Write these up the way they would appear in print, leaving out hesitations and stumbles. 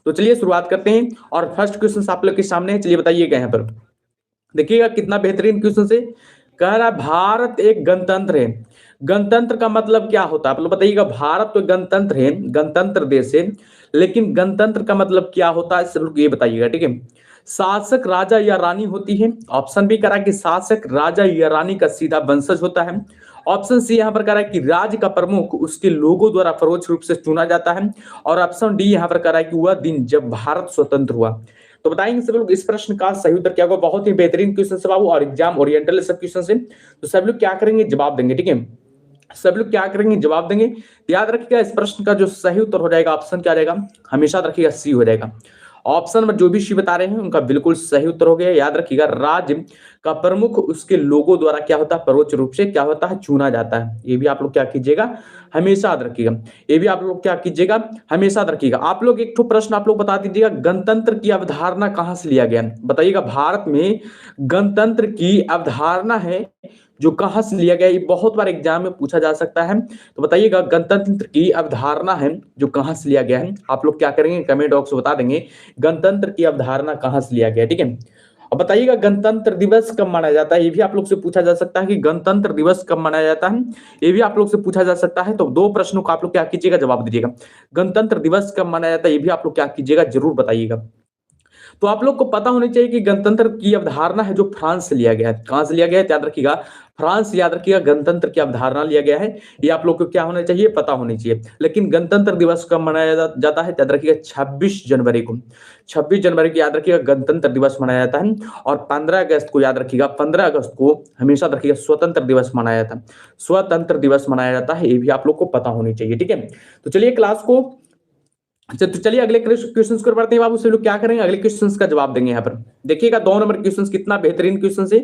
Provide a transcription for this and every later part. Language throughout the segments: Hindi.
तो चलिए शुरुआत करते हैं और फर्स्ट क्वेश्चन आप लोग के सामने है। चलिए बताइएगा यहाँ पर, देखिएगा कितना बेहतरीन क्वेश्चन से कह रहा है, भारत एक गणतंत्र है। गणतंत्र का मतलब क्या होता है आप लोग बताइएगा। भारत तो गणतंत्र है, गणतंत्र देश है, लेकिन गणतंत्र का मतलब क्या होता है सब लोग ये बताइएगा, ठीक है। शासक राजा या रानी होती है। ऑप्शन बी करा कि शासक राजा या रानी का सीधा वंशज होता है। ऑप्शन सी यहाँ पर कह रहा है कि राज्य का प्रमुख उसके लोगों द्वारा परोक्ष रूप से चुना जाता है। और ऑप्शन डी यहाँ पर कह रहा है कि वह दिन जब भारत स्वतंत्र हुआ। तो बताएंगे सब लोग इस प्रश्न का सही उत्तर क्या होगा। बहुत ही बेहतरीन क्वेश्चन से बाबू, और एग्जाम ओरिएंटल सब क्वेश्चन से। तो सब लोग क्या करेंगे, जवाब देंगे, ठीक है। सब लोग क्या करेंगे, जवाब देंगे। याद रखिएगा इस प्रश्न का जो सही उत्तर हो जाएगा, ऑप्शन क्या रहेगा, हमेशा रखिएगा सी हो जाएगा। ऑप्शन में जो भी सी बता रहे हैं उनका बिल्कुल सही उत्तर हो गया। याद रखिएगा राज्य का प्रमुख उसके लोगों द्वारा क्या होता है, परोक्ष रूप से क्या होता है, चुना जाता है। ये भी आप लोग क्या कीजिएगा, हमेशा याद रखिएगा। ये भी आप लोग क्या कीजिएगा, हमेशा याद रखिएगा। आप लोग एक तो प्रश्न आप लोग बता दीजिएगा, गणतंत्र की अवधारणा कहां से लिया गया, बताइएगा। भारत में गणतंत्र की अवधारणा है जो कहां से लिया गया, ये बहुत बार एग्जाम में पूछा जा सकता है। तो बताइएगा गणतंत्र की अवधारणा है जो कहां से लिया गया है। आप लोग क्या करेंगे, कमेंट बॉक्स में बता देंगे गणतंत्र की अवधारणा कहां से लिया गया, ठीक है। अब बताइएगा गणतंत्र दिवस कब मनाया जाता है, ये भी आप लोग से पूछा जा सकता है कि गणतंत्र दिवस कब मनाया जाता है, ये भी आप लोग से पूछा जा सकता है। तो दो प्रश्नों का आप लोग क्या कीजिएगा, जवाब दीजिएगा। गणतंत्र दिवस कब मनाया जाता है, ये भी आप लोग क्या कीजिएगा, जरूर बताइएगा। तो आप लोग को पता होनी चाहिए कि गणतंत्र की अवधारणा है जो फ्रांस से लिया गया है। कहां से लिया गया है, याद रखिएगा, फ्रांस से याद रखिएगा गणतंत्र की अवधारणा लिया गया है। ये आप लोग को क्या होना चाहिए, पता होनी चाहिए। लेकिन गणतंत्र दिवस कब मनाया जाता है, याद रखिएगा 26 जनवरी को। 26 जनवरी को याद रखिएगा गणतंत्र दिवस मनाया जाता है। और 15 अगस्त को याद रखिएगा, 15 अगस्त को हमेशा रखिएगा स्वतंत्र दिवस मनाया जाता है। स्वतंत्र दिवस मनाया जाता है, ये भी आप लोग को पता होनी चाहिए, ठीक है। तो चलिए क्लास को, अच्छा तो चलिए अगले क्वेश्चन को बढ़ते हैं बाबू। से लोग क्या करेंगे, अगले क्वेश्चन का जवाब देंगे। यहाँ पर देखिएगा 2 नंबर क्वेश्चन कितना बेहतरीन क्वेश्चन है।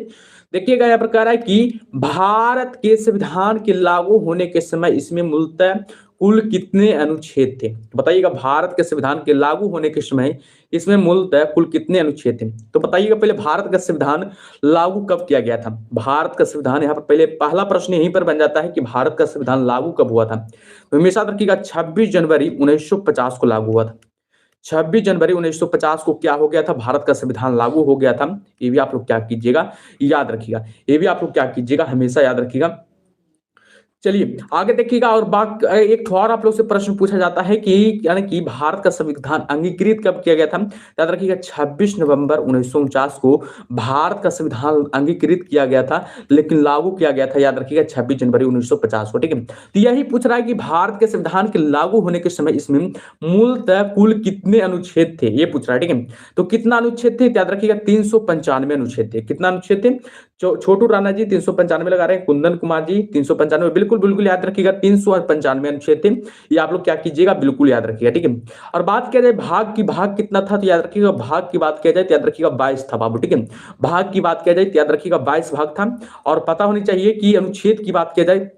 देखिएगा यहाँ पर कह रहा है कि भारत के संविधान के लागू होने के समय इसमें मूलतः कुल कितने अनुच्छेद थे। तो बताइएगा भारत के संविधान के लागू होने के समय इसमें मूलतः कुल कितने अनुच्छेद थे। तो बताइएगा पहले भारत का संविधान लागू कब किया गया था। भारत का संविधान, यहाँ पर पहले पहला प्रश्न यहीं पर बन जाता है कि भारत का संविधान लागू कब हुआ था। तो हमेशा रखिएगा 26 जनवरी 1950 को लागू हुआ था। 26 जनवरी 1950 को क्या हो गया था, भारत का संविधान लागू हो गया था। ये भी आप लोग क्या कीजिएगा, याद रखिएगा। ये भी आप लोग क्या कीजिएगा, हमेशा याद रखिएगा। चलिए आगे देखिएगा। और एक और आप लोग से प्रश्न पूछा जाता है कि यानी कि भारत का संविधान अंगीकृत कब किया गया था। याद रखिएगा 26 नवंबर 1949 को भारत का संविधान अंगीकृत किया गया था, लेकिन लागू किया गया था याद रखिएगा 26 जनवरी 1950 को, ठीक है। तो यही पूछ रहा है कि भारत के संविधान के लागू होने के समय इसमें मूलतः कुल कितने अनुच्छेद थे, ये पूछ रहा है, ठीक है। तो कितना अनुच्छेद थे, याद रखिएगा 395 अनुच्छेद थे। कितना अनुच्छेद थे, छोटू राणा जी 395 लगा रहे हैं, कुंदन कुमार जी 395, बिल्कुल बिल्कुल याद रखिएगा 395 अनुच्छेद थे। ये आप लोग क्या कीजिएगा, बिल्कुल याद रखिएगा, ठीक है। और बात किया जाए भाग की, भाग कितना था, तो याद रखिएगा भाग की बात किया जाए तो याद रखिएगा 22 था बाबू, ठीक है। भाग की बात किया जाए तो याद रखिएगा 22 भाग था। और पता होनी चाहिए कि अनुच्छेद की बात किया जाए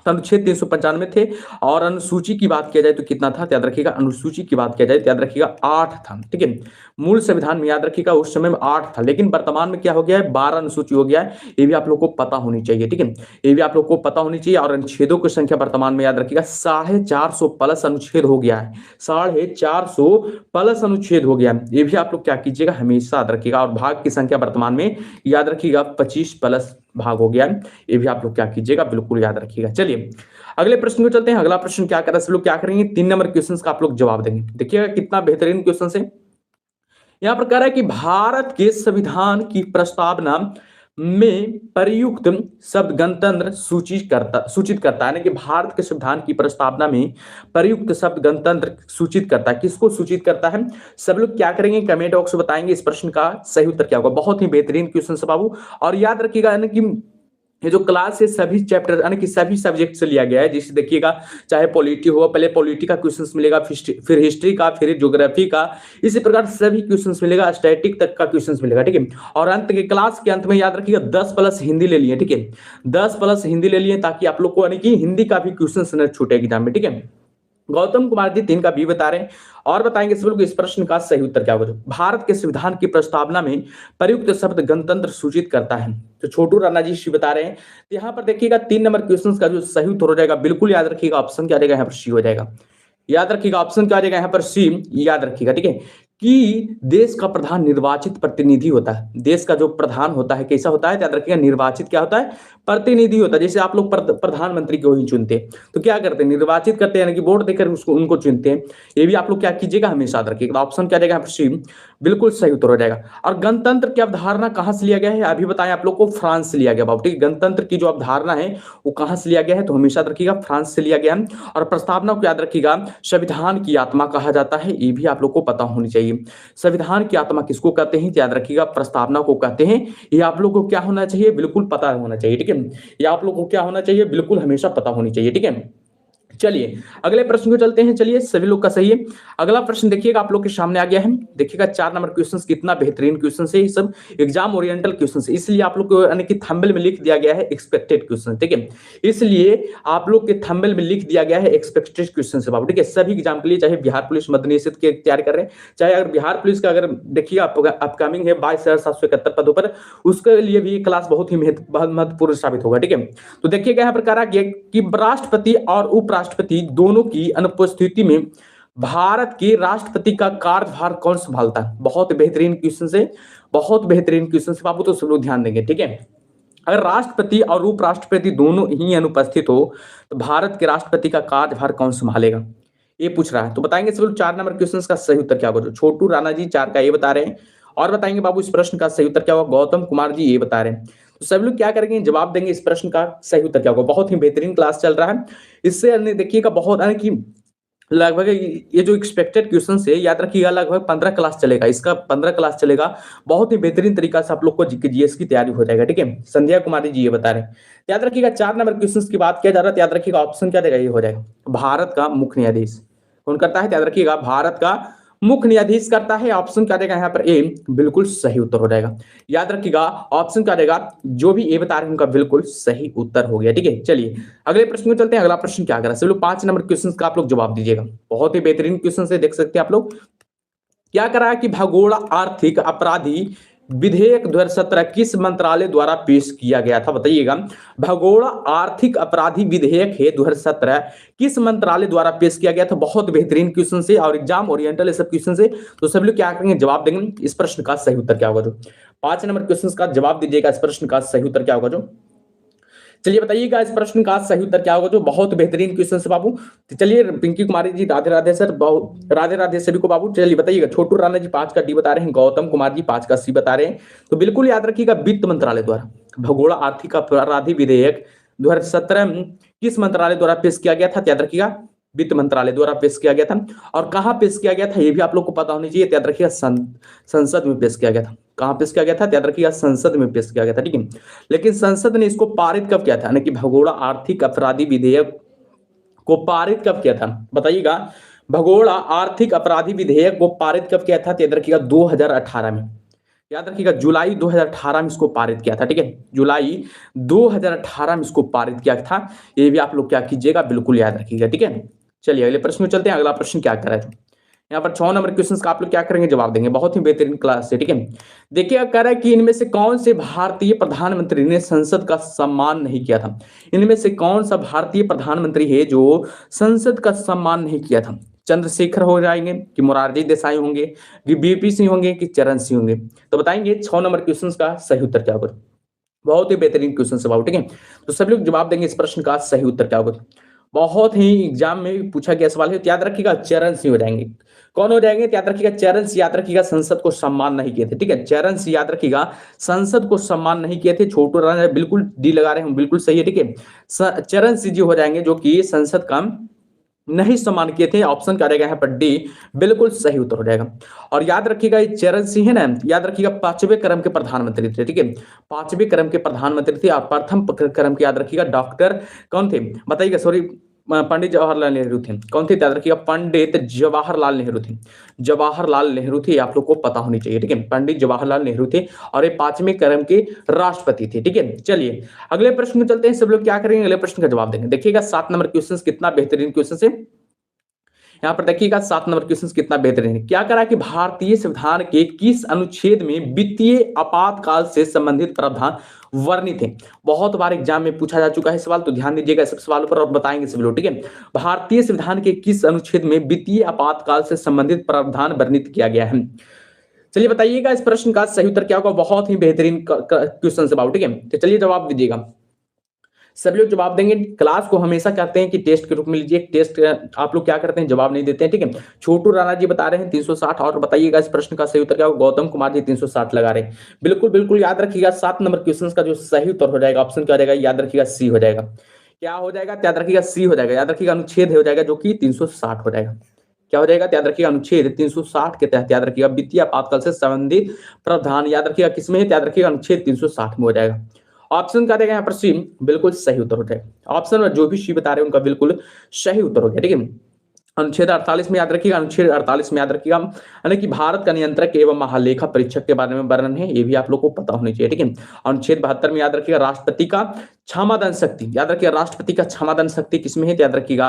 तो अनुच्छेद 395 थे। और अनुसूची की बात किया जाए तो कितना था, याद रखिएगा अनुसूची की बात किया जाए तो याद रखिएगा 8 था, ठीक है। मूल संविधान में याद रखिएगा उस समय में 8 था, लेकिन वर्तमान में क्या हो गया है, 12 अनुसूची हो गया है। ये भी आप लोग को पता होनी चाहिए, ठीक है। ये भी आप लोग को पता होनी चाहिए। और अनुच्छेदों की संख्या वर्तमान में याद रखिएगा 450 प्लस अनुच्छेद हो गया है। 450 प्लस अनुच्छेद हो गया है, ये भी आप लोग क्या कीजिएगा, हमेशा याद रखिएगा। और भाग की संख्या वर्तमान में याद रखिएगा 25 प्लस भाग हो गया है, ये भी आप लोग क्या कीजिएगा, बिल्कुल याद रखिएगा। चलिए अगले प्रश्न को चलते हैं। अगला प्रश्न क्या कर रहा है, सब लोग क्या करेंगे, 3 नंबर क्वेश्चन का आप लोग जवाब देंगे। देखिएगा कितना बेहतरीन क्वेश्चन है। यहां पर कह रहा है कि भारत के संविधान की प्रस्तावना में प्रयुक्त शब्द गणतंत्र सूचित करता है, यानी कि भारत के संविधान की प्रस्तावना में प्रयुक्त शब्द गणतंत्र सूचित करता है। किसको सूचित करता है, सब लोग क्या करेंगे, कमेंट बॉक्स में बताएंगे इस प्रश्न का सही उत्तर क्या होगा। बहुत ही बेहतरीन क्वेश्चन है बाबू। और याद रखिएगा कि ये जो क्लास है सभी चैप्टर यानी कि सभी सब्जेक्ट से लिया गया है। जैसे देखिएगा चाहे पॉलिटी हो, पहले पॉलिटी का क्वेश्चंस मिलेगा, फिर हिस्ट्री का, फिर ज्योग्राफी का, इसी प्रकार सभी क्वेश्चंस मिलेगा, स्टैटिक तक का क्वेश्चंस मिलेगा, ठीक है। और अंत के क्लास के अंत में याद रखिएगा 10 प्लस हिंदी ले लिए, ठीक है। 10 प्लस हिंदी ले लिए ताकि आप लोग को यानी कि हिंदी का भी क्वेश्चन न छूटे एग्जाम में, ठीक है। गौतम कुमार जी 3 का बी बता रहे हैं और बताएंगे सब लोग इस प्रश्न का सही उत्तर क्या होगा। भारत के संविधान की प्रस्तावना में प्रयुक्त शब्द गणतंत्र सूचित करता है, तो छोटू राणा जी बता रहे हैं। तो यहाँ पर देखिएगा 3 नंबर क्वेश्चन का जो सही उत्तर हो जाएगा, बिल्कुल याद रखिएगा, ऑप्शन क्या रहेगा, यहाँ पर सी हो जाएगा। याद रखिएगा ऑप्शन क्या आ जाएगा यहाँ पर सी, याद रखिएगा, ठीक है, कि देश का प्रधान निर्वाचित प्रतिनिधि होता है। देश का जो प्रधान होता है कैसा होता है, याद रखिएगा, निर्वाचित क्या होता है, प्रतिनिधि होता है। जैसे आप लोग प्रधानमंत्री को ही चुनते हैं तो क्या करते हैं, निर्वाचित करते हैं, यानी कि वोट देकर उसको उनको चुनते हैं। ये भी आप लोग क्या कीजिएगा, हमेशा याद रखिएगा। ऑप्शन क्या जाएगा, सी बिल्कुल सही उत्तर हो जाएगा। और गणतंत्र की अवधारणा कहां से लिया गया है, अभी बताएं आप लोग को, फ्रांस से लिया गया बाबू, ठीक है। गणतंत्र की जो अवधारणा है वो कहां से लिया गया है, तो हमेशा याद रखिएगा फ्रांस से लिया गया है। और प्रस्तावना को याद रखिएगा संविधान की आत्मा कहा जाता है, ये भी आप लोग को पता होनी चाहिए। संविधान की आत्मा किसको कहते हैं, याद रखिएगा प्रस्तावना को कहते हैं। ये आप लोग को क्या होना चाहिए, बिल्कुल पता होना चाहिए, ठीक है। ये आप लोग को क्या होना चाहिए, बिल्कुल हमेशा पता होनी चाहिए, ठीक है। चलिए अगले प्रश्न को चलते हैं। चलिए सभी लोग का सही है। अगला प्रश्न देखिएगा आप लोग के सामने आ गया है। देखिएगा 4 नंबर क्वेश्चंस कितना बेहतरीन क्वेश्चन है, ये सब एग्जाम ओरिएंटल क्वेश्चन है, इसलिए आप लोग को यानी कि थंबनेल में लिख दिया गया है एक्सपेक्टेड क्वेश्चन, ठीक है। इसलिए आप लोग के थंबनेल में लिख दिया गया है एक्सपेक्टेड क्वेश्चन से बाबू, ठीक है। सभी एग्जाम के लिए, चाहे बिहार पुलिस मद्य निषेध की तैयारी कर रहे हैं, चाहे अगर बिहार पुलिस का अगर देखिएगा अपकमिंग है 22,771 पदों पर, उसके लिए भी क्लास बहुत ही महत्वपूर्ण साबित होगा, ठीक है। तो देखिएगा यहाँ पर कहा गया कि राष्ट्रपति और उपराष्ट्रपति दोनों की अनुपस्थिति में भारत के राष्ट्रपति का कार्यभार कौन संभालता है। बहुत बेहतरीन क्वेश्चन से, बहुत बेहतरीन क्वेश्चन से बाबू, तो सब लोग ध्यान देंगे, ठीक है। अगर राष्ट्रपति और उपराष्ट्रपति दोनों ही अनुपस्थित हो तो भारत के राष्ट्रपति का कार्यभार कौन संभालेगा, ये पूछ रहा है। तो बताएंगे सब लोग 4 नंबर क्वेश्चन का सही उत्तर क्या होगा। छोटू राणा जी 4 का ये बता रहे हैं, और बताएंगे बाबू इस प्रश्न का सही उत्तर क्या होगा, गौतम कुमार जी ये बता रहे हैं। तो सब लोग क्या करेंगे, जवाब देंगे इस प्रश्न का सही उत्तर क्या होगा। बहुत ही बेहतरीन क्लास चल रहा है, इससे देखिएगा बहुत यानी कि लगभग ये जो एक्सपेक्टेड क्वेश्चन है, याद रखिएगा लगभग 15 क्लास चलेगा, इसका 15 क्लास चलेगा। बहुत ही बेहतरीन तरीका से आप लोग को जीएस की तैयारी हो जाएगा, ठीक है। संध्या कुमारी जी ये बता रहे हैं। याद रखिएगा 4 नंबर क्वेश्चन की बात किया जा रहा है, याद रखिएगा ऑप्शन क्या देगा, ये हो जाएगा भारत का मुख्य न्यायाधीश कौन करता है, याद रखिएगा भारत का मुख्य न्यायाधीश करता है। ऑप्शन क्या देगा यहाँ पर ए, बिल्कुल सही उत्तर हो जाएगा। याद रखिएगा ऑप्शन क्या देगा, जो भी ए बता रहे हैं उनका बिल्कुल सही उत्तर हो गया, ठीक है। चलिए अगले प्रश्न में चलते हैं। अगला प्रश्न क्या करा, सब लोग 5 नंबर क्वेश्चन का आप लोग जवाब दीजिएगा। बहुत ही बेहतरीन क्वेश्चन से देख सकते हैं आप लोग। क्या करा कि भगोड़ा आर्थिक अपराधी विधेयक 2017 किस मंत्रालय द्वारा पेश किया गया था, बताइएगा। भगोड़ा आर्थिक अपराधी विधेयक है 2017 किस मंत्रालय द्वारा पेश किया गया था। बहुत बेहतरीन क्वेश्चन से और एग्जाम ओरिएंटल सब क्वेश्चन से, तो सब लोग क्या करेंगे, जवाब देंगे। इस प्रश्न का सही उत्तर क्या होगा, जो 5 नंबर क्वेश्चन का जवाब दीजिएगा। इस प्रश्न का सही उत्तर क्या होगा, जो चलिए बताइएगा इस प्रश्न का सही उत्तर क्या होगा, जो बहुत बेहतरीन क्वेश्चन है बाबू। तो चलिए पिंकी कुमारी जी राधे राधे सर, राधे राधे सभी को बाबू। चलिए बताइएगा, छोटू राणा जी 5 का डी बता रहे हैं, गौतम कुमार जी 5 का सी बता रहे हैं। तो बिल्कुल याद रखिएगा वित्त मंत्रालय द्वारा भगोड़ा आर्थिक अपराधी विधेयक 2017 किस मंत्रालय द्वारा पेश किया गया था, याद रखिएगा वित्त मंत्रालय द्वारा पेश किया गया था। और कहां पेश किया गया था ये भी आप लोग को पता होनी चाहिए, याद रखिएगा संसद में पेश किया गया था। कहां पेश किया गया था, याद रखिएगा संसद में पेश किया गया था, ठीक है। लेकिन संसद ने इसको पारित कब किया था, यानी कि भगोड़ा आर्थिक अपराधी विधेयक को पारित कब किया था, बताइएगा। भगोड़ा आर्थिक अपराधी विधेयक को पारित कब किया था, याद रखिएगा 2018 में। याद रखिएगा जुलाई 2018 में इसको पारित किया था, ठीक है। जुलाई 2018 में इसको पारित किया था। ये भी आप लोग क्या कीजिएगा, बिल्कुल याद रखिएगा, ठीक है। चलिए अगले प्रश्न में चलते हैं। अगला प्रश्न क्या कर रहा है, यहाँ पर 6 नंबर क्वेश्चन का आप लोग क्या करेंगे, जवाब देंगे। बहुत ही बेहतरीन क्लास है, ठीक है। देखिए कह रहा है कि इनमें से कौन से भारतीय प्रधानमंत्री ने संसद का सम्मान नहीं किया था। इनमें से कौन सा भारतीय प्रधानमंत्री है जो संसद का सम्मान नहीं किया था। चंद्रशेखर हो जाएंगे कि मोरारजी देसाई होंगे कि बीपी सिंह होंगे कि चरण सिंह होंगे। तो बताएंगे 6 नंबर क्वेश्चन का सही उत्तर क्या होगा। बहुत ही बेहतरीन क्वेश्चन सवाल, ठीक है। तो सभी लोग जवाब देंगे इस प्रश्न का सही उत्तर क्या होगा। बहुत ही एग्जाम में पूछा गया सवाल है, तो याद रखिएगा चरण सिंह हो जाएंगे। कौन हो जाएंगे, तो याद रखिएगा चरण सिंह। याद रखिएगा संसद को सम्मान नहीं किए थे, ठीक है। चरण सिंह याद रखिएगा संसद को सम्मान नहीं किए थे। छोटू राणा बिल्कुल डी लगा रहे हैं, बिल्कुल सही है, ठीक है। चरण सिंह जी हो जाएंगे जो कि संसद का नहीं सम्मान किए थे। ऑप्शन क्या रहेगा यहाँ पर डी, बिल्कुल सही उत्तर हो जाएगा। और याद रखिएगा चरण सिंह है ना, याद रखिएगा 5वें क्रम के प्रधानमंत्री थे, ठीक है। 5वें क्रम के प्रधानमंत्री थे। और प्रथम क्रम के याद रखिएगा डॉक्टर कौन थे, बताइएगा, सॉरी पंडित जवाहरलाल नेहरू थे। कौन थे, याद रखिएगा पंडित जवाहरलाल नेहरू थे। जवाहरलाल नेहरू थे, आप लोग को पता होनी चाहिए, ठीक है। पंडित जवाहरलाल नेहरू थे और ये 5वें क्रम के राष्ट्रपति थे, ठीक है। चलिए अगले प्रश्न में चलते हैं। सब लोग क्या करेंगे, अगले प्रश्न का जवाब देंगे। देखिएगा 7 नंबर क्वेश्चन कितना बेहतरीन क्वेश्चन है। यहाँ पर देखिएगा 7 नंबर क्वेश्चन कितना बेहतरीन है। क्या करा कि भारतीय संविधान के किस अनुच्छेद में वित्तीय आपातकाल से संबंधित प्रावधान वर्णित है। बहुत बार एग्जाम में पूछा जा चुका है सवाल, तो ध्यान दीजिएगा सब सवालों पर और बताएंगे सभी लोग, ठीक है। भारतीय संविधान के किस अनुच्छेद में वित्तीय आपातकाल से संबंधित प्रावधान वर्णित किया गया है। चलिए बताइएगा इस प्रश्न का सही उत्तर क्या होगा। बहुत ही बेहतरीन क्वेश्चन से ठीक है, तो चलिए जवाब दीजिएगा। सभी लोग जवाब देंगे। क्लास को हमेशा कहते हैं कि टेस्ट के रूप में लीजिए, टेस्ट आप लोग क्या करते हैं, जवाब नहीं देते हैं, ठीक है। छोटू राणा जी बता रहे हैं 360, और बताइएगा इस प्रश्न का सही उत्तर क्या होगा। गौतम कुमार जी 360 लगा रहे हैं। बिल्कुल बिल्कुल याद रखिएगा 7 नंबर क्वेश्चन का जो सही उत्तर हो जाएगा, ऑप्शन क्या हो जाएगा, याद रखिएगा सी हो जाएगा। क्या हो जाएगा, याद रखिएगा सी हो जाएगा। याद रखिएगा अनुच्छेद हो जाएगा जो कि 360 हो जाएगा। क्या हो जाएगा, याद रखिएगा अनुच्छेद 360 के तहत, याद रखिएगा वित्तीय आपातकाल से संबंधित प्रावधान, याद रखिएगा किसमें है, याद रखिएगा अनुच्छेद 360 में हो जाएगा। ऑप्शन क्या देगा यहाँ पर सी, बिल्कुल सही उत्तर हो जाएगा। ऑप्शन में जो भी सी बता रहे हैं उनका बिल्कुल सही उत्तर हो गया, ठीक है। अनुच्छेद 48 में याद रखिएगा, अनुच्छेद 48 में याद रखिएगा, यानी कि भारत का नियंत्रक एवं महालेखा परीक्षक के बारे में वर्णन है, ये भी आप लोग को पता होनी चाहिए, ठीक है। अनुच्छेद 72 में याद रखिएगा राष्ट्रपति का क्षमादान शक्ति, याद रखिएगा राष्ट्रपति का क्षमादान शक्ति किसमें है, याद रखिएगा,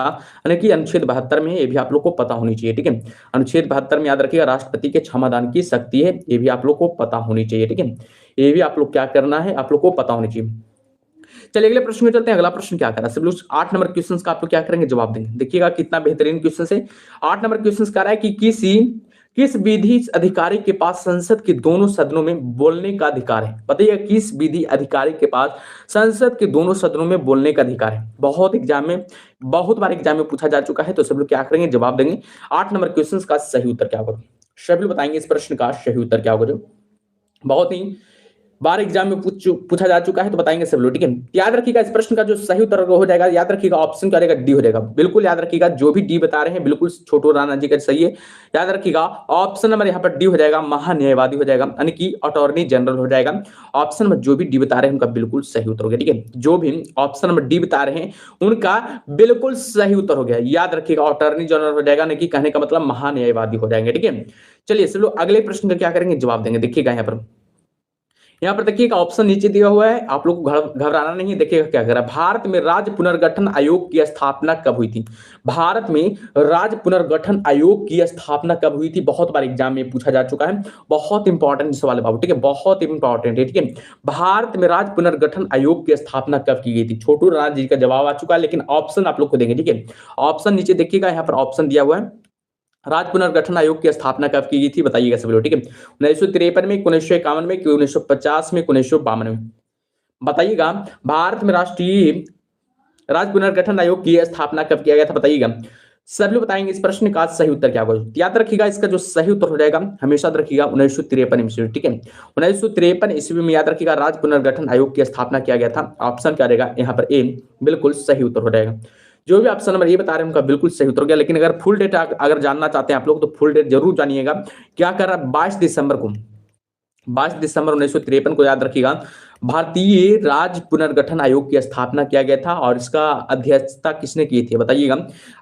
यानी कि अनुच्छेद 72 में, ये भी आप लोग को पता होनी चाहिए, ठीक है। अनुच्छेद 72 में याद रखिएगा राष्ट्रपति के क्षमादान की शक्ति है, ये भी आप लोग को पता होनी चाहिए, ठीक है। ये भी आप लोग क्या करना है, आप लोग को पता होनी चाहिए। चलिए अगले प्रश्न में चलते हैं। अगला प्रश्न क्या करा, सब लोग 8 नंबर क्वेश्चन का आप लोग क्या करेंगे, जवाब देंगे। देखिएगा कितना बेहतरीन क्वेश्चन है। 8 नंबर क्वेश्चन कह रहा है कि किस विधि अधिकारी के पास संसद के दोनों सदनों में बोलने का अधिकार है। बताइए किस विधि अधिकारी के पास संसद के दोनों सदनों में बोलने का अधिकार है। बहुत बार एग्जाम में पूछा जा चुका है, तो सब लोग क्या करेंगे, जवाब देंगे। 8 नंबर क्वेश्चन का सही उत्तर क्या होगा, सभी लोग बताएंगे इस प्रश्न का सही उत्तर क्या होगा। बहुत ही बार एग्जाम में पूछा जा चुका है, तो बताएंगे सब लोग, ठीक है। याद रखिएगा इस प्रश्न का जो सही उत्तर हो जाएगा, याद रखिएगा ऑप्शन क्या रहेगा, डी हो जाएगा। बिल्कुल याद रखिएगा, जो भी डी बता रहे हैं बिल्कुल छोटू राणा जी का सही है। याद रखिएगा ऑप्शन नंबर यहाँ पर डी हो जाएगा, महान्यायवादी हो जाएगा, यानी कि अटॉर्नी जनरल हो जाएगा। ऑप्शन नंबर जो भी डी बता रहे हैं उनका बिल्कुल सही उत्तर हो गया, ठीक है। जो भी ऑप्शन नंबर डी बता रहे हैं उनका बिल्कुल सही उत्तर हो गया। याद रखिएगा अटॉर्नी जनरल हो जाएगा, यानी कि कहने का मतलब महान्यायवादी हो जाएंगे, ठीक है। चलिए सब लोग अगले प्रश्न का क्या करेंगे, जवाब देंगे। देखिएगा यहाँ पर देखिएगा ऑप्शन नीचे दिया हुआ है, आप लोग को घबराना नहीं है। देखिएगा क्या कर रहा है, भारत में राज्य पुनर्गठन आयोग की स्थापना कब हुई थी। भारत में राज्य पुनर्गठन आयोग की स्थापना कब हुई थी, बहुत बार एग्जाम में पूछा जा चुका है। बहुत इंपॉर्टेंट सवाल है बाबू, ठीक है, बहुत इंपॉर्टेंट है, ठीक है। भारत में राज्य पुनर्गठन आयोग की स्थापना कब की गई थी। छोटू राणा जी का जवाब आ चुका है, लेकिन ऑप्शन आप लोग को देंगे, ठीक है। ऑप्शन नीचे देखिएगा, यहाँ पर ऑप्शन दिया हुआ है। राज्य पुनर्गठन आयोग की स्थापना कब की गई थी, बताइएगा सभी लोग, ठीक है। 1953 में, 1951 में, 1950 में, 1952 में। बताइएगा भारत में राष्ट्रीय राज्य पुनर्गठन आयोग की स्थापना कब किया गया था, बताइएगा। सभी लोग बताएंगे इस प्रश्न का सही उत्तर क्या होगा। याद रखिएगा इसका जो सही उत्तर हो जाएगा, हमेशा रखिएगा 1953 ईस्वी, ठीक है। 1953 ईस्वी में याद रखिएगा राज्य पुनर्गठन आयोग की स्थापना किया गया था। ऑप्शन क्या रहेगा यहाँ पर ए, बिल्कुल सही उत्तर हो जाएगा। जो भी ऑप्शन नंबर ये बता रहे हैं उनका बिल्कुल सही उत्तर हो गया। लेकिन अगर फुल डेट अगर जानना चाहते हैं आप लोग, तो फुल डेट जरूर जानिएगा। क्या कर रहा है, 22 दिसंबर 1953 को याद रखिएगा भारतीय राज्य पुनर्गठन आयोग की स्थापना किया गया था। और इसका अध्यक्षता किसने की थी, बताइएगा।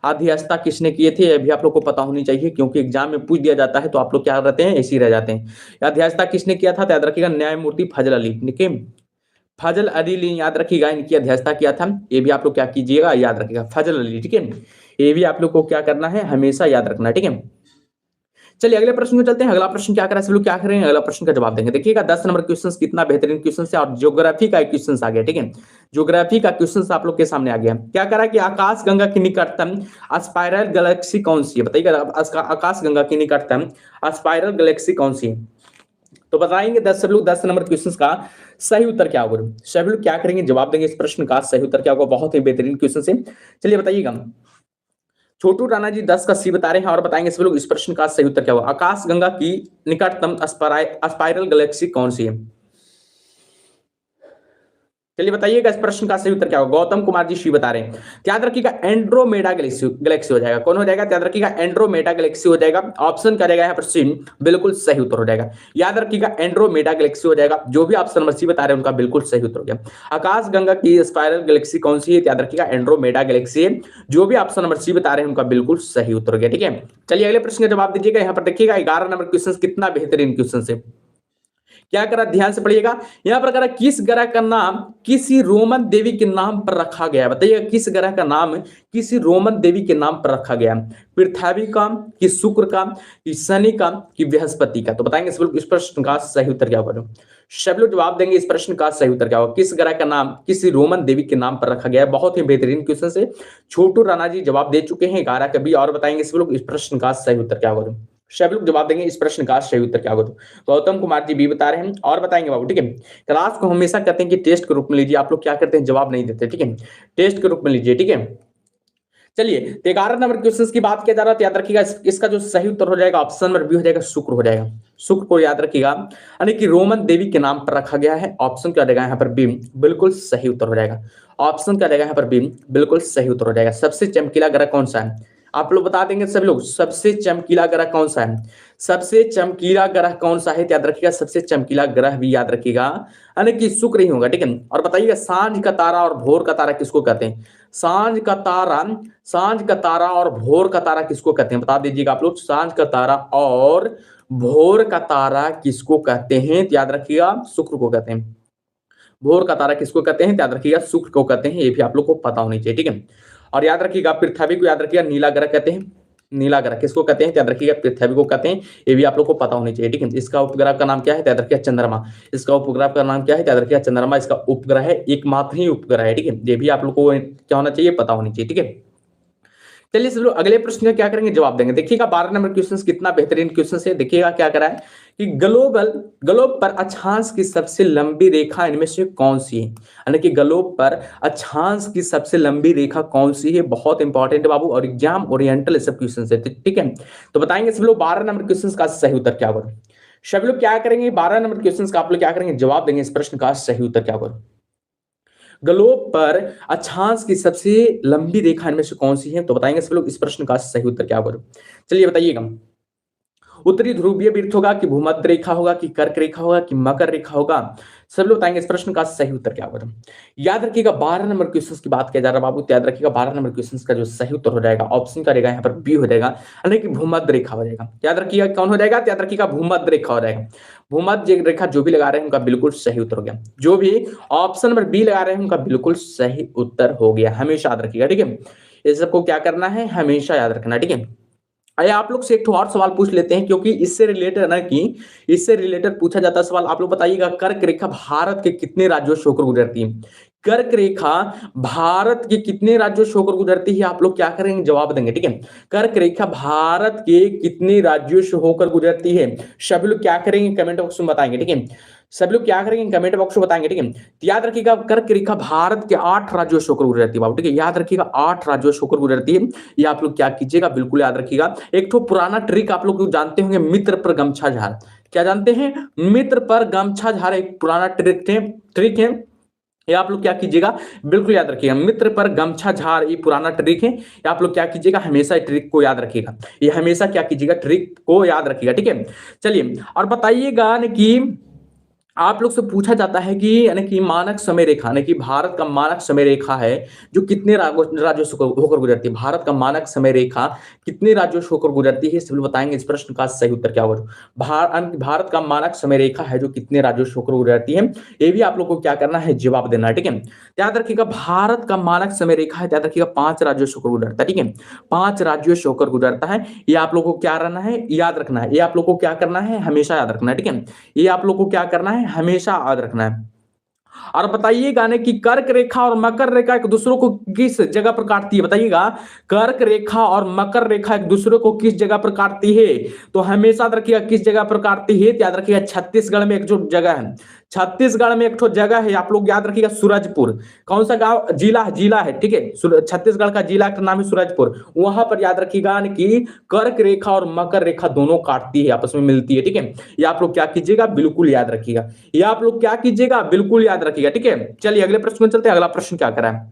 अध्यक्षता किसने किए थे, अभी आप लोग को पता होनी चाहिए, क्योंकि एग्जाम में पूछ दिया जाता है तो आप लोग क्या रहते हैं, ऐसे ही रह जाते हैं। अध्यक्षता किसने किया था, तो याद रखिएगा न्यायमूर्ति फजल अली, ठीक है। फजल अली याद रखिएगा, इनकी अध्यक्षता किया था। ये भी आप लोग क्या कीजिएगा, याद रखिएगा फजल अली, ठीक है। ये भी आप लोग को क्या करना है, हमेशा याद रखना, ठीक है। चलिए अगले प्रश्न में चलते हैं। अगला प्रश्न क्या करा, सब लोग क्या करेंगे, अगला प्रश्न का जवाब देंगे। देखिएगा 10 नंबर क्वेश्चन कितना बेहतरीन क्वेश्चन है, और ज्योग्राफी का एक क्वेश्चन आ गया, ठीक है। ज्योग्राफी का क्वेश्चन आप लोग के सामने आ गया। क्या करा कि आकाश गंगा की निकटतम स्पाइरल गैलेक्सी कौन सी है, बताइएगा। आकाश गंगा की निकटतम स्पाइरल गैलेक्सी कौन सी है, तो बताएंगे 10 नंबर क्वेश्चन का सही उत्तर क्या होगा। सभी लोग क्या करेंगे, जवाब देंगे इस प्रश्न का सही उत्तर क्या होगा। बहुत ही बेहतरीन क्वेश्चन है, चलिए बताइएगा। छोटू राणा जी 10 का सी बता रहे हैं, और बताएंगे सभी लोग इस प्रश्न का सही उत्तर क्या होगा। आकाश गंगा की निकटतम स्पाइरल गैलेक्सी कौन सी है, चलिए बताइएगा इस प्रश्न का सही उत्तर क्या होगा। गौतम कुमार जी शी बता रहे हैं, याद रखिएगा एंड्रोमेडा गैलेक्सी हो जाएगा। कौन हो जाएगा, याद रखिएगा एंड्रोमेडा गैलेक्सी हो जाएगा। ऑप्शन क्या रहेगा यहाँ पर सी, बिल्कुल सही उत्तर हो जाएगा। याद रखिएगा एंड्रोमेडा गैलेक्सी हो जाएगा। जो भी ऑप्शन नंबर सी बता रहे हैं उनका बिल्कुल सही उत्तर हो गया। आकाश गंगा की स्पाइरल गैलेक्सी कौन सी है, याद रखिएगा एंड्रोमेडा गैलेक्सी है। जो भी ऑप्शन नंबर सी बता रहे हैं उनका बिल्कुल सही उत्तर हो गया, ठीक है। चलिए अगले प्रश्न का जवाब दीजिएगा। यहाँ पर देखिएगा 11 नंबर क्वेश्चन कितना बेहतरीन क्वेश्चन है। क्या करा, ध्यान से पढ़िएगा। यहां पर करा किस ग्रह का नाम किसी रोमन देवी के नाम पर रखा गया है, बताइएगा किस ग्रह का नाम किसी रोमन देवी के नाम पर रखा गया, पृथ्वी का, कि शुक्र का, कि शनि का, कि बृहस्पति का। तो बताएंगे इस प्रश्न का सही उत्तर क्या होगा। सब लोग जवाब देंगे इस प्रश्न का सही उत्तर क्या होगा। किस ग्रह का नाम किसी रोमन देवी के नाम पर रखा गया है। बहुत ही बेहतरीन क्वेश्चन से छोटू राणा जी जवाब दे चुके हैं 11 कभी, और बताएंगे सब लोग इस प्रश्न का सही उत्तर क्या होगा। सब लोग जवाब देंगे इस प्रश्न का सही उत्तर क्या होगा। गौतम कुमार जी भी बता रहे हैं और बताएंगे बाबू, ठीक है। क्लास को हमेशा कहते हैं कि टेस्ट के रूप में लीजिए, आप लोग क्या करते हैं जवाब नहीं देते, ठीक है, टेस्ट के रूप में लीजिए, ठीक है। चलिए, तो 11 नंबर क्वेश्चन की बात किया जा रहा है, तो याद रखिएगा इसका जो सही उत्तर हो जाएगा ऑप्शन नंबर बी हो जाएगा, शुक्र हो जाएगा। शुक्र को याद रखिएगा, यानी कि रोमन देवी के नाम पर रखा गया है। ऑप्शन क्या देगा यहाँ पर बी, बिल्कुल सही उत्तर हो जाएगा। ऑप्शन क्या देगा यहाँ पर बी, बिल्कुल सही उत्तर हो जाएगा। सबसे चमकीला ग्रह कौन सा है, आप लोग बता देंगे सभी लोग, सबसे चमकीला ग्रह कौन सा है, सबसे चमकीला ग्रह कौन सा है, याद रखिएगा सबसे चमकीला ग्रह भी याद रखिएगा, यानी कि शुक्र ही होगा, ठीक है। और बताइएगा सांझ का तारा और भोर का तारा किसको कहते हैं, सांझ का तारा और भोर का तारा किसको कहते हैं, बता दीजिएगा आप लोग, सांझ का तारा और भोर का तारा किसको कहते हैं, तो याद रखिएगा शुक्र को कहते हैं। भोर का तारा किसको कहते हैं, याद रखिएगा शुक्र को कहते हैं, ये भी आप लोग को पता होनी चाहिए, ठीक है। और याद रखिएगा पृथ्वी को याद रखिएगा नीला ग्रह कहते हैं, नीला ग्रह किसको कहते हैं, याद रखिएगा पृथ्वी को कहते हैं, ये भी आप लोग को पता होनी चाहिए, ठीक है। इसका उपग्रह का नाम क्या है, याद रखिएगा चंद्रमा। इसका उपग्रह का नाम क्या है, याद रखिएगा चंद्रमा। इसका उपग्रह है, एकमात्र ही उपग्रह है, ठीक है। ये भी आप लोग को क्या होना चाहिए, पता होनी चाहिए, ठीक है। चलिए सब लोग अगले प्रश्न का क्या करेंगे, जवाब देंगे। देखिएगा 12 नंबर क्वेश्चन कितना बेहतरीन क्वेश्चन है। देखिएगा क्या करा है कि ग्लोब पर अक्षांश की सबसे लंबी रेखा इनमें से कौन सी है, यानी कि ग्लोब पर अक्षांश की सबसे लंबी रेखा कौन सी है, बहुत इंपॉर्टेंट है बाबू, और एग्जाम ओरिएंटल सब क्वेश्चन है, ठीक है। तो बताएंगे सब लोग 12 नंबर क्वेश्चन का सही उत्तर क्या होगा। सब लोग क्या करेंगे, 12 नंबर क्वेश्चन का आप लोग क्या करेंगे, जवाब देंगे इस प्रश्न का सही उत्तर क्या होगा। ग्लोब पर अक्षांश की सबसे लंबी रेखा इनमें से कौन सी है, तो बताएंगे सब लोग इस प्रश्न का सही उत्तर क्या होगा। चलिए बताइएगा, उत्तरी ध्रुवीय वृत्त होगा, कि भूमध्य रेखा होगा, कि कर्क रेखा होगा, कि मकर रेखा होगा, सब लोग बताएंगे इस प्रश्न का सही उत्तर क्या होगा। याद रखिएगा 12 नंबर क्वेश्चन की बात किया जा रहा है बाबू, तो याद रखिएगा 12 नंबर क्वेश्चन का जो सही उत्तर हो जाएगा ऑप्शन का रहेगा यहाँ पर बी हो जाएगा, यानी कि भूमध्य रेखा हो जाएगा। याद रखिएगा कौन हो जाएगा, याद रखिएगा भूमध्य रेखा हो जाएगा। भूमध्य रेखा जो भी लगा रहे हैं उनका बिल्कुल सही उत्तर हो गया, जो भी ऑप्शन नंबर बी लगा रहे हैं उनका बिल्कुल सही उत्तर हो गया, हमेशा याद रखिएगा, ठीक है। ये सबको क्या करना है, हमेशा याद रखना, ठीक है। आइए आप लोग से एक और सवाल पूछ लेते हैं, क्योंकि इससे रिलेटेड ना कि इससे रिलेटेड पूछा जाता है सवाल। आप लोग बताइएगा कर्क रेखा भारत के कितने राज्यों से होकर गुजरती है, कर्क रेखा भारत के कितने राज्यों से होकर गुजरती है, आप लोग क्या करेंगे, जवाब देंगे, ठीक है। कर्क रेखा भारत के कितने राज्यों से होकर गुजरती है, सभी लोग क्या करेंगे कमेंट बॉक्स में बताएंगे, ठीक है। सब लोग क्या करेंगे कमेंट बॉक्स में बताएंगे, ठीक है। तो याद रखिएगा कर्क रेखा भारत के 8 राज्यों से होकर गुजरती है बाबू, ठीक है। याद रखिएगा 8 राज्यों से होकर गुजरती है, ये आप लोग क्या कीजिएगा, बिल्कुल याद रखिएगा। एक तो पुराना ट्रिक आप लोग जानते होंगे, मित्र पर गमछा झाड़, क्या जानते हैं, मित्र पर गमछा झाड़ एक पुराना ट्रिक है, ये आप लोग क्या कीजिएगा, बिल्कुल याद रखिएगा। मित्र पर गमछा झाड़ ये पुराना ट्रिक है, ये आप लोग क्या कीजिएगा, हमेशा ट्रिक को याद रखिएगा, ये हमेशा क्या कीजिएगा, ट्रिक को याद रखिएगा, ठीक है। चलिए और बताइएगा कि आप लोग से पूछा जाता है कि यानी कि मानक समय रेखा, यानी कि भारत का मानक समय रेखा है जो कितने राज्यों से होकर गुजरती है, भारत का मानक समय रेखा कितने राज्यों से होकर गुजरती है, सभी बताएंगे इस प्रश्न का सही उत्तर क्या होगा। भारत का मानक समय रेखा है जो कितने राज्यों से होकर गुजरती है, ये भी आप लोग को क्या करना है, जवाब देना है, ठीक है। याद रखिएगा भारत का मानक समय रेखा है, याद रखिएगा 5 राज्यों से होकर गुजरता है, ठीक है। 5 राज्यों से होकर गुजरता है, ये आप लोग को क्या रहना है, याद रखना है, ये आप लोग को क्या करना है, हमेशा याद रखना है, ठीक है। ये आप लोग को क्या करना है, हमेशा याद रखना है। और बताइएगा ना कि कर्क रेखा और मकर रेखा एक दूसरे को किस जगह पर काटती है, बताइएगा कर्क रेखा और मकर रेखा एक दूसरे को किस जगह पर काटती है, तो हमेशा याद रखिएगा किस जगह पर काटती है, याद रखिएगा छत्तीसगढ़ में एक जो जगह है, छत्तीसगढ़ में एक तो जगह है, आप लोग याद रखिएगा सूरजपुर, कौन सा गांव, जिला है, ठीक है। छत्तीसगढ़ का जिला का नाम है सूरजपुर, वहां पर याद रखिएगा कि कर्क रेखा और मकर रेखा दोनों काटती है, आपस में मिलती है, ठीक है। ये आप लोग क्या कीजिएगा, बिल्कुल याद रखिएगा, ये आप लोग क्या कीजिएगा, बिल्कुल याद रखिएगा, ठीक है। चलिए अगले प्रश्न में चलते हैं। अगला प्रश्न क्या करा है,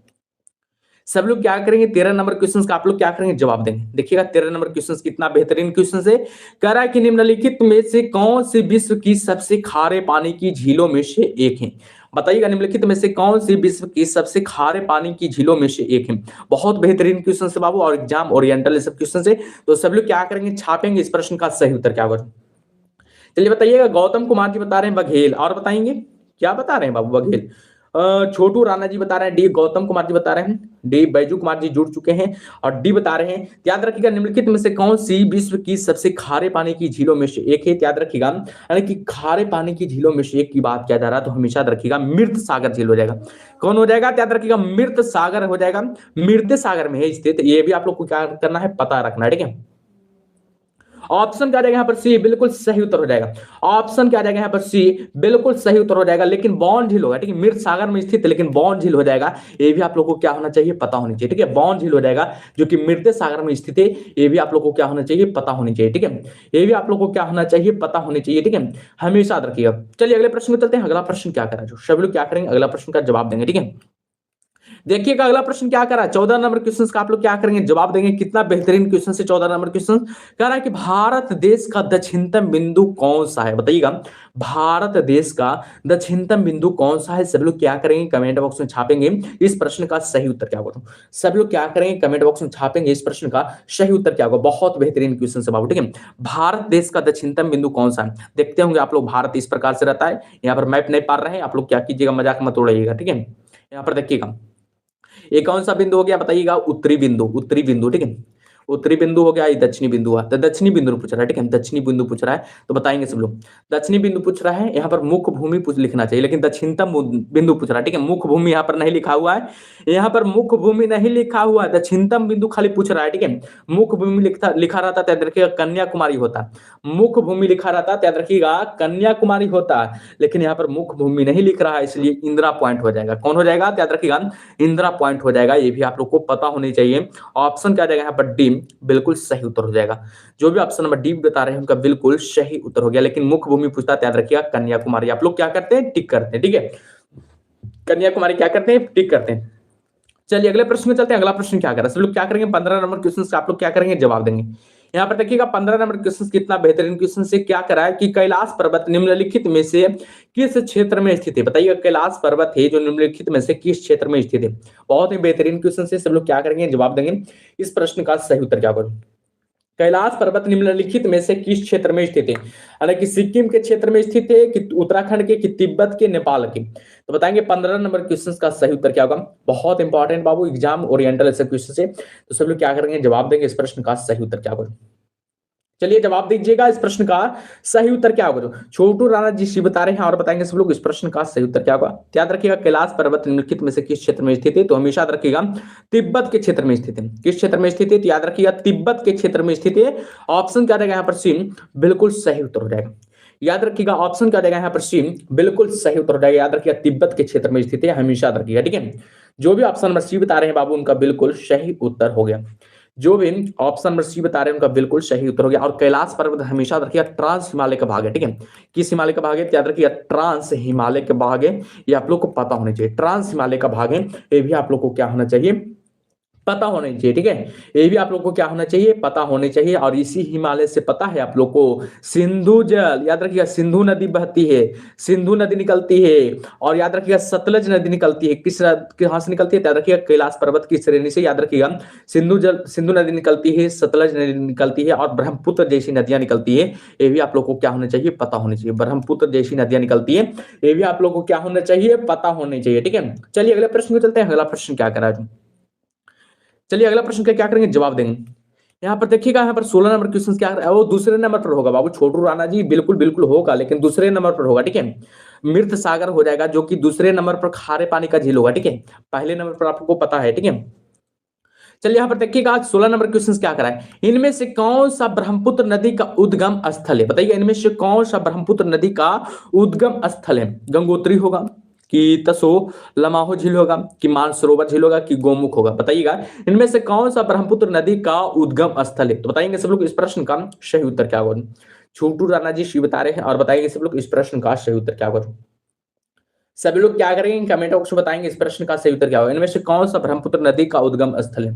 सब लोग क्या करेंगे 13 नंबर क्वेश्चन का आप लोग क्या करेंगे, जवाब देंगे। देखिएगा 13 नंबर क्वेश्चन कितना बेहतरीन क्वेश्चन है। कह रहा है कि निम्नलिखित में से कौन सी विश्व की सबसे खारे पानी की झीलों में से एक है, बताइएगा निम्नलिखित में से कौन सी विश्व की सबसे खारे पानी की झीलों में से एक है। बहुत बेहतरीन क्वेश्चन है बाबू, और एग्जाम ओरिएंटल सब क्वेश्चन है, तो सब लोग क्या करेंगे, छापेंगे इस प्रश्न का सही उत्तर क्या होगा। चलिए बताइएगा, गौतम कुमार जी बता रहे हैं बघेल, और बताएंगे क्या बता रहे हैं बाबू? बघेल। छोटू राणा जी बता रहे हैं डी, गौतम कुमार जी बता रहे हैं डी, बैजू कुमार जी जुड़ चुके हैं और डी बता रहे हैं। याद रखिएगा, निम्नलिखित में से कौन सी विश्व की सबसे खारे पानी की झीलों में से एक है? याद रखिएगा, यानी कि खारे पानी की झीलों में से एक की बात किया जा रहा है तो हमेशा याद रखिएगा मृत सागर झील हो जाएगा। कौन हो जाएगा? याद रखिएगा, मृत सागर हो जाएगा, मृत सागर में है स्थित। ये भी आप लोग को क्या करना है, पता रखना है, ठीक है। ऑप्शन क्या आ जाएगा यहाँ पर? सी बिल्कुल सही उत्तर हो जाएगा। ऑप्शन क्या आ जाएगा यहाँ पर? सी बिल्कुल सही उत्तर हो जाएगा। लेकिन बॉन झील होगा, ठीक है, मृत सागर में स्थित लेकिन बॉन झील हो जाएगा। ये भी आप लोगों को क्या होना चाहिए, पता होनी चाहिए, ठीक है। बॉन झील हो जाएगा जो कि मृत सागर में स्थित है। ये भी आप लोगों को क्या होना चाहिए, पता होनी चाहिए, ठीक है। ये भी आप लोगों को क्या होना चाहिए, पता होनी चाहिए, ठीक है। हमेशा याद रखिएगा। चलिए अगले प्रश्न में चलते हैं। अगला प्रश्न क्या करा, जो सभी लोग क्या करेंगे, अगला प्रश्न का जवाब देंगे, ठीक है। देखिएगा अगला प्रश्न क्या करा, 14 नंबर क्वेश्चन का आप लोग क्या करेंगे, जवाब देंगे। कितना बेहतरीन क्वेश्चन से 14 नंबर क्वेश्चन कह रहा है कि भारत देश का दक्षिणतम बिंदु कौन सा है? बताइएगा, भारत देश का दक्षिणतम बिंदु कौन सा है? सभी लोग क्या करेंगे, कमेंट बॉक्स में छापेंगे इस प्रश्न का सही उत्तर क्या होगा। सभी लोग क्या करेंगे, कमेंट बॉक्स में छापेंगे इस प्रश्न का सही उत्तर क्या होगा। बहुत बेहतरीन क्वेश्चन से बाबू, ठीक है। भारत देश का दक्षिणतम बिंदु कौन सा है? देखते होंगे आप लोग, भारत इस प्रकार से रहता है। यहाँ पर मैप नहीं पा रहे हैं आप लोग, क्या कीजिएगा, मजाक मत उड़ाइएगा, ठीक है। यहाँ पर देखिएगा, ये कौन सा बिंदु हो गया बताइएगा, उत्तरी बिंदु, उत्तरी बिंदु, ठीक है। उत्तरी बिंदु हो गया, ये दक्षिणी बिंदु हुआ। तो दक्षिणी बिंदु पूछ रहा है, ठीक है, दक्षिणी बिंदु पूछ रहा है तो बताएंगे सब लोग। दक्षिणी बिंदु पूछ रहा है, यहाँ पर मुख्य भूमि लिखना चाहिए, लेकिन दक्षिणतम बिंदु पूछ रहा है, ठीक है। मुख्य भूमि यहाँ पर नहीं लिखा हुआ है, यहाँ पर मुख्य भूमि नहीं लिखा हुआ है, दक्षिणतम बिंदु खाली पूछ रहा है, ठीक है। मुख्य भूमि लिखा रहता तो याद रखिएगा कन्याकुमारी होता। मुख्य भूमि लिखा रहता तो याद रखिएगा कन्याकुमारी होता, लेकिन यहाँ पर मुख्य भूमि नहीं लिख रहा है, इसलिए इंदिरा पॉइंट हो जाएगा। कौन हो जाएगा, याद रखिएगा इंदिरा पॉइंट हो जाएगा। ये भी आप लोग को पता होनी चाहिए। ऑप्शन क्या जाएगा यहाँ पर, डी बिल्कुल सही उत्तर हो जाएगा। जो भी ऑप्शन नंबर डी बता रहे हैं उनका बिल्कुल सही उत्तर हो गया। लेकिन मुख्य भूमि पूछता है, याद रखिएगा कन्याकुमारी। आप लोग क्या करते हैं, टिक करते हैं, ठीक है। कन्याकुमारी क्या करते हैं, टिक करते हैं। चलिए अगले प्रश्न में चलते हैं। अगला प्रश्न क्या कर रहा है, सब लोग क्या करेंगे, 15 नंबर क्वेश्चन आप लोग क्या करेंगे, जवाब देंगे। यहाँ पर देखिएगा 15 नंबर क्वेश्चन कितना बेहतरीन क्वेश्चन से क्या करा है कि कैलाश पर्वत निम्नलिखित में से किस क्षेत्र में स्थित है? बताइए, कैलाश पर्वत है जो निम्नलिखित में से किस क्षेत्र में स्थित है? बहुत ही बेहतरीन क्वेश्चन से सब लोग क्या करेंगे, जवाब देंगे। इस प्रश्न का सही उत्तर क्या होगा। कैलाश पर्वत निम्नलिखित में से किस क्षेत्र में स्थित है? हालांकि सिक्किम के क्षेत्र में स्थित है कि उत्तराखंड के कि तिब्बत के, नेपाल के? तो बताएंगे 15 नंबर क्वेश्चन का सही उत्तर क्या होगा। बहुत इंपॉर्टेंट बाबू, एग्जाम ओरिएंटल ऐसे क्वेश्चन से, तो सब लोग क्या करेंगे, जवाब देंगे। इस प्रश्न का सही उत्तर क्या होगा। चलिए जवाब दीजिएगा, इस प्रश्न का सही उत्तर क्या होगा। छोटू राणा जी सी बता रहे हैं और बताएंगे सब लोग इस प्रश्न का सही उत्तर क्या होगा। याद रखिएगा, कैलाश पर्वत निम्नलिखित में से किस क्षेत्र में स्थित है? तो हमेशा याद रखिएगा तिब्बत के क्षेत्र में स्थित है। किस क्षेत्र में स्थित है? तो याद रखिएगा तिब्बत के क्षेत्र में स्थित है। ऑप्शन क्या रहेगा यहाँ पर, सी बिल्कुल सही उत्तर हो जाएगा। याद रखिएगा ऑप्शन क्या रहेगा यहाँ पर, सी बिल्कुल सही उत्तर हो जाएगा। याद रखिएगा तिब्बत के क्षेत्र में स्थित है, हमेशा याद रखिएगा, ठीक है। जो भी ऑप्शन नंबर सी बता रहे हैं बाबू उनका बिल्कुल सही उत्तर हो गया। जो भी ऑप्शन नंबर सी बता रहे हैं उनका बिल्कुल सही उत्तर हो गया। और कैलाश पर्वत हमेशा रखिएगा ट्रांस हिमालय का भाग है, ठीक है। किस हिमालय का भाग है? याद रखिएगा ट्रांस हिमालय के भाग है। ये आप लोग को पता होना चाहिए, ट्रांस हिमालय का भाग है। ये भी आप लोग को क्या होना चाहिए, पता होना चाहिए, ठीक है। ये भी आप लोग को क्या होना चाहिए, पता होने चाहिए। और इसी हिमालय से पता है आप लोग को सिंधु जल, याद रखिएगा सिंधु नदी बहती है, सिंधु नदी निकलती है। और याद रखिएगा सतलज नदी निकलती है। किस कहां से निकलती है? याद रखिएगा कैलाश पर्वत की श्रेणी से। याद रखिएगा सिंधु नदी निकलती है, सतलज नदी निकलती है और ब्रह्मपुत्र जैसी नदियां निकलती है। ये भी आप लोग को क्या होना चाहिए, पता होनी चाहिए। ब्रह्मपुत्र जैसी नदियां निकलती है, ये भी आप लोग को क्या होना चाहिए, पता होनी चाहिए, ठीक है। चलिए अगले प्रश्न में चलते हैं। अगला प्रश्न क्या करा है, चलिए अगला प्रश्न का क्या करेंगे, जवाब देंगे। यहाँ पर देखिएगा, यहाँ पर 16 नंबर क्वेश्चन क्या है, वो दूसरे नंबर पर होगा बाबू। छोटू राणा जी बिल्कुल बिल्कुल होगा, लेकिन दूसरे नंबर पर होगा, ठीक है। मृत सागर हो जाएगा, जो कि दूसरे नंबर पर खारे पानी का झील होगा, ठीक है। पहले नंबर पर आपको पता है, ठीक है। चलिए यहाँ पर देखिएगा 16 नंबर क्वेश्चन क्या करा है, इनमें से कौन सा ब्रह्मपुत्र नदी का उद्गम स्थल है? बताइए, इनमें से कौन सा ब्रह्मपुत्र नदी का उद्गम स्थल है? गंगोत्री होगा कि तसो लमाहो झील होगा कि मानसरोवर झील होगा कि गोमुख होगा? बताइएगा, इनमें से कौन सा ब्रह्मपुत्र नदी का उद्गम स्थल है? तो बताएंगे सब लोग इस प्रश्न का सही उत्तर क्या होगा। छोटू राणा जी शी बता रहे हैं और बताएंगे सब लोग इस प्रश्न का सही उत्तर क्या होगा। सभी लोग क्या करेंगे, कमेंट बॉक्स में बताएंगे इस प्रश्न का सही उत्तर क्या होगा। इनमें से कौन सा ब्रह्मपुत्र नदी का उद्गम स्थल है?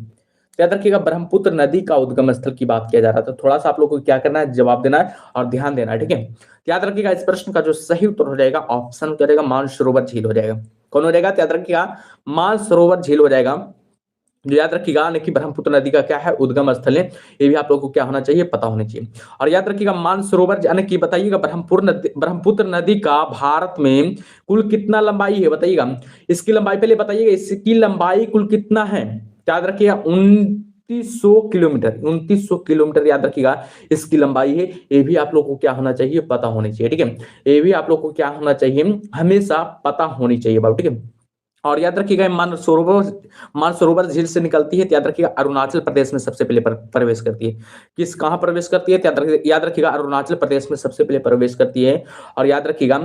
याद रखिएगा ब्रह्मपुत्र नदी का उद्गम स्थल की बात किया जा रहा था। थोड़ा सा आप लोग को क्या करना है, जवाब देना है और ध्यान देना है, ठीक है। याद रखिएगा इस प्रश्न का जो सही उत्तर हो जाएगा, ऑप्शन क्या रहेगा, मानसरोवर झील हो जाएगा। कौन हो जाएगा? याद रखिएगा मानसरोवर झील हो जाएगा। जो याद रखिएगा यानी कि ब्रह्मपुत्र नदी का क्या है उद्गम स्थल है, ये भी आप लोगों को क्या होना चाहिए पता होना चाहिए। और याद रखिएगा मानसरोवर यानी कि बताइएगा ब्रह्मपुत्र नदी का भारत में कुल कितना लंबाई है बताइएगा, इसकी लंबाई पहले बताइएगा, इसकी लंबाई कुल कितना है, याद रखिएगा 2900 किलोमीटर याद रखिएगा इसकी लंबाई है, ये भी आप लोगों को क्या होना चाहिए पता होनी चाहिए, ठीक है, ये भी आप लोगों को क्या होना चाहिए हमेशा पता होनी चाहिए बाबू, ठीक है। और याद रखिएगा मानसरोवर झील से निकलती है, तो याद रखिएगा अरुणाचल प्रदेश में सबसे पहले प्रवेश करती है। किस कहां प्रवेश करती है, तो याद रखिएगा अरुणाचल प्रदेश में सबसे पहले प्रवेश करती है। और याद रखिएगा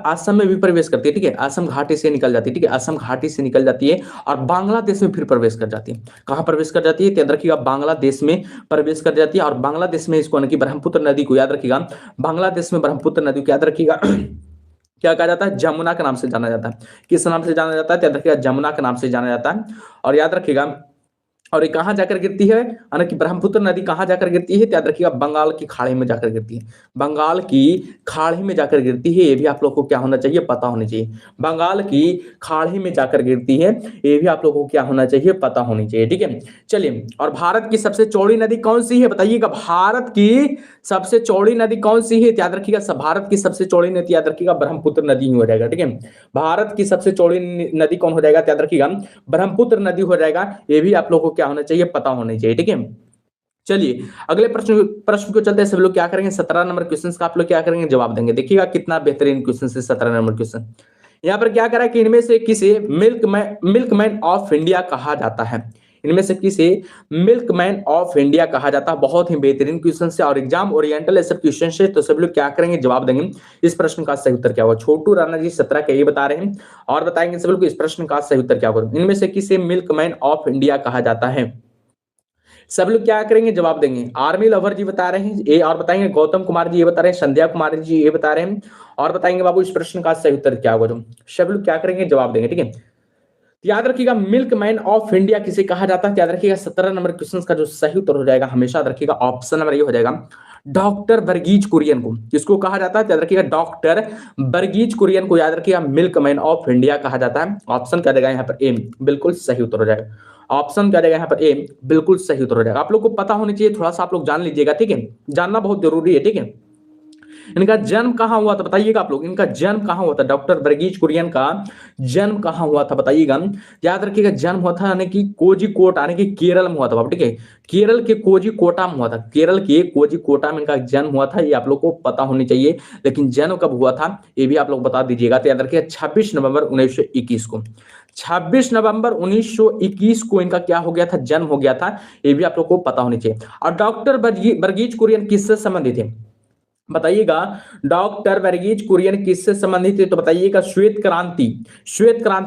असम में भी प्रवेश करती है, ठीक है, असम घाटी से निकल जाती है, ठीक है, असम घाटी से निकल जाती है और बांग्लादेश में फिर प्रवेश कर जाती है। कहां प्रवेश कर जाती है, तो याद रखिएगा बांग्लादेश में प्रवेश कर जाती है। और बांग्लादेश में इसको ब्रह्मपुत्र नदी को याद रखिएगा, बांग्लादेश में ब्रह्मपुत्र नदी को याद रखिएगा क्या कहा जाता है, जमुना के नाम से जाना जाता है। किस नाम से जाना जाता है, याद रखिएगा जमुना के नाम से जाना जाता है। और याद रखिएगा और ये कहां जाकर गिरती है, यानी कि ब्रह्मपुत्र नदी कहां जाकर गिरती है, तो याद रखिएगा बंगाल की खाड़ी में जाकर गिरती है, बंगाल की खाड़ी में जाकर गिरती है, ये भी आप लोग को क्या होना चाहिए पता होनी चाहिए, बंगाल की खाड़ी में जाकर गिरती है, ये भी आप लोगों को क्या होना चाहिए पता होनी चाहिए, ठीक है। चलिए, और भारत की सबसे चौड़ी नदी कौन सी है बताइएगा, भारत की सबसे चौड़ी नदी कौन सी है, याद रखिएगा भारत की सबसे चौड़ी नदी याद रखिएगा ब्रह्मपुत्र नदी हो जाएगा, ठीक है, भारत की सबसे चौड़ी नदी कौन हो जाएगा, याद रखिएगा ब्रह्मपुत्र नदी हो जाएगा, ये भी आप लोगों को क्या होना चाहिए पता होना चाहिए, ठीक है। चलिए अगले प्रश्न को चलते हैं, सब लोग क्या करेंगे 17 नंबर क्वेश्चन का आप लोग क्या करेंगे जवाब देंगे, देखिएगा कितना बेहतरीन क्वेश्चन है 17 नंबर क्वेश्चन। यहाँ पर क्या करा कि इनमें से किसे मिल्कमैन ऑफ इंडिया कहा जाता है, इनमें से किसे मिल्कमैन ऑफ इंडिया कहा जाता है, बहुत ही बेहतरीन क्वेश्चन से और एग्जाम ओरिएंटल ऐसे क्वेश्चन से, तो सब लोग क्या करेंगे जवाब देंगे। इस प्रश्न का सही उत्तर क्या होगा, छोटू राणा जी 17 का ये बता रहे हैं और बताएंगे सब लोग इस प्रश्न का सही उत्तर क्या होगा, इनमें से किसे मिल्कमैन ऑफ इंडिया कहा जाता है, सब लोग क्या करेंगे जवाब देंगे। आर्मी लवर जी बता रहे हैं ये, और बताएंगे गौतम कुमार जी ये बता रहे हैं, संध्या कुमार जी ये बता रहे हैं और बताएंगे बाबू इस प्रश्न का सही उत्तर क्या होगा, सब लोग क्या करेंगे जवाब देंगे, ठीक है। याद रखिएगा मिल्कमैन ऑफ इंडिया किसे कहा जाता है, याद रखिएगा 17 नंबर क्वेश्चन का जो सही उत्तर हो जाएगा हमेशा याद रखिएगा ऑप्शन नंबर ये हो जाएगा डॉक्टर वर्गीज कुरियन को, किसको कहा जाता है, याद रखिएगा डॉक्टर वर्गीज कुरियन को याद रखिएगा मिल्कमैन ऑफ इंडिया कहा जाता है। ऑप्शन क्या जाएगा यहाँ पर ए, बिल्कुल सही उत्तर हो जाएगा, ऑप्शन क्या जाएगा यहाँ पर ए, बिल्कुल सही उत्तर हो जाएगा। आप लोग को पता होनी चाहिए, थोड़ा सा आप लोग जान लीजिएगा, ठीक है, जानना बहुत जरूरी है, ठीक है। इनका जन्म कहां हुआ था बताइएगा आप लोग, इनका जन्म कहां हुआ था, डॉक्टर वर्गीज कुरियन का जन्म कहां हुआ था बताइएगा, याद रखिएगा जन्म हुआ था यानी कि कोझिकोड यानी कि केरल में हुआ था, ठीक है, केरल के कोझिकोटा में हुआ था, केरल के कोझिकोटा में इनका जन्म हुआ था, ये आप लोग को पता होनी चाहिए। लेकिन जन्म कब हुआ था ये भी आप लोग बता दीजिएगा, तो याद रखिएगा 26 नवंबर 1921 को, 26 नवंबर 1921 को इनका क्या हो गया था, जन्म हो गया था, ये भी आप लोग को पता होनी चाहिए। और डॉक्टर वर्गीज कुरियन किससे संबंधित है बताइएगा, डॉक्टर वर्गीज कुरियन किससे संबंधित है, तो बताइएगा श्वेत क्रांति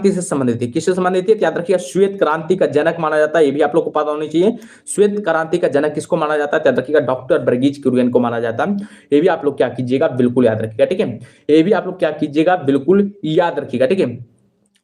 से संबंधित है, किससे संबंधित है, याद रखिएगा श्वेत क्रांति का जनक माना जाता है, ये भी आप लोग को पता होनी चाहिए। श्वेत क्रांति का जनक किसको माना जाता है, याद रखिएगा डॉक्टर वर्गीज कुरियन को माना जाता है, ये भी आप लोग क्या कीजिएगा बिल्कुल याद रखिएगा, ठीक है, ये भी आप लोग क्या कीजिएगा बिल्कुल याद रखिएगा, ठीक है।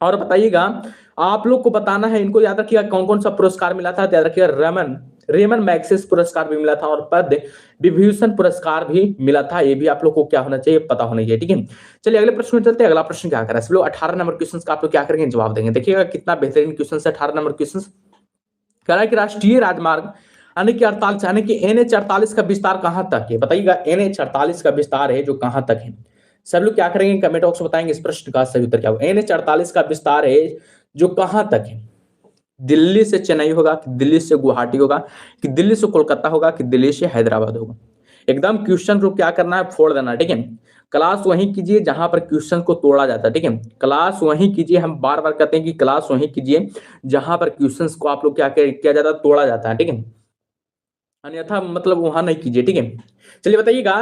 और बताइएगा आप लोग को बताना है, इनको याद रखिएगा कौन कौन सा पुरस्कार मिला था, याद रखिएगा रेमन मैग्सेस पुरस्कार भी मिला था और पद्म विभूषण पुरस्कार भी मिला था, ये भी आप लोग को क्या होना चाहिए पता होना चाहिए, ठीक है। चलिए अगले प्रश्न में चलते हैं, अगला प्रश्न क्या करा है, सब लोग 18 नंबर क्वेश्चन का आप लोग क्या करेंगे जवाब देंगे, देखिएगा कितना बेहतरीन क्वेश्चन है। 18 नंबर क्वेश्चन कह रहा है कि राष्ट्रीय राजमार्ग यानी कि 48 यानी कि NH48 का विस्तार कहां तक है बताइएगा, NH48 का विस्तार है जो कहां तक है, सब लोग क्या करेंगे कमेंट बॉक्स में बताएंगे इस प्रश्न का सही उत्तर क्या होगा। NH48 का विस्तार है जो कहां तक है, दिल्ली से चेन्नई होगा कि दिल्ली से गुवाहाटी होगा कि दिल्ली से कोलकाता होगा कि दिल्ली से हैदराबाद होगा, एकदम क्वेश्चन को क्या करना है फोड़ देना, ठीक है। क्लास वहीं कीजिए जहां पर क्वेश्चन को तोड़ा जाता है, ठीक है, क्लास वहीं कीजिए, हम बार बार कहते हैं कि क्लास वहीं कीजिए जहां पर क्वेश्चंस को आप लोग क्या किया जाता है तोड़ा जाता है, ठीक है, अन्यथा मतलब वहां नहीं कीजिए, ठीक है। चलिए बताइएगा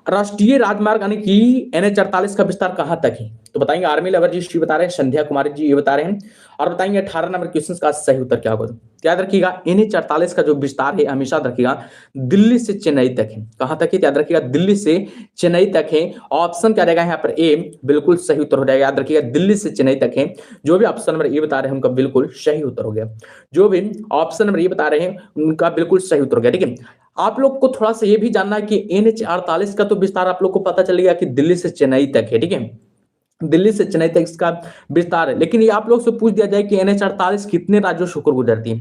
राष्ट्रीय राजमार्ग यानी कि NH48 का विस्तार कहां तक है, तो बताएंगे आर्मी लवर जी बता रहे हैं, संध्या कुमारी जी ये बता रहे हैं और बताएंगे 18 नंबर क्वेश्चन का सही उत्तर क्या होगा। याद रखिएगा NH48 का जो विस्तार है हमेशा रखिएगा दिल्ली से चेन्नई तक है, कहां तक है याद रखिएगा दिल्ली से चेन्नई तक है। ऑप्शन क्या रहेगा यहाँ पर ए, बिल्कुल सही उत्तर हो जाएगा, याद रखिएगा दिल्ली से चेन्नई तक है, जो भी ऑप्शन नंबर ए बता रहे हैं उनका बिल्कुल सही उत्तर हो गया, जो भी ऑप्शन नंबर ए बता रहे हैं उनका बिल्कुल सही उत्तर हो गया, ठीक है। आप लोग को थोड़ा सा ये भी जानना है कि NH48 का तो विस्तार आप लोग को पता चलेगा कि दिल्ली से चेन्नई तक है, ठीक है, दिल्ली से चेन्नई तक इसका विस्तार है। लेकिन ये आप लोग से पूछ दिया जाए कि NH 48 कितने राज्यों से होकर गुजरती है,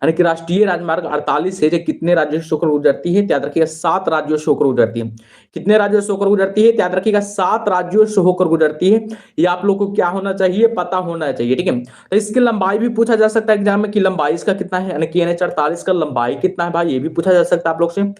यानी कि राष्ट्रीय राजमार्ग 48 है, जो कितने राज्यों से होकर गुजरती है, याद रखिएगा 7 राज्यों से होकर गुजरती है। कितने राज्यों से होकर गुजरती है, याद रखिएगा 7 राज्यों से होकर गुजरती है। ये आप लोग को क्या होना चाहिए, पता होना चाहिए, ठीक है। तो इसकी लंबाई भी पूछा जा सकता है एग्जाम में कि लंबाई इसका कितना है, यानी कि NH 48 का लंबाई कितना है भाई, ये भी पूछा जा सकता है आप लोग से।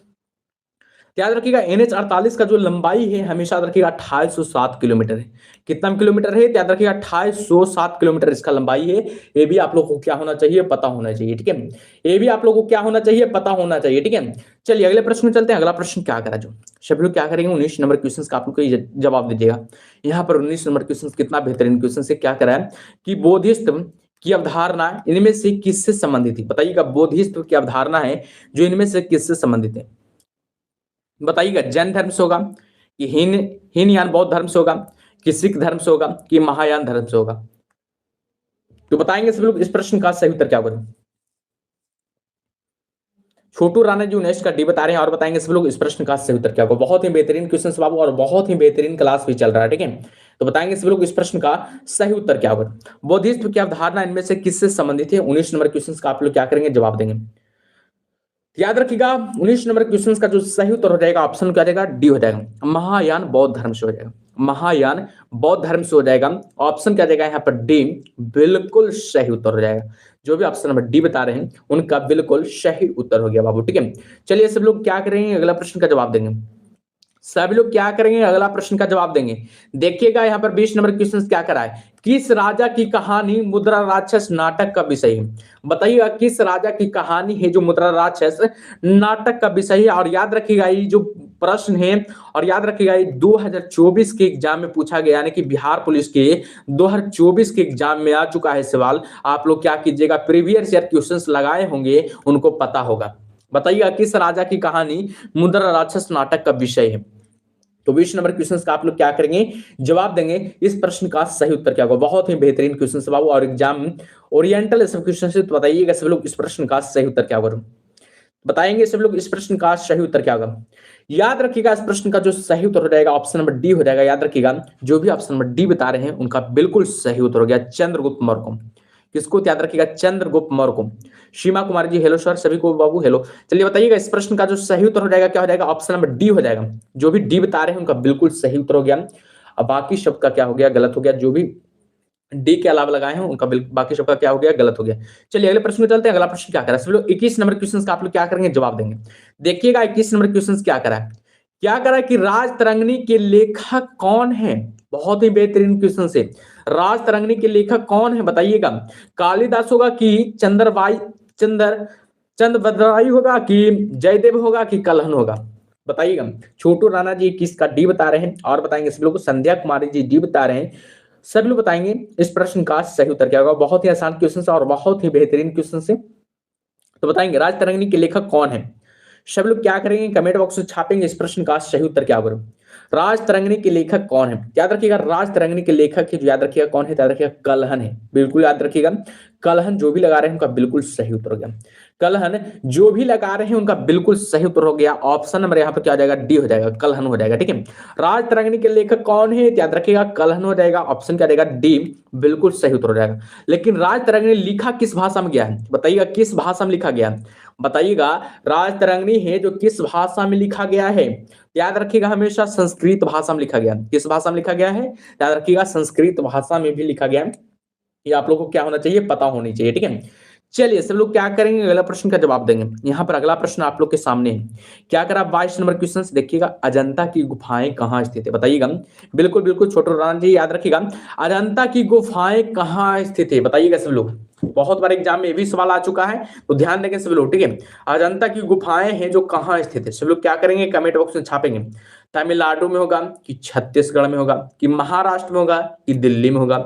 याद रखिएगा NH 48 का जो लंबाई है हमेशा याद रखिएगा 2807 किलोमीटर है। कितना किलोमीटर है, याद रखिएगा 2807 किलोमीटर इसका लंबाई है। ये भी आप लोग को क्या होना चाहिए, पता होना चाहिए, ठीक है। ये भी आप लोग को क्या होना चाहिए, पता होना चाहिए, ठीक है। चलिए अगले प्रश्न में चलते हैं। अगला प्रश्न क्या करा, जो सभी लोग क्या करेंगे 19 नंबर क्वेश्चन का आप लोग को जवाब दीजिएगा। यहाँ पर 19 नंबर क्वेश्चन कितना बेहतरीन क्वेश्चन से क्या करा है कि बोधिसत्व की अवधारणा इनमें से किससे संबंधित है, बताइएगा। बोधिसत्व की अवधारणा है जो इनमें से किससे संबंधित है, बताइएगा। जैन धर्म से होगा कि हीनयान बौद्ध धर्म से होगा कि सिख धर्म से होगा कि महायान धर्म से होगा, तो बताएंगे सब लोग इस प्रश्न का सही उत्तर क्या होगा। छोटू राणा जी 19 का डी बता रहे हैं और बताएंगे सब लोग इस प्रश्न का सही उत्तर क्या होगा। बहुत ही बेहतरीन क्वेश्चन बाबू और बहुत ही बेहतरीन क्लास भी चल रहा है, ठीक है। तो बताएंगे सब लोग इस प्रश्न का सही उत्तर क्या होगा। बोधिसत्व की अवधारणा इनमें से किससे संबंधित है, 19 नंबर क्वेश्चन का आप लोग क्या करेंगे, जवाब देंगे। याद रखिएगा 19 नंबर क्वेश्चन का जो सही उत्तर हो जाएगा ऑप्शन क्या जाएगा, डी हो जाएगा। महायान बौद्ध धर्म से हो जाएगा, महायान बौद्ध धर्म से हो जाएगा। ऑप्शन क्या जाएगा यहाँ पर, डी बिल्कुल सही उत्तर हो जाएगा। जो भी ऑप्शन नंबर डी बता रहे हैं उनका बिल्कुल सही उत्तर हो गया बाबू, ठीक है। चलिए सब लोग क्या करेंगे, अगला प्रश्न का जवाब देंगे। सभी लोग क्या करेंगे, अगला प्रश्न का जवाब देंगे। देखिएगा यहाँ पर 20 नंबर क्वेश्चन क्या करा है, किस राजा की कहानी मुद्रा राक्षस नाटक का विषय है, बताइएगा। किस राजा की कहानी है जो मुद्रा राक्षस नाटक का विषय है। और याद रखिएगा ये जो प्रश्न है, और याद रखिएगा ये 2024 के एग्जाम में पूछा गया, यानी कि बिहार पुलिस के 2024 के एग्जाम में आ चुका है सवाल। आप लोग क्या कीजिएगा, प्रीवियस ईयर क्वेश्चंस लगाए होंगे उनको पता होगा। बताइएगा किस राजा की कहानी मुद्रा राक्षस नाटक का विषय है। तो 20 नंबर क्वेश्चन का आप लोग क्या करेंगे, जवाब देंगे। इस प्रश्न का सही उत्तर क्या होगा। बहुत ही बेहतरीन क्वेश्चन बाबू और एग्जाम ओरिएंटल सब क्वेश्चन से, तो बताइएगा सब लोग इस प्रश्न का सही उत्तर क्या होगा, बताएंगे सब लोग इस प्रश्न का सही उत्तर क्या होगा। याद रखिएगा इस प्रश्न का जो सही उत्तर हो जाएगा ऑप्शन नंबर डी हो जाएगा। याद रखिएगा जो भी ऑप्शन नंबर डी बता रहे हैं उनका बिल्कुल सही उत्तर हो गया, चंद्रगुप्त मौर्य को। किसको, याद रखिएगा चंद्रगुप्त मौर्य को। सीमा कुमार जी हेलो सर, सभी को बाबू हेलो। चलिए बताइएगा इस प्रश्न का जो सही उत्तर हो जाएगा क्या हो जाएगा, ऑप्शन नंबर डी हो जाएगा। जो भी डी बता रहे हैं उनका बिल्कुल सही उत्तर हो गया। अब बाकी शब्द का क्या हो गया, गलत हो गया। जो भी डी के अलावा लगाए हैं उनका बाकी सबका क्या हो गया, गलत हो गया। चलिए अगले प्रश्न में चलते हैं। अगला प्रश्न क्या करा है, सब लोग 21 नंबर क्वेश्चन का आप लोग क्या करेंगे, जवाब देंगे। देखिएगा 21 नंबर क्वेश्चन क्या करा है, क्या करा है कि राजतरंगिणी के लेखक कौन है। बहुत ही बेहतरीन क्वेश्चन से, राजतरंगिणी के लेखक कौन है बताइएगा। कालिदास होगा कि चंद्रभद्राई होगा कि जयदेव होगा कि कलहन होगा, बताइएगा। छोटू राणा जी किसका डी बता रहे हैं और बताएंगे सब लोग। संध्या कुमारी जी डी बता रहे हैं, सभी लोग बताएंगे इस प्रश्न का सही उत्तर क्या होगा। बहुत ही आसान क्वेश्चन और बहुत ही बेहतरीन क्वेश्चन से, तो बताएंगे राजतरंगिणी के लेखक कौन है। सब लोग क्या करेंगे, कमेंट बॉक्स में छापेंगे इस प्रश्न का सही उत्तर क्या होगा। राजतरंगिणी के लेखक कौन है, याद रखिएगा राजतरंगिणी के लेखक है जो याद रखिएगा कौन है, याद रखिएगा कलहन है। बिल्कुल याद रखिएगा कलहन, जो भी लगा रहे हैं उनका बिल्कुल सही उत्तर हो गया। कलहन जो भी लगा रहे हैं उनका बिल्कुल सही उत्तर हो गया। ऑप्शन नंबर यहाँ पर क्या हो जाएगा, डी हो जाएगा, कलहन हो जाएगा, ठीक है। राजतरंगिणी के लेखक कौन है, याद रखिएगा कलहन हो जाएगा। ऑप्शन क्या जाएगा, डी बिल्कुल सही उत्तर हो जाएगा। लेकिन राजतरंगिणी लिखा किस भाषा में गया है, बताइएगा किस भाषा में लिखा गया है, बताइएगा। राजतरंगिणी है जो किस भाषा में लिखा गया है, याद रखिएगा हमेशा संस्कृत भाषा में लिखा गया। किस भाषा में लिखा गया है, याद रखिएगा संस्कृत भाषा में भी लिखा गया। ये आप लोगों को क्या होना चाहिए, पता होनी चाहिए, ठीक है। चलिए सब लोग क्या करेंगे, अगला प्रश्न का जवाब देंगे। यहाँ पर अगला प्रश्न आप लोग के सामने है, क्या करा 22 नंबर क्वेश्चन देखिएगा। अजंता की गुफाएं कहाँ स्थित है, बताइएगा। बिल्कुल बिल्कुल छोटू राणा जी याद रखिएगा, अजंता की गुफाएं कहाँ स्थित है, बताइएगा सब लोग। बहुत बार एग्जाम में ये भी सवाल आ चुका है, तो ध्यान देंगे सब लोग, ठीक है। अजंता की गुफाएं हैं जो कहाँ स्थित है, सब लोग क्या करेंगे, कमेंट बॉक्स में छापेंगे। तमिलनाडु में होगा कि छत्तीसगढ़ में होगा कि महाराष्ट्र में होगा कि दिल्ली में होगा।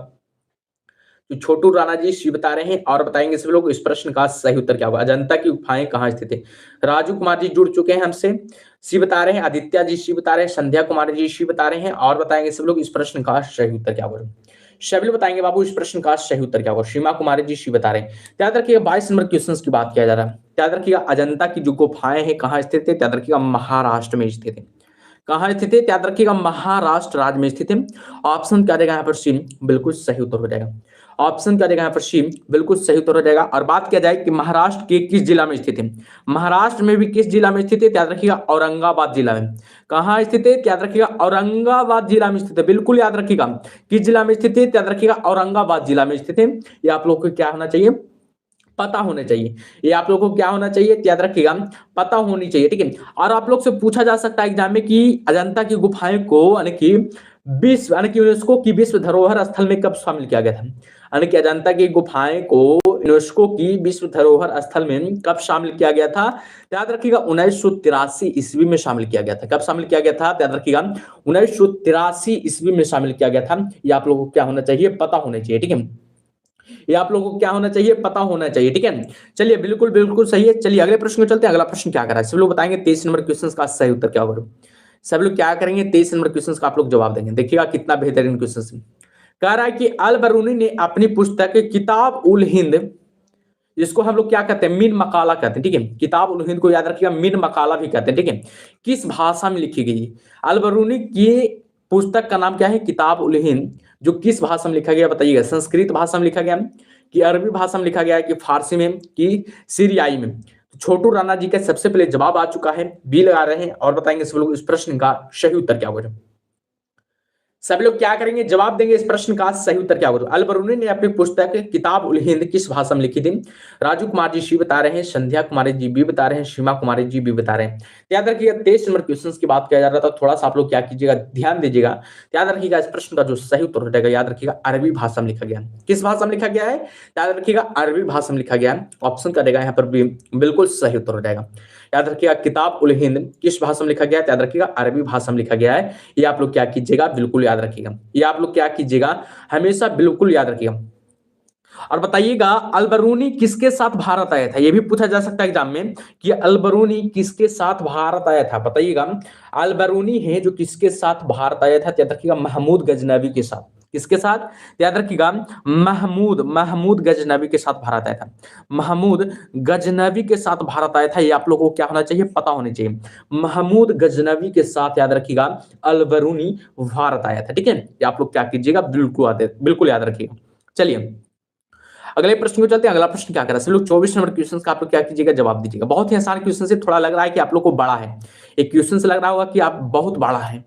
तो छोटू राणा जी सी बता रहे हैं और बताएंगे सब लोग इस प्रश्न का सही उत्तर क्या होगा। अजंता की गुफाएं कहाँ स्थित है। राजू कुमार जी जुड़ चुके हैं हमसे, सी बता रहे हैं। आदित्य जी सी बता रहे हैं, संध्या कुमार जी सी बता रहे हैं और बताएंगे सब लोग इस प्रश्न का सही उत्तर क्या होगा। सभी बताएंगे बाबू इस प्रश्न का सही उत्तर क्या होगा। सीमा कुमारी जी सी बता रहे हैं। याद रखिएगा 22 नंबर क्वेश्चन की बात किया जा रहा है। याद रखिएगा अजंता की जो गुफाएं हैं कहाँ स्थित है, याद रखिएगा महाराष्ट्र में स्थित है। कहाँ स्थित है? याद रखिएगा महाराष्ट्र राज्य में स्थित है। ऑप्शन क्या रहेगा यहाँ पर? सी बिल्कुल सही उत्तर हो जाएगा। ऑप्शन क्या रहेगा यहाँ पर? सी बिल्कुल सही उत्तर हो जाएगा। और बात किया जाए कि महाराष्ट्र के किस जिला में स्थित है? महाराष्ट्र में भी किस जिला में स्थित है? याद रखिएगा औरंगाबाद जिला में। कहाँ स्थित है? याद रखिएगा औरंगाबाद जिला में स्थित है। बिल्कुल याद रखिएगा किस जिला में स्थित है? याद रखिएगा औरंगाबाद जिला में स्थित है। ये आप लोग को क्या होना चाहिए? पता होना चाहिए। ये आप लोगों को क्या होना चाहिए? याद रखिएगा पता होनी चाहिए, ठीक है। और आप लोग से पूछा जा सकता है एग्जाम में कि अजंता की गुफाएं को यानी कि विश्व यानी कि यूनेस्को की विश्व धरोहर स्थल में कब शामिल किया गया था? यानी कि अजंता की गुफाएं को यूनेस्को की विश्व धरोहर स्थल में कब शामिल किया गया था? याद रखिएगा 1983 ईस्वी में शामिल किया गया था। कब शामिल किया गया था? याद रखिएगा 1983 ईस्वी में शामिल किया गया था। ये आप लोगों को क्या होना चाहिए? पता होना चाहिए, ठीक है। ये आप लोगों को क्या होना चाहिए? पता होना चाहिए, ठीक है। चलिए बिल्कुल बिल्कुल सही है। चलिए अगले प्रश्न में चलते हैं। अगला प्रश्न क्या करा है? सब लोग बताएंगे 23 नंबर क्वेश्चन का सही उत्तर क्या होगा। सब लोग क्या करेंगे? 23 नंबर क्वेश्चन का आप लोग जवाब देंगे। देखिएगा कितना बेहतरीन क्वेश्चन कह रहा है कि अल बरूनी ने अपनी पुस्तक किताब उल हिंद, जिसको हम लोग क्या कहते हैं? मीन मकाला कहते हैं, ठीक है। किताब उल हिंद को याद रखिएगा मीन मकाला भी कहते हैं, ठीक है। किस भाषा में लिखी गई? अल बरूनी की पुस्तक का नाम क्या है? किताब उल हिंद। जो किस भाषा में लिखा गया बताइएगा? संस्कृत भाषा में लिखा गया कि अरबी भाषा में लिखा गया है कि फारसी में कि सीरियाई में? तो छोटू राणा जी का सबसे पहले जवाब आ चुका है, बी लगा रहे हैं और बताएंगे सब लोग इस प्रश्न का सही उत्तर क्या होगा। सब लोग क्या करेंगे? जवाब देंगे इस प्रश्न का सही उत्तर क्या होगा। अल बरूनी ने अपनी पुस्तक किताब उल हिंद किस भाषा में लिखी थी? राजू कुमार जी सी बता रहे हैं, संध्या कुमारी जी बी बता रहे हैं, सीमा कुमारी जी बी बता रहे हैं। याद रखिएगा 23 नंबर क्वेश्चन की बात किया जा रहा था, थोड़ा सा आप लोग क्या कीजिएगा? ध्यान दीजिएगा। याद रखिएगा इस प्रश्न का जो सही उत्तर हो जाएगा, याद रखिएगा अरबी भाषा में लिखा गया। किस भाषा में लिखा गया है? याद रखिएगा अरबी भाषा में लिखा गया। ऑप्शन का रहेगा यहाँ पर भी बिल्कुल सही उत्तर हो जाएगा। याद रखिएगा किताब उल हिंद किस भाषा में लिखा गया है? याद रखिएगा अरबी भाषा में लिखा गया है। ये आप लोग क्या कीजिएगा? बिल्कुल याद रखिएगा। ये आप लोग क्या कीजिएगा? हमेशा बिल्कुल याद रखिएगा। और बताइएगा अल बरूनी किसके साथ भारत आया था? ये भी पूछा जा सकता है एग्जाम में कि अल बरूनी किसके साथ भारत आया था? बताइएगा अल बरूनी है जो किसके साथ भारत आया था? याद रखिएगा महमूद गजनवी के साथ। किसके साथ? याद रखिएगा महमूद गजनवी के साथ भारत आया था। महमूद गजनवी के साथ भारत आया था। ये आप लोगों को क्या होना चाहिए? पता होनी चाहिए। महमूद गजनवी के साथ याद रखिएगा अल बरूनी भारत आया था, ठीक है। ये आप लोग क्या कीजिएगा? बिल्कुल याद रखिएगा। चलिए अगले प्रश्न को चलते हैं। अगला प्रश्न क्या कर रहा है? सब लोग 24 नंबर क्वेश्चन का आप लोग क्या कीजिएगा? जवाब दीजिएगा। बहुत ही आसान क्वेश्चन से थोड़ा लग रहा है कि आप लोग को बड़ा है। एक क्वेश्चन से लग रहा होगा कि आप बहुत बड़ा है।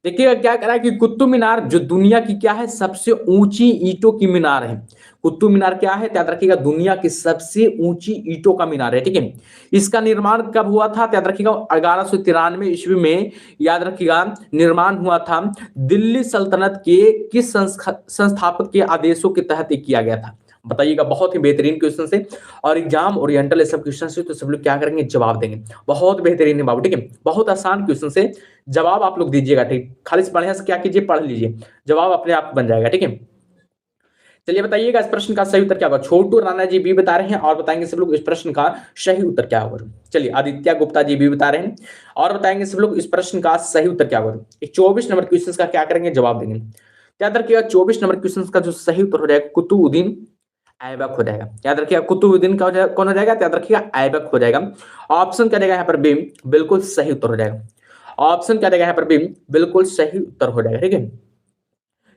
देखिएगा क्या कह रहा है कि कुतुब मीनार जो दुनिया की क्या है? सबसे ऊंची ईंटों की मीनार है। कुतुब मीनार क्या है? याद रखिएगा दुनिया की सबसे ऊंची ईंटों का मीनार है, ठीक है। इसका निर्माण कब हुआ था? याद रखिएगा 1193 ईस्वी में याद रखिएगा निर्माण हुआ था। दिल्ली सल्तनत के किस संस्थापक के आदेशों के तहत ये किया गया था? बताइएगा। बहुत ही बेहतरीन क्वेश्चन से और एग्जाम ओरिएंटल सब क्वेश्चन से तो सब लोग क्या करेंगे? जवाब देंगे। बहुत बेहतरीन है बाबू, ठीक है। बहुत आसान क्वेश्चन से जवाब आप लोग दीजिएगा, ठीक। खाली से बढ़िया से क्या कीजिए? पढ़ लीजिए, जवाब अपने आप बन जाएगा, ठीक है। चलिए बताइएगा इस प्रश्न का सही उत्तर क्या होगा। छोटू राणा जी भी बता रहे हैं और बताएंगे सब लोग इस प्रश्न का सही उत्तर क्या होगा। चलिए आदित्य गुप्ता जी भी बता रहे हैं और बताएंगे सब लोग इस प्रश्न का सही उत्तर क्या होगा। 24 नंबर क्वेश्चन का क्या करेंगे? जवाब देंगे। याद रखिएगा 24 नंबर क्वेश्चन का जो सही उत्तर हो जाएगा कुतुबुद्दीन ऐबक हो जाएगा। याद रखिएगा कुतुबुद्दीन का कौन हो जाएगा? याद रखिएगा ऐबक हो जाएगा। ऑप्शन क्या रहेगा यहाँ पर? बी बिल्कुल सही उत्तर हो जाएगा। ऑप्शन क्या रहेगा यहाँ पर? बी बिल्कुल सही उत्तर हो जाएगा, ठीक है।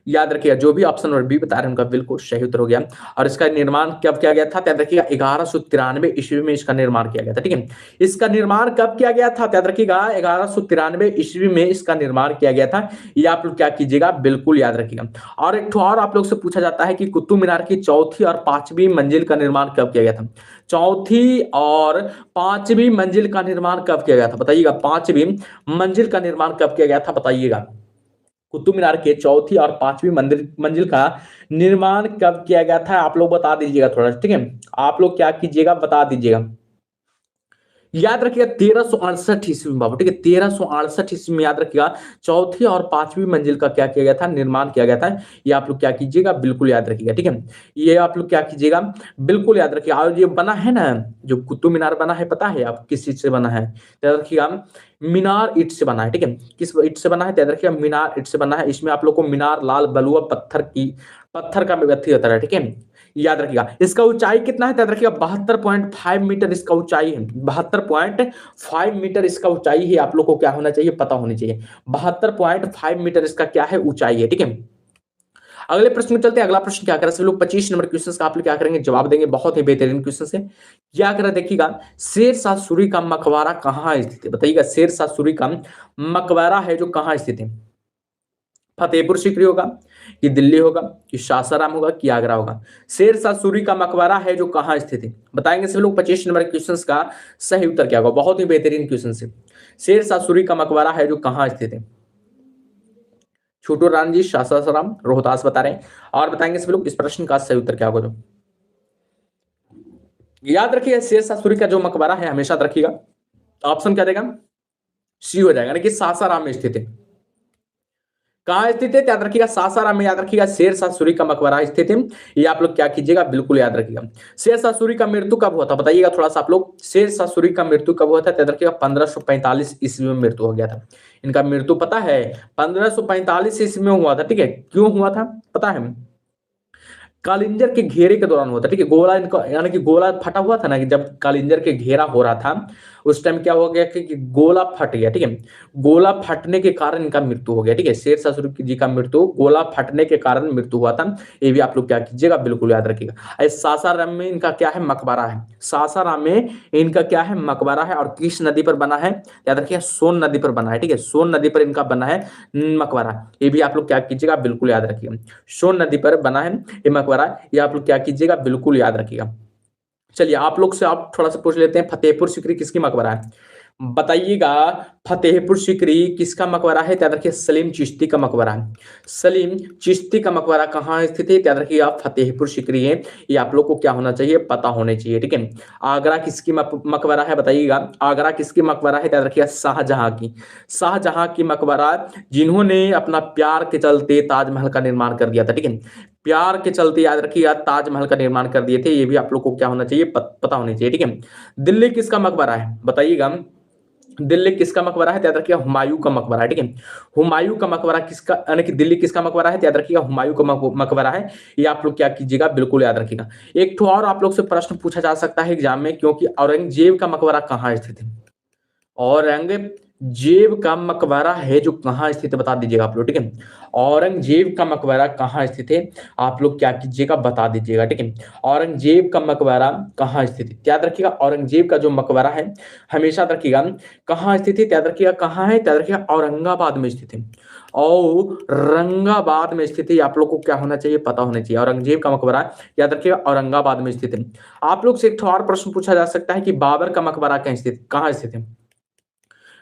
याद रखिएगा जो भी ऑप्शन नंबर बी बता रहे हैं उनका बिल्कुल सही उत्तर हो गया। और इसका निर्माण कब किया गया था? याद रखिएगा 1193 ईस्वी में इसका निर्माण किया गया था, ठीक है। इसका निर्माण कब किया गया था? याद रखिएगा 1193 ईस्वी में इसका निर्माण किया गया था। ये आप लोग क्या कीजिएगा? बिल्कुल याद रखिएगा। और एक और आप लोग से पूछा जाता है कि कुतुब मीनार की चौथी और पांचवी मंजिल का निर्माण कब किया गया था? चौथी और पांचवी मंजिल का निर्माण कब किया गया था? बताइएगा। पांचवी मंजिल का निर्माण कब किया गया था? बताइएगा। कुतुब मीनार के चौथी और पांचवी मंजिल का निर्माण कब किया गया था? आप लोग बता दीजिएगा थोड़ा, ठीक है। आप लोग क्या कीजिएगा? बता दीजिएगा। याद रखिएगा 1368 ईस्वी में बाबू, ठीक है। 1368 ईस्वी में याद रखिएगा चौथी और पांचवी मंजिल का क्या किया गया था? निर्माण किया गया था। ये आप लोग क्या कीजिएगा? बिल्कुल याद रखिएगा, ठीक है। ये आप लोग क्या कीजिएगा? बिल्कुल याद रखिएगा। और ये बना है ना जो कुतुब मीनार बना है, पता है आप किस चीज से बना है? याद रखिएगा मीनार ईंट से बना है, ठीक है। किस ईंट से बना है? याद रखिएगा मीनार ईंट से बना है। इसमें आप लोग को मीनार लाल बलुआ पत्थर की पत्थर का व्यक्ति होता है, ठीक है, याद रखिएगा। इसका ऊंचाई कितना है, याद रखिएगा 72.5 मीटर इसका ऊंचाई है। 72.5 मीटर इसका ऊंचाई है, आप लोग को क्या होना चाहिए, पता होनी चाहिए। 72.5 मीटर इसका क्या है, ऊंचाई है, ठीक है। अगले प्रश्न में चलते हैं। अगला प्रश्न क्या कर रहे हैं लोग, 25 नंबर क्वेश्चन का आप लोग क्या करेंगे, जवाब देंगे। बहुत ही बेहतरीन क्वेश्चन है। क्या कर रहे देखिएगा, शेरशाह सूरी का मकबरा कहाँ स्थित है, बताइएगा। शेरशाह सूरी का मकबरा है जो कहाँ स्थित है, फतेहपुर सीकरी होगा, कि दिल्ली होगा, कि सासाराम होगा, कि आगरा होगा। शेरशाह सूरी का मकबरा है जो कहाँ स्थित है, बताएंगे सब लोग। 25 नंबर क्वेश्चन का सही उत्तर क्या होगा, बहुत ही बेहतरीन क्वेश्चन है। शेरशाह सूरी का मकबरा है जो कहाँ स्थित है, छोटू राम जी, सासाराम, रोहतास बता रहे हैं। और बताएंगे सब लोग इस प्रश्न का सही उत्तर क्या होगा। जो याद रखिए, शेरशाह सूरी का जो मकबरा है, हमेशा याद रखिएगा, ऑप्शन क्या देगा, सी हो जाएगा, यानी कि सासाराम में स्थित है। कहाँ स्थित है, याद रखिएगा, सासाराम में, याद रखिएगा, शेरशाह सूरी का मकबरा स्थित है। ये आप लोग क्या कीजिएगा, बिल्कुल याद रखिएगा। शेरशाह सूरी का मृत्यु कब हुआ था, बताइएगा थोड़ा सा आप लोग। शेरशाह सूरी का मृत्यु कब हुआ था, याद रखिएगा 1545 ईस्वी में मृत्यु हो गया था। इनका मृत्यु पता है, 1545 ईस्वी में हुआ था, ठीक है। क्यों हुआ था पता है, कालिंजर के घेरे के दौरान हुआ था, ठीक है। गोला इनका, यानी कि गोला फटा हुआ था ना, कि जब कालिंजर के घेरा हो रहा था, उस टाइम क्या हो गया कि गोला फट गया, ठीक है। गोला फटने के कारण इनका मृत्यु हो गया, ठीक है। शेरशाह सूरी जी का मृत्यु गोला फटने के कारण मृत्यु हुआ था। ये भी आप लोग क्या कीजिएगा, बिल्कुल याद रखिएगा। सासाराम में इनका क्या है, मकबरा है। सासाराम में इनका क्या है, मकबरा है। और किस नदी पर बना है, याद रखिए, सोन नदी पर बना है, ठीक है। सोन नदी पर इनका बना है मकबरा। ये भी आप लोग क्या कीजिएगा, बिल्कुल याद रखिएगा। सोन नदी पर बना है ये मकबरा, ये आप लोग क्या कीजिएगा, बिल्कुल याद रखिएगा। चलिए आप लोग से आप थोड़ा सा पूछ लेते हैं, फतेहपुर सीकरी किसकी मकबरा है, बताइएगा। फतेहपुर सीकरी किसका मकबरा है, याद रखिए, सलीम चिश्ती का मकबरा है। सलीम चिश्ती का मकबरा कहाँ स्थित है, याद रखिए, आप फतेहपुर सीकरी है। ये आप लोग को क्या होना चाहिए, पता होने चाहिए, ठीक है। आगरा किसकी मकबरा है, बताइएगा। आगरा किसकी मकबरा है, याद रखिए, शाहजहां की। शाहजहां की मकबरा, जिन्होंने अपना प्यार के चलते ताजमहल का निर्माण कर दिया था, ठीक है। प्यार के चलते, याद रखिए, ताजमहल का निर्माण कर दिए थे। ये भी आप लोग को क्या होना चाहिए, पता होनी चाहिए, ठीक है। दिल्ली किसका मकबरा है, बताइएगा। दिल्ली किसका मकबरा है, याद रखिएगा, हुमायूं का मकबरा है, ठीक है। हुमायूं का मकबरा किसका, यानी कि दिल्ली किसका मकबरा है, याद रखिएगा, हुमायूं का मकबरा है। ये आप लोग क्या कीजिएगा, बिल्कुल याद रखिएगा। एक तो और आप लोग से प्रश्न पूछा जा सकता है एग्जाम में, क्योंकि औरंगजेब का मकबरा कहाँ स्थित है। औरंगजेब का मकबरा है जो कहाँ स्थित है, बता दीजिएगा आप लोग, ठीक है। औरंगजेब का मकबरा कहाँ स्थित है, आप लोग क्या कीजिएगा, बता दीजिएगा, ठीक है। औरंगजेब का मकबरा कहाँ स्थित है, याद रखिएगा। औरंगजेब का जो मकबरा है, हमेशा याद रखिएगा, कहाँ स्थित है, याद रखिएगा, कहाँ है, याद रखिएगा, औरंगाबाद में स्थित है। औरंगाबाद में स्थित है, आप लोग को क्या होना चाहिए, पता होना चाहिए। औरंगजेब का मकबरा याद रखिएगा, औरंगाबाद में स्थित है। आप लोग से एक और प्रश्न पूछा जा सकता है कि बाबर का मकबरा कहाँ स्थित है।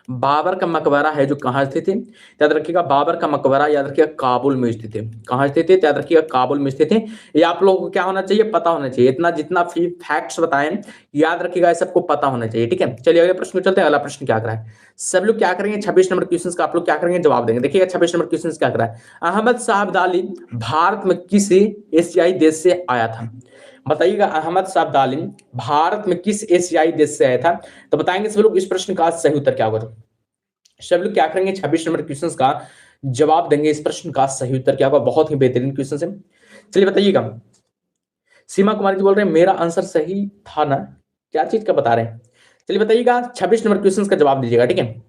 बाबर का मकबरा है जो कहाँ स्थित है, याद रखिएगा। बाबर का मकबरा याद रखिएगा, काबुल में स्थित है। कहाँ स्थित है, याद रखिएगा, काबुल में स्थित है। ये आप लोगों को क्या होना चाहिए, पता होना चाहिए। इतना जितना फैक्ट्स बताएं, याद रखिएगा, सबको पता होना चाहिए, ठीक है। चलिए अगले प्रश्न में चलते हैं। अगला प्रश्न क्या कर रहा है, सब लोग क्या करेंगे, 26 नंबर क्वेश्चन का आप लोग क्या करेंगे, जवाब देंगे। देखिएगा 26 नंबर क्वेश्चन क्या कर रहा है, अहमद शाह अब्दाली भारत में किस एशियाई देश से आया था, बताइएगा। अहमद शाह अब्दाली भारत में किस एशियाई देश से आया था, तो बताएंगे सब लोग इस प्रश्न का सही उत्तर क्या होगा। सब लोग क्या करेंगे, 26 नंबर क्वेश्चन का जवाब देंगे। इस प्रश्न का सही उत्तर क्या होगा, बहुत ही बेहतरीन क्वेश्चन है। चलिए बताइएगा। सीमा कुमारी जी बोल रहे हैं मेरा आंसर सही था ना, क्या चीज का बता रहे हैं। चलिए बताइएगा, 26 नंबर क्वेश्चन का जवाब दीजिएगा, ठीक है।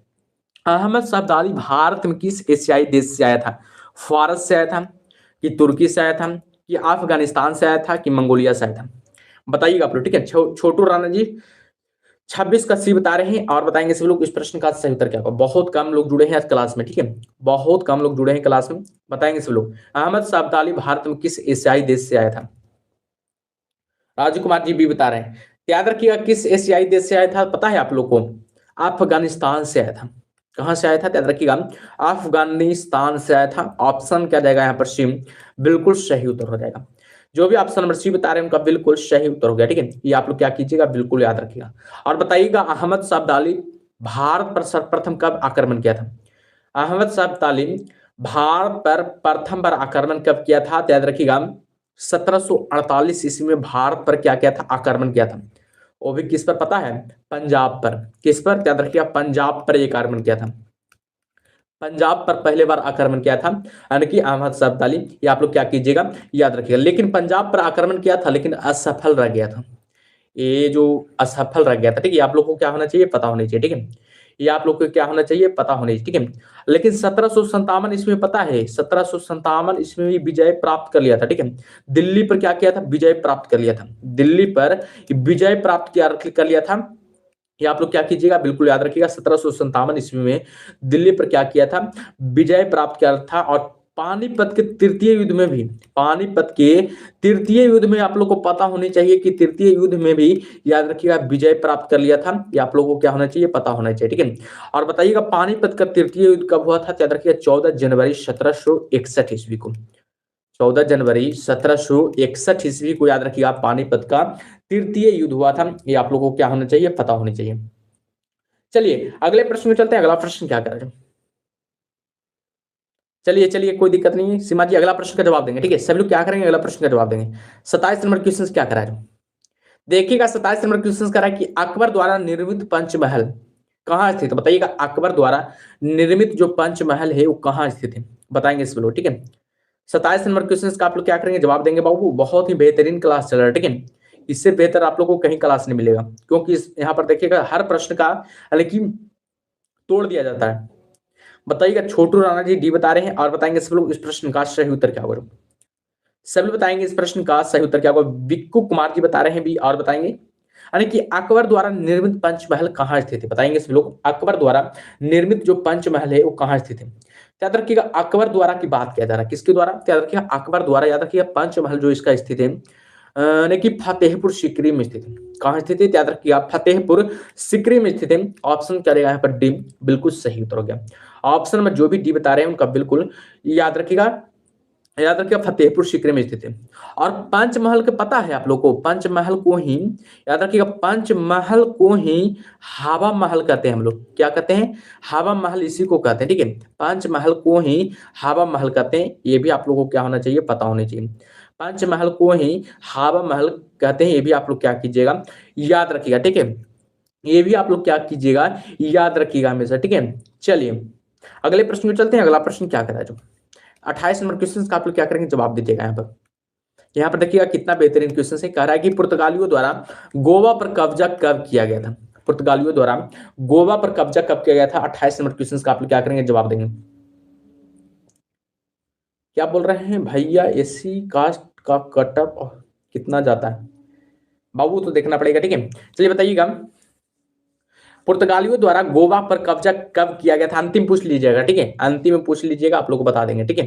अहमद शाह अब्दाली भारत में किस एशियाई देश से आया था, फारस से आया था, कि तुर्की से आया था, कि अफगानिस्तान से आया था, कि मंगोलिया से आया था, बताइएगा आप लोग, ठीक है। छोटू राणा जी 26 का सी बता रहे हैं। और बताएंगे सभी लोग इस प्रश्न का सही उत्तर क्या होगा। बहुत कम लोग जुड़े हैं आज क्लास में, ठीक है। बहुत कम लोग जुड़े हैं क्लास में। बताएंगे सभी लोग, अहमद शाह अब्दाली भारत में किस एशियाई देश से आया था। राजू कुमार जी भी बता रहे हैं, याद रखिएगा, किस एशियाई देश से आया था, पता है आप लोग को, अफगानिस्तान से आया था। कहां से आया था, याद रखिएगा, अफगानिस्तान से आया था। ऑप्शन क्या जाएगा यहाँ पर, सी बिल्कुल सही उत्तर हो जाएगा। जो भी ऑप्शन नंबर सी बता रहे हैं उनका बिल्कुल सही उत्तर हो गया, ठीक है। ये आप लोग क्या कीजिएगा, बिल्कुल याद रखिएगा। और बताइएगा, अहमद शाह अब्दाली भारत पर सर्वप्रथम कब आक्रमण किया था। अहमद शाह अब्दाली भारत पर प्रथम बार आक्रमण कब किया था, याद रखिएगा, 1748 ईस्वी में भारत पर क्या किया था, आक्रमण किया था। वो भी किस पर पता है, पंजाब पर। किस पर, याद रखिएगा, पंजाब पर एक आक्रमण किया था। पंजाब पर पहले बार आक्रमण किया था, यानी कि अहमद शाह अब्दाली। ये आप लोग क्या कीजिएगा, याद रखिएगा। लेकिन पंजाब पर आक्रमण किया था, लेकिन असफल रह गया था। ये जो असफल रह गया था, ठीक है, आप लोग को क्या होना चाहिए, पता होना चाहिए, ठीक है। ये आप लोग को क्या होना चाहिए, पता होना चाहिए, ठीक है। लेकिन 1757 इसमें पता है, 1757 इसमें भी विजय प्राप्त कर लिया था, ठीक है। दिल्ली पर क्या किया था, विजय प्राप्त कर लिया था। दिल्ली पर विजय प्राप्त किया कर लिया था। ये आप लोग क्या कीजिएगा, बिल्कुल याद रखिएगा। 1757 ईस्वी में दिल्ली पर क्या किया था, विजय प्राप्त किया था। और पानीपत के तृतीय युद्ध में भी, पानीपत के तृतीय युद्ध में आप लोग को पता होनी चाहिए कि तृतीय युद्ध में भी याद रखिएगा विजय प्राप्त कर लिया था। ये आप लोगों को क्या होना चाहिए, पता होना चाहिए, ठीक है। और बताइएगा पानीपत का तृतीय युद्ध कब हुआ था, याद रखिएगा 14 जनवरी 1761 ईस्वी को। 14 जनवरी 1761 ईस्वी को याद रखिएगा पानीपत का तृतीय युद्ध हुआ था। ये आप लोगों को क्या होना चाहिए, पता होनी चाहिए। चलिए अगले प्रश्न में चलते हैं। अगला प्रश्न क्या कर रहे हैं, चलिए चलिए कोई दिक्कत नहीं है सीमा जी, अगला प्रश्न का जवाब देंगे, ठीक है। सभी लोग क्या करेंगे, अगला प्रश्न का जवाब देंगे। 27 नंबर क्वेश्चन क्या करा है, देखिएगा। 27 नंबर क्वेश्चन करा है कि अकबर द्वारा निर्मित पंचमहल कहाँ स्थित है, बताइएगा। अकबर द्वारा निर्मित जो पंचमहल है वो कहाँ स्थित है, बताएंगे इस लोग, ठीक है। 27 नंबर क्वेश्चन का आप लोग क्या करेंगे, जवाब देंगे बाबू। बहुत ही बेहतरीन क्लास चल रहा है, ठीक है। इससे बेहतर आप लोगों को कहीं क्लास नहीं मिलेगा, क्योंकि यहाँ पर देखिएगा हर प्रश्न का हालांकि तोड़ दिया जाता है। बताइएगा, छोटू राणा जी डी बता रहे हैं और बताएंगे सब लोग इस प्रश्न का सही उत्तर क्या होगा। सब लोग बताएंगे इस प्रश्न का सही उत्तर क्या होगा। विक्कू कुमार जी बता रहे हैं भी और बताएंगे, यानी कि अकबर द्वारा निर्मित पंचमहल कहाँ स्थित है, बताएंगे सब लोग। अकबर द्वारा निर्मित जो पंचमहल है वो कहाँ स्थित है। याद रखिएगा अकबर द्वारा की बात किया जा रहा है, किसके द्वारा, याद रखिएगा अकबर द्वारा। याद रखिएगा पंचमहल जो इसका स्थित है यानी कि फतेहपुर सीकरी में स्थित है। कहाँ स्थित है, याद रखिएगा फतेहपुर सीकरी में स्थित है। ऑप्शन क्या रहेगा यहाँ पर, डी बिल्कुल सही उत्तर हो गया। ऑप्शन में जो भी डी बता रहे हैं उनका बिल्कुल याद रखिएगा, याद रखिएगा फतेहपुर सीकरी में स्थित है। और पंचमहल का पता है आप लोग को, पंचमहल को ही याद रखिएगा, पंचमहल को ही हवा महल कहते हैं हम लोग। क्या कहते हैं, हवा महल इसी को कहते हैं, ठीक है। पंचमहल को ही हवा महल कहते हैं, ये भी आप लोगों को क्या होना चाहिए, पता होना चाहिए। पंचमहल को ही हवा महल कहते हैं, ये भी आप लोग क्या कीजिएगा, याद रखिएगा, ठीक है। ये भी आप लोग क्या कीजिएगा, याद रखिएगा हमेशा, ठीक है। चलिए अगले प्रश्न में चलते हैं। अगला प्रश्न क्या करा जो 28 नंबर क्वेश्चन का आप लोग क्या करेंगे, जवाब दीजिएगा। यहाँ पर देखिएगा कितना बेहतरीन क्वेश्चन है। कह रहा है कि पुर्तगालियों द्वारा गोवा पर कब्जा कब किया गया था, पुर्तगालियों द्वारा गोवा पर कब्जा कब किया गया था। 28 नंबर क्वेश्चन का आप लोग क्या करेंगे, जवाब देंगे। क्या बोल रहे हैं भैया, एससी कास्ट का कटअप कितना जाता है बाबू, तो देखना पड़ेगा, ठीक है। चलिए बताइएगा, पुर्तगालियों द्वारा गोवा पर कब्जा कब किया गया था, अंतिम पूछ लीजिएगा, ठीक है। अंतिम में पूछ लीजिएगा, आप लोग को बता देंगे, ठीक है।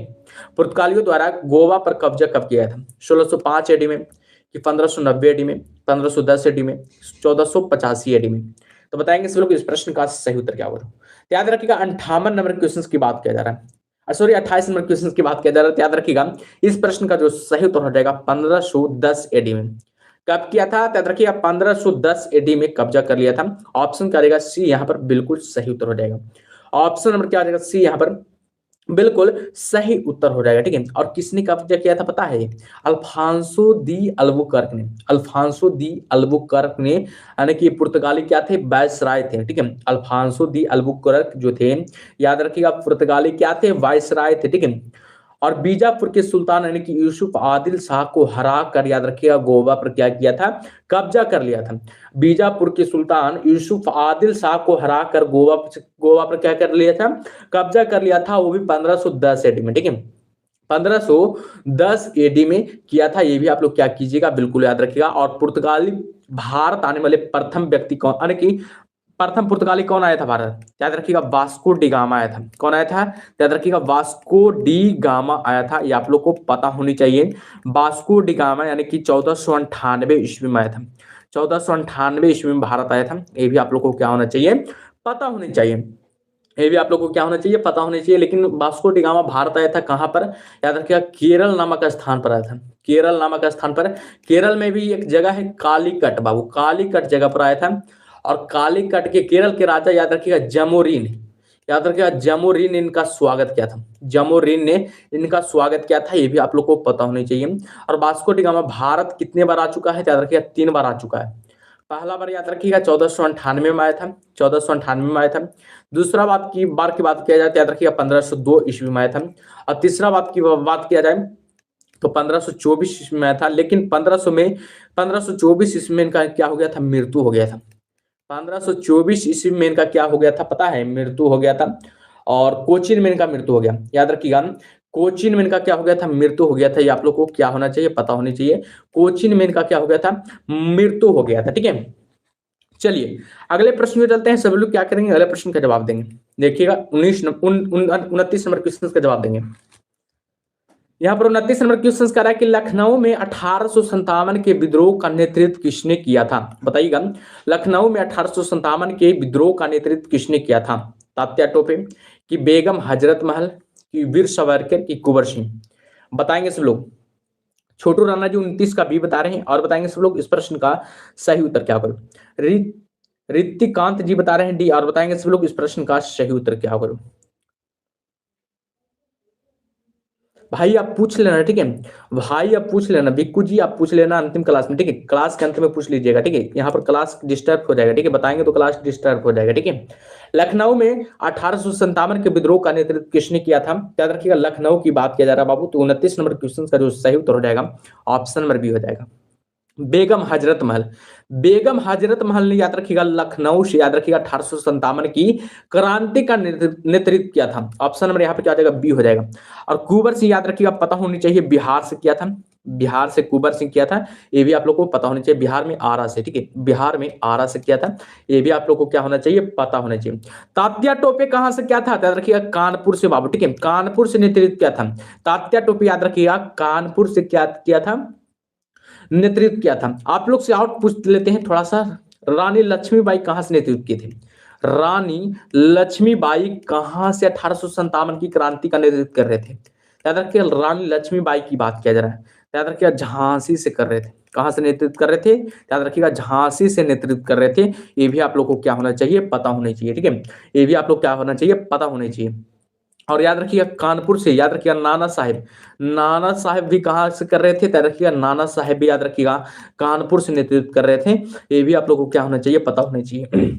पुर्तगालियों द्वारा गोवा पर कब्जा कब किया गया था, 1605 एडी में कि 1590 एडी में, 1510 एडी में, 1485 एडी में, तो बताएंगे सब लोग इस प्रश्न का सही उत्तर क्या होगा। याद रखिएगा 58 नंबर क्वेश्चन की बात किया जा रहा है, सॉरी 28 नंबर क्वेश्चन की बात किया जा रहा है। याद रखिएगा इस प्रश्न का जो सही उत्तर हो जाएगा 1510 एडी में। कब किया था, याद रखिएगा 1510 एडी में कब्जा कर लिया था। ऑप्शन क्या रहेगा, सी यहाँ पर बिल्कुल सही उत्तर हो जाएगा। ऑप्शन नंबर क्या हो जाएगा, सी यहाँ पर बिल्कुल सही उत्तर हो जाएगा, ठीक है। और किसने कब्जा किया था पता है, अल्फांसो दी अल्बुकर्क ने। अल्फांसो दी अल्बुकर्क ने, यानी कि पुर्तगाली क्या थे, वायसराय थे, ठीक है। अल्फांसो दी अल्बुकर्क जो थे, याद रखिएगा पुर्तगाली क्या थे, वायसराय थे, ठीक है। और बीजापुर के सुल्तान यानी कि यूसुफ आदिल शाह को हरा कर, याद रखिएगा गोवा पर क्या किया था, कब्जा कर लिया था। बीजापुर के सुल्तान यूसुफ आदिल शाह को हरा कर गोवा पर क्या कर लिया था, कब्जा कर लिया था, वो भी 1510 एडी में, ठीक है। 1510 एडी में किया था, ये भी आप लोग क्या कीजिएगा, बिल्कुल याद रखिएगा। और पुर्तगाली भारत आने वाले प्रथम व्यक्ति कौन, यानी कि प्रथम पुर्तगाली कौन आया था भारत, याद रखिएगा वास्को डी गामा आया था। कौन आया था, याद रखिएगा वास्को डी गामा आया था, ये आप लोग को पता होनी चाहिए। वास्को डी गामा यानी कि 1498 ईस्वी में आया था। 1498 ईस्वी में भारत आया था, ये भी आप लोग को क्या होना चाहिए, पता होनी चाहिए। ये भी आप लोग को क्या होना चाहिए, पता होना चाहिए। लेकिन वास्को डी गामा भारत आया था कहाँ पर, याद रखिएगा केरल नामक स्थान पर आया था। केरल नामक स्थान पर, केरल में भी एक जगह है कालीकट बाबू, कालीकट जगह पर आया था। और कालीकट के केरल के राजा, याद रखिएगा जमोरिन, याद रखिएगा जमोरिन ने इनका स्वागत किया था। जमोरिन ने इनका स्वागत किया था, ये भी आप लोग को पता होनी चाहिए। और वास्को डी गामा भारत कितने बार आ चुका है, याद रखिएगा 3 बार आ चुका है। पहला बार याद रखिएगा 1498 में आया था, 1498 में आया था। दूसरा बात की बात किया जाए तो याद रखिएगा 1502 ईस्वी में आया था। और तीसरा बात की बात किया जाए तो 1524 ईस्वी में आया था, लेकिन 1524 ईस्वी में इनका क्या हो गया था, मृत्यु हो गया था। 1524 ईस्वी में इनका क्या हो गया था पता है, मृत्यु हो गया था। और कोचीन में इनका मृत्यु हो गया, याद रखिएगा कोचीन में इनका क्या हो गया था, मृत्यु हो गया था। ये आप लोग को क्या होना चाहिए, पता होनी चाहिए। कोचीन में इनका क्या हो गया था, मृत्यु हो गया था। ठीक है, चलिए अगले प्रश्न में चलते हैं। सब लोग क्या करेंगे, अगले प्रश्न का जवाब देंगे। देखिएगा 29 नंबर क्वेश्चन का जवाब देंगे। यहाँ पर 29 नंबर क्वेश्चन कह रहा है कि लखनऊ में 1857 के विद्रोह का नेतृत्व किसने किया था, बताइएगा। लखनऊ में 1857 के विद्रोह का नेतृत्व किसने किया था? तात्या टोपे, कि बेगम हजरत महल, कि वीर सावरकर, की कुंवर सिंह? बताएंगे सब लोग। छोटू राणा जी 29 का बी बता रहे हैं और बताएंगे सब लोग इस प्रश्न का सही उत्तर क्या करो। रितिकांत जी बता रहे हैं डी और बताएंगे सब लोग इस प्रश्न का सही उत्तर क्या करो। भाई आप पूछ लेना, ठीक है भाई, आप पूछ लेना। बिक्कू जी आप पूछ लेना अंतिम क्लास में, ठीक है, क्लास के अंत में पूछ लीजिएगा, ठीक है। यहाँ पर क्लास डिस्टर्ब हो जाएगा, ठीक है, बताएंगे तो क्लास डिस्टर्ब हो जाएगा, ठीक है। लखनऊ में 1857 के विद्रोह का नेतृत्व किसने किया था? याद रखिएगा लखनऊ की बात किया जा रहा है बाबू, तो 29 नंबर क्वेश्चन का जो सही उत्तर हो जाएगा ऑप्शन नंबर बी हो जाएगा, बेगम हजरत महल। बेगम हजरत महल ने याद रखिएगा लखनऊ से याद रखिएगा 1857 की क्रांति का नेतृत्व किया था। ऑप्शन नंबर यहाँ पे क्या आ जाएगा, बी हो जाएगा। और कुंवर सिंह याद रखिएगा पता होनी चाहिए बिहार से किया था, बिहार से कुंवर सिंह किया था, ये भी आप लोग को पता होना चाहिए। बिहार में आरा से, ठीक है, बिहार में आरा से किया था, ये भी आप लोग को क्या होना चाहिए, पता होना चाहिए। तात्या टोपे कहां से क्या था, याद रखिएगा कानपुर से बाबू, ठीक है, कानपुर से नेतृत्व किया था। तात्या टोपे याद रखिएगा कानपुर से क्या किया था, नेतृत्व किया था। आप लोग से आउट पूछ लेते हैं थोड़ा सा, रानी लक्ष्मीबाई कहां से नेतृत्व किए थे? रानी लक्ष्मीबाई कहां से 1857 की क्रांति का नेतृत्व कर रहे थे? याद रखिए रानी लक्ष्मीबाई की बात किया जा रहा है, याद रखिएगा झांसी से कर रहे थे। कहां से नेतृत्व कर रहे थे? याद रखिएगा झांसी से नेतृत्व कर रहे थे। ये भी आप लोग को क्या होना चाहिए, पता होना चाहिए, ठीक है, ये भी आप लोग क्या होना चाहिए, पता होना चाहिए। और याद रखिएगा कानपुर से, याद रखिएगा नाना साहेब, नाना साहेब भी कहां से कर रहे थे? याद रखिएगा नाना साहेब भी याद रखिएगा कानपुर से नेतृत्व कर रहे थे। ये भी आप लोगों को क्या होना चाहिए, पता होना चाहिए।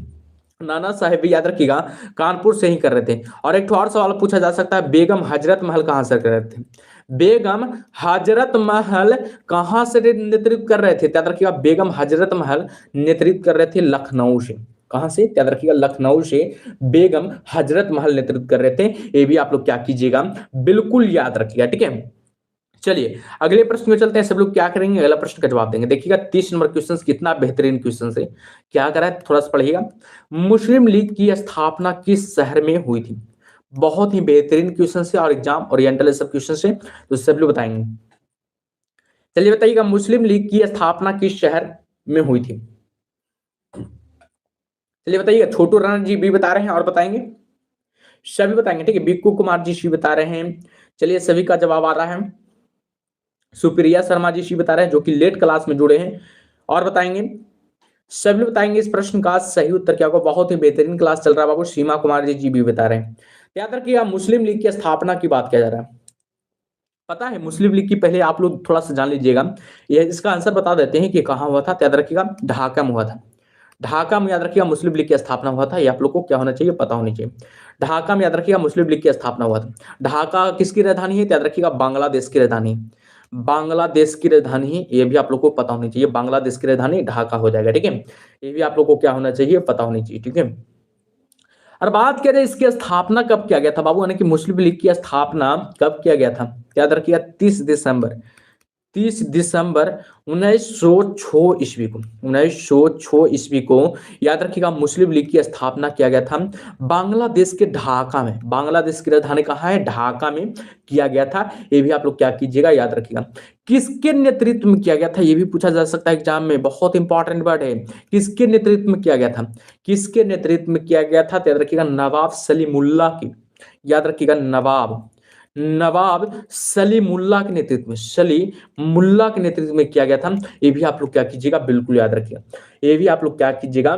नाना साहेब भी याद रखिएगा कानपुर से ही कर रहे थे। और एक और सवाल पूछा जा सकता है, बेगम हजरत महल कहां से कर रहे थे? बेगम हजरत महल कहां से नेतृत्व कर रहे थे? याद रखिएगा बेगम हजरत महल नेतृत्व कर रहे थे लखनऊ से। कहां से? याद रखिएगा लखनऊ से बेगम हजरत महल नेतृत्व कर रहे थे। ये भी आप लोग क्या कीजिएगा, बिल्कुल याद रखिएगा, ठीक है। चलिए अगले प्रश्न में चलते हैं। सब लोग क्या करेंगे, अगला प्रश्न का जवाब देंगे। देखिएगा 30 नंबर क्वेश्चन कितना बेहतरीन क्वेश्चन है, क्या करा है थोड़ा सा पढ़िएगा। मुस्लिम लीग की स्थापना किस शहर में हुई थी? बहुत ही बेहतरीन क्वेश्चन है और एग्जाम ओरिएंटल सब क्वेश्चन है, तो सब लोग बताएंगे। चलिए बताइएगा मुस्लिम लीग की स्थापना किस शहर में हुई थी? चलिए बताइएगा। छोटू राणा जी भी बता रहे हैं और बताएंगे, सभी बताएंगे, ठीक है। बिक्कू कुमार जी सी बता रहे हैं। चलिए सभी का जवाब आ रहा है। सुप्रिया शर्मा जी सी बता रहे हैं जो कि लेट क्लास में जुड़े हैं और बताएंगे, सभी बताएंगे इस प्रश्न का सही उत्तर क्या होगा। बहुत ही बेहतरीन क्लास चल रहा है बाबू। सीमा कुमार जी भी बता रहे हैं। याद रखिएगा मुस्लिम लीग की स्थापना की बात किया जा रहा है। पता है मुस्लिम लीग की, पहले आप लोग थोड़ा सा जान लीजिएगा, ये इसका आंसर बता देते हैं कि कहां हुआ था। याद रखिएगा ढाका में हुआ था। ढाका में याद रखिएगा मुस्लिम लीग की स्थापना हुआ था। ये आप लोग को क्या होना चाहिए, पता होनी चाहिए। ढाका में याद रखिएगा मुस्लिम लीग की स्थापना हुआ था। ढाका किसकी राजधानी है? याद रखिएगा बांग्लादेश की राजधानी, बांग्लादेश की राजधानी है। ये भी आप लोग को पता होनी चाहिए, बांग्लादेश की राजधानी ढाका हो जाएगा, ठीक है। ये भी आप लोग को क्या होना चाहिए, पता होनी चाहिए, ठीक है। और बात करें इसकी स्थापना कब किया गया था बाबू, यानी कि मुस्लिम लीग की स्थापना कब किया गया था? याद रखिएगा 30 दिसंबर 1906 ईस्वी को, 1906 ईस्वी को याद रखिएगा मुस्लिम लीग की स्थापना किया गया था बांग्लादेश के ढाका में। बांग्लादेश की राजधानी कहाँ है? ढाका में किया गया था। ये भी आप लोग क्या कीजिएगा, याद रखिएगा। किसके नेतृत्व में किया गया था, ये भी पूछा जा सकता है एग्जाम में, बहुत इंपॉर्टेंट वर्ड है। किसके नेतृत्व में किया गया था? किसके नेतृत्व में किया गया था? तो याद रखिएगा नवाब सलीमुल्लाह की, याद रखिएगा नवाब सलीमुल्लाह के नेतृत्व में, सलीमुल्लाह के नेतृत्व में किया गया था। ये भी आप लोग क्या कीजिएगा, बिल्कुल याद रखिएगा। ये भी आप लोग क्या कीजिएगा,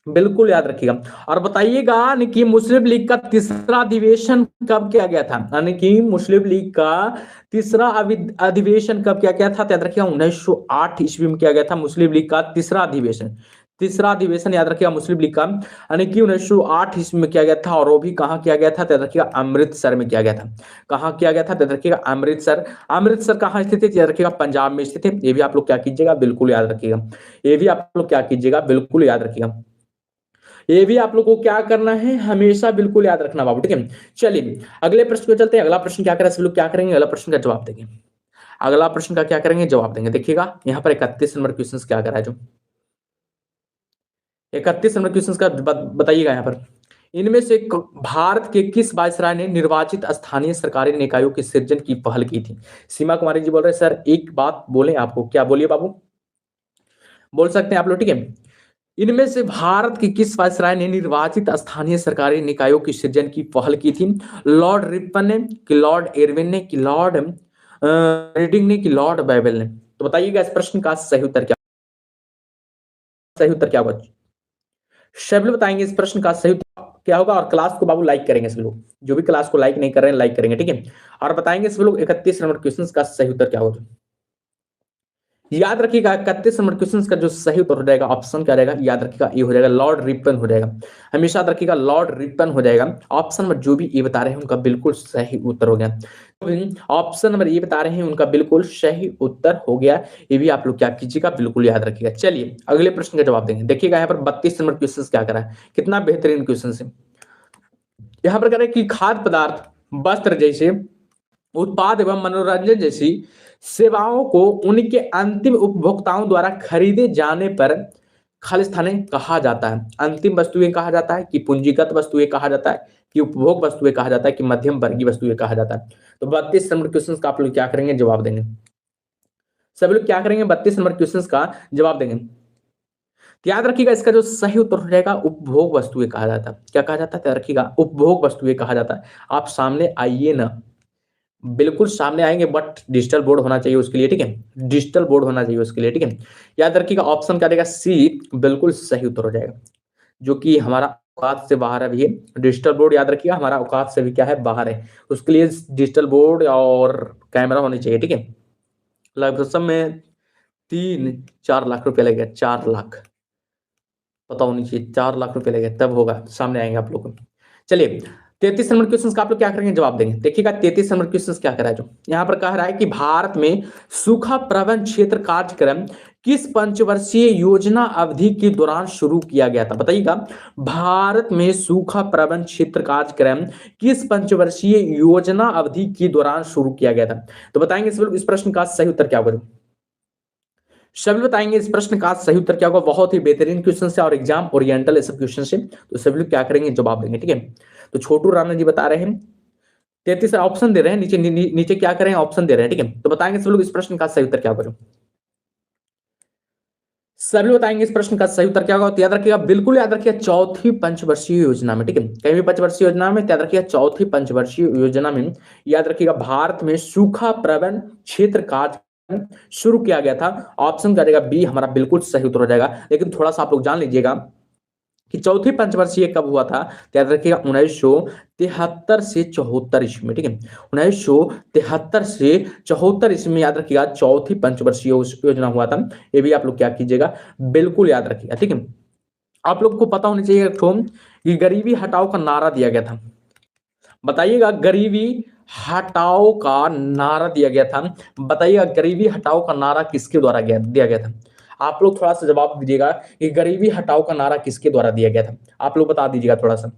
बिल्कुल याद रखिएगा। और बताइएगा यानी कि मुस्लिम लीग का तीसरा अधिवेशन कब किया गया था? यानी कि मुस्लिम लीग का तीसरा अधिवेशन कब किया गया था? तो याद रखिएगा 1908 ईस्वी में किया गया था मुस्लिम लीग का तीसरा अधिवेशन। तीसरा अधिवेशन याद रखिएगा मुस्लिम लीग का, यानी कि 1908 ईस्वी में किया गया था। और वो भी कहाँ किया गया था? तो याद रखिएगा अमृतसर में किया गया था। कहाँ किया गया था? तो याद रखिएगा अमृतसर। अमृतसर कहाँ स्थित है? याद रखिएगा पंजाब में स्थित है। ये भी आप लोग क्या कीजिएगा, बिल्कुल याद रखिएगा। ये भी आप लोग क्या कीजिएगा, बिल्कुल याद रखिएगा। ये भी आप लोग को क्या करना है, हमेशा बिल्कुल याद रखना बाबू, ठीक है। चलिए अगले प्रश्न को चलते हैं। अगला प्रश्न क्या करें, सब लोग क्या करेंगे, अगला प्रश्न का जवाब देंगे। अगला प्रश्न का क्या करेंगे, जवाब देंगे। देखिएगा यहाँ पर 31 नंबर क्वेश्चन क्या करा है, जो 31 नंबर क्वेश्चन का बताइएगा यहाँ पर। इनमें से भारत के किस वायसराय ने निर्वाचित स्थानीय सरकारी निकायों के सृजन की पहल की थी? सीमा कुमारी जी बोल रहे हैं सर एक बात बोले आपको, क्या बोलिए बाबू, बोल सकते हैं आप लोग, ठीक है। इनमें से भारत के किस वायसराय ने निर्वाचित स्थानीय सरकारी निकायों की सृजन की पहल की थी? लॉर्ड रिपन ने, कि लॉर्ड एरविन ने, कि लॉर्ड रीडिंग ने, कि लॉर्ड बाइबल ने? तो बताइएगा इस प्रश्न का सही उत्तर क्या, सही उत्तर क्या होगा? सब लोग बताएंगे इस प्रश्न का सही उत्तर क्या होगा। और क्लास को बाबू लाइक करेंगे सब लोग, जो भी क्लास को लाइक नहीं कर रहे हैं लाइक करेंगे, ठीक है। और बताएंगे सब लोग 31 नंबर क्वेश्चन का सही उत्तर क्या होगा। याद रखिएगा 31 नंबर क्वेश्चन का जो सही उत्तर हो जाएगा, ऑप्शन क्या रहेगा, याद रखिएगा ये हो जाएगा लॉर्ड रिपन हो जाएगा। हमेशा याद रखिएगा लॉर्ड रिपन हो जाएगा। ऑप्शन नंबर जो भी ये बता रहे हैं उनका बिल्कुल सही उत्तर हो गया। ऑप्शन नंबर ये बता रहे हैं उनका बिल्कुल सही उत्तर हो गया। ये भी आप लोग क्या कीजिएगा, बिल्कुल याद रखिएगा। चलिए अगले प्रश्न का जवाब देंगे। देखिएगा यहाँ पर 32 नंबर क्वेश्चन क्या करा है, कितना बेहतरीन क्वेश्चन है। यहाँ पर कह रहे हैं कि खाद्य पदार्थ, वस्त्र जैसे उत्पाद एवं मनोरंजन जैसी सेवाओं को उनके अंतिम उपभोक्ताओं द्वारा खरीदे जाने पर खालिस्तानी कहा जाता है। अंतिम वस्तुएं कहा जाता है, कि पूंजीगत वस्तुएं कहा जाता है, कि उपभोग वस्तुएं कहा जाता है, कि मध्यम वर्गीय वस्तुएं कहा जाता है? तो 32 नंबर क्वेश्चन का आप लोग क्या करेंगे, जवाब देंगे। सभी लोग क्या करेंगे, 32 नंबर क्वेश्चन का जवाब देंगे। तो याद रखिएगा इसका जो सही उत्तर हो जाएगा उपभोग वस्तुएं कहा जाता है। क्या कहा जाता है, तो रखिएगा उपभोग वस्तुएं कहा जाता है। आप सामने आइए ना, बिल्कुल सामने आएंगे, बट डिजिटल बोर्ड होना चाहिए उसके लिए, ठीक है। डिजिटल बोर्ड होना चाहिए उसके लिए, ठीक है। याद रखिएगा ऑप्शन क्या देगा, सी बिल्कुल सही उत्तर हो जाएगा, जो कि हमारा औकात से बाहर है। भैया डिजिटल बोर्ड याद रखिएगा हमारा औकात से भी क्या है, बाहर है। उसके लिए डिजिटल बोर्ड और कैमरा होनी चाहिए, ठीक है। लगभग सब में 3-4 लाख रुपया लगेगा, 4 लाख पता होनी चाहिए, 4 लाख रुपए लगेगा तब होगा, सामने आएंगे आप लोग। चलिए 33 नंबर क्वेश्चन का आप लोग क्या करेंगे, जवाब देंगे। देखिएगा 33 नंबर क्वेश्चन क्या कह रहा है, जो यहाँ पर कह रहा है कि भारत में सूखा प्रबंधन क्षेत्र कार्यक्रम किस पंचवर्षीय योजना अवधि के दौरान शुरू किया गया था? बताइएगा भारत में सूखा प्रबंधन क्षेत्र कार्यक्रम किस पंचवर्षीय योजना अवधि के दौरान शुरू किया गया था? तो बताएंगे इस प्रश्न का सही उत्तर क्या होगा। सभी बताएंगे इस प्रश्न का सही उत्तर क्या होगा। बहुत ही बेहतरीन क्वेश्चन है और एग्जाम ओरिएंटल ऐसे क्वेश्चन से, तो सभी लोग क्या करेंगे, जवाब देंगे, ठीक है। तो छोटू राणा जी बता रहे हैं 33 ऑप्शन दे रहे हैं, नीचे नीचे क्या करें, ऑप्शन दे रहे हैं, ठीक है। तो बताएंगे सब लोग इस प्रश्न का सही उत्तर क्या होगा। सभी बताएंगे इस प्रश्न का सही उत्तर क्या होगा। तो याद रखिएगा, बिल्कुल याद रखिएगा चौथी पंचवर्षीय योजना में, ठीक है। कहीं भी पंचवर्षीय योजना में याद रखिएगा चौथी पंचवर्षीय योजना में याद रखिएगा भारत में सूखा प्रबंधन क्षेत्र कार्यक्रम शुरू किया गया था। ऑप्शन क्या रहेगा, बी हमारा बिल्कुल सही उत्तर हो जाएगा। लेकिन थोड़ा सा आप लोग जान लीजिएगा कि चौथी पंचवर्षीय कब हुआ था, तो याद रखिएगा 1973 से 74 ईस्वी में, ठीक है। 1973 से 74 ईस्वी में याद रखिएगा चौथी पंचवर्षीय योजना हुआ था। ये भी आप लोग क्या कीजिएगा, बिल्कुल याद रखिएगा, ठीक है। आप लोग को पता होना चाहिए कि गरीबी हटाओ का नारा दिया गया था। बताइएगा गरीबी हटाओ का नारा दिया गया था, बताइएगा गरीबी हटाओ का नारा किसके द्वारा दिया गया था? आप लोग थोड़ा सा जवाब दीजिएगा कि गरीबी हटाओ का नारा किसके द्वारा दिया गया था, आप लोग बता दीजिएगा थोड़ा सा।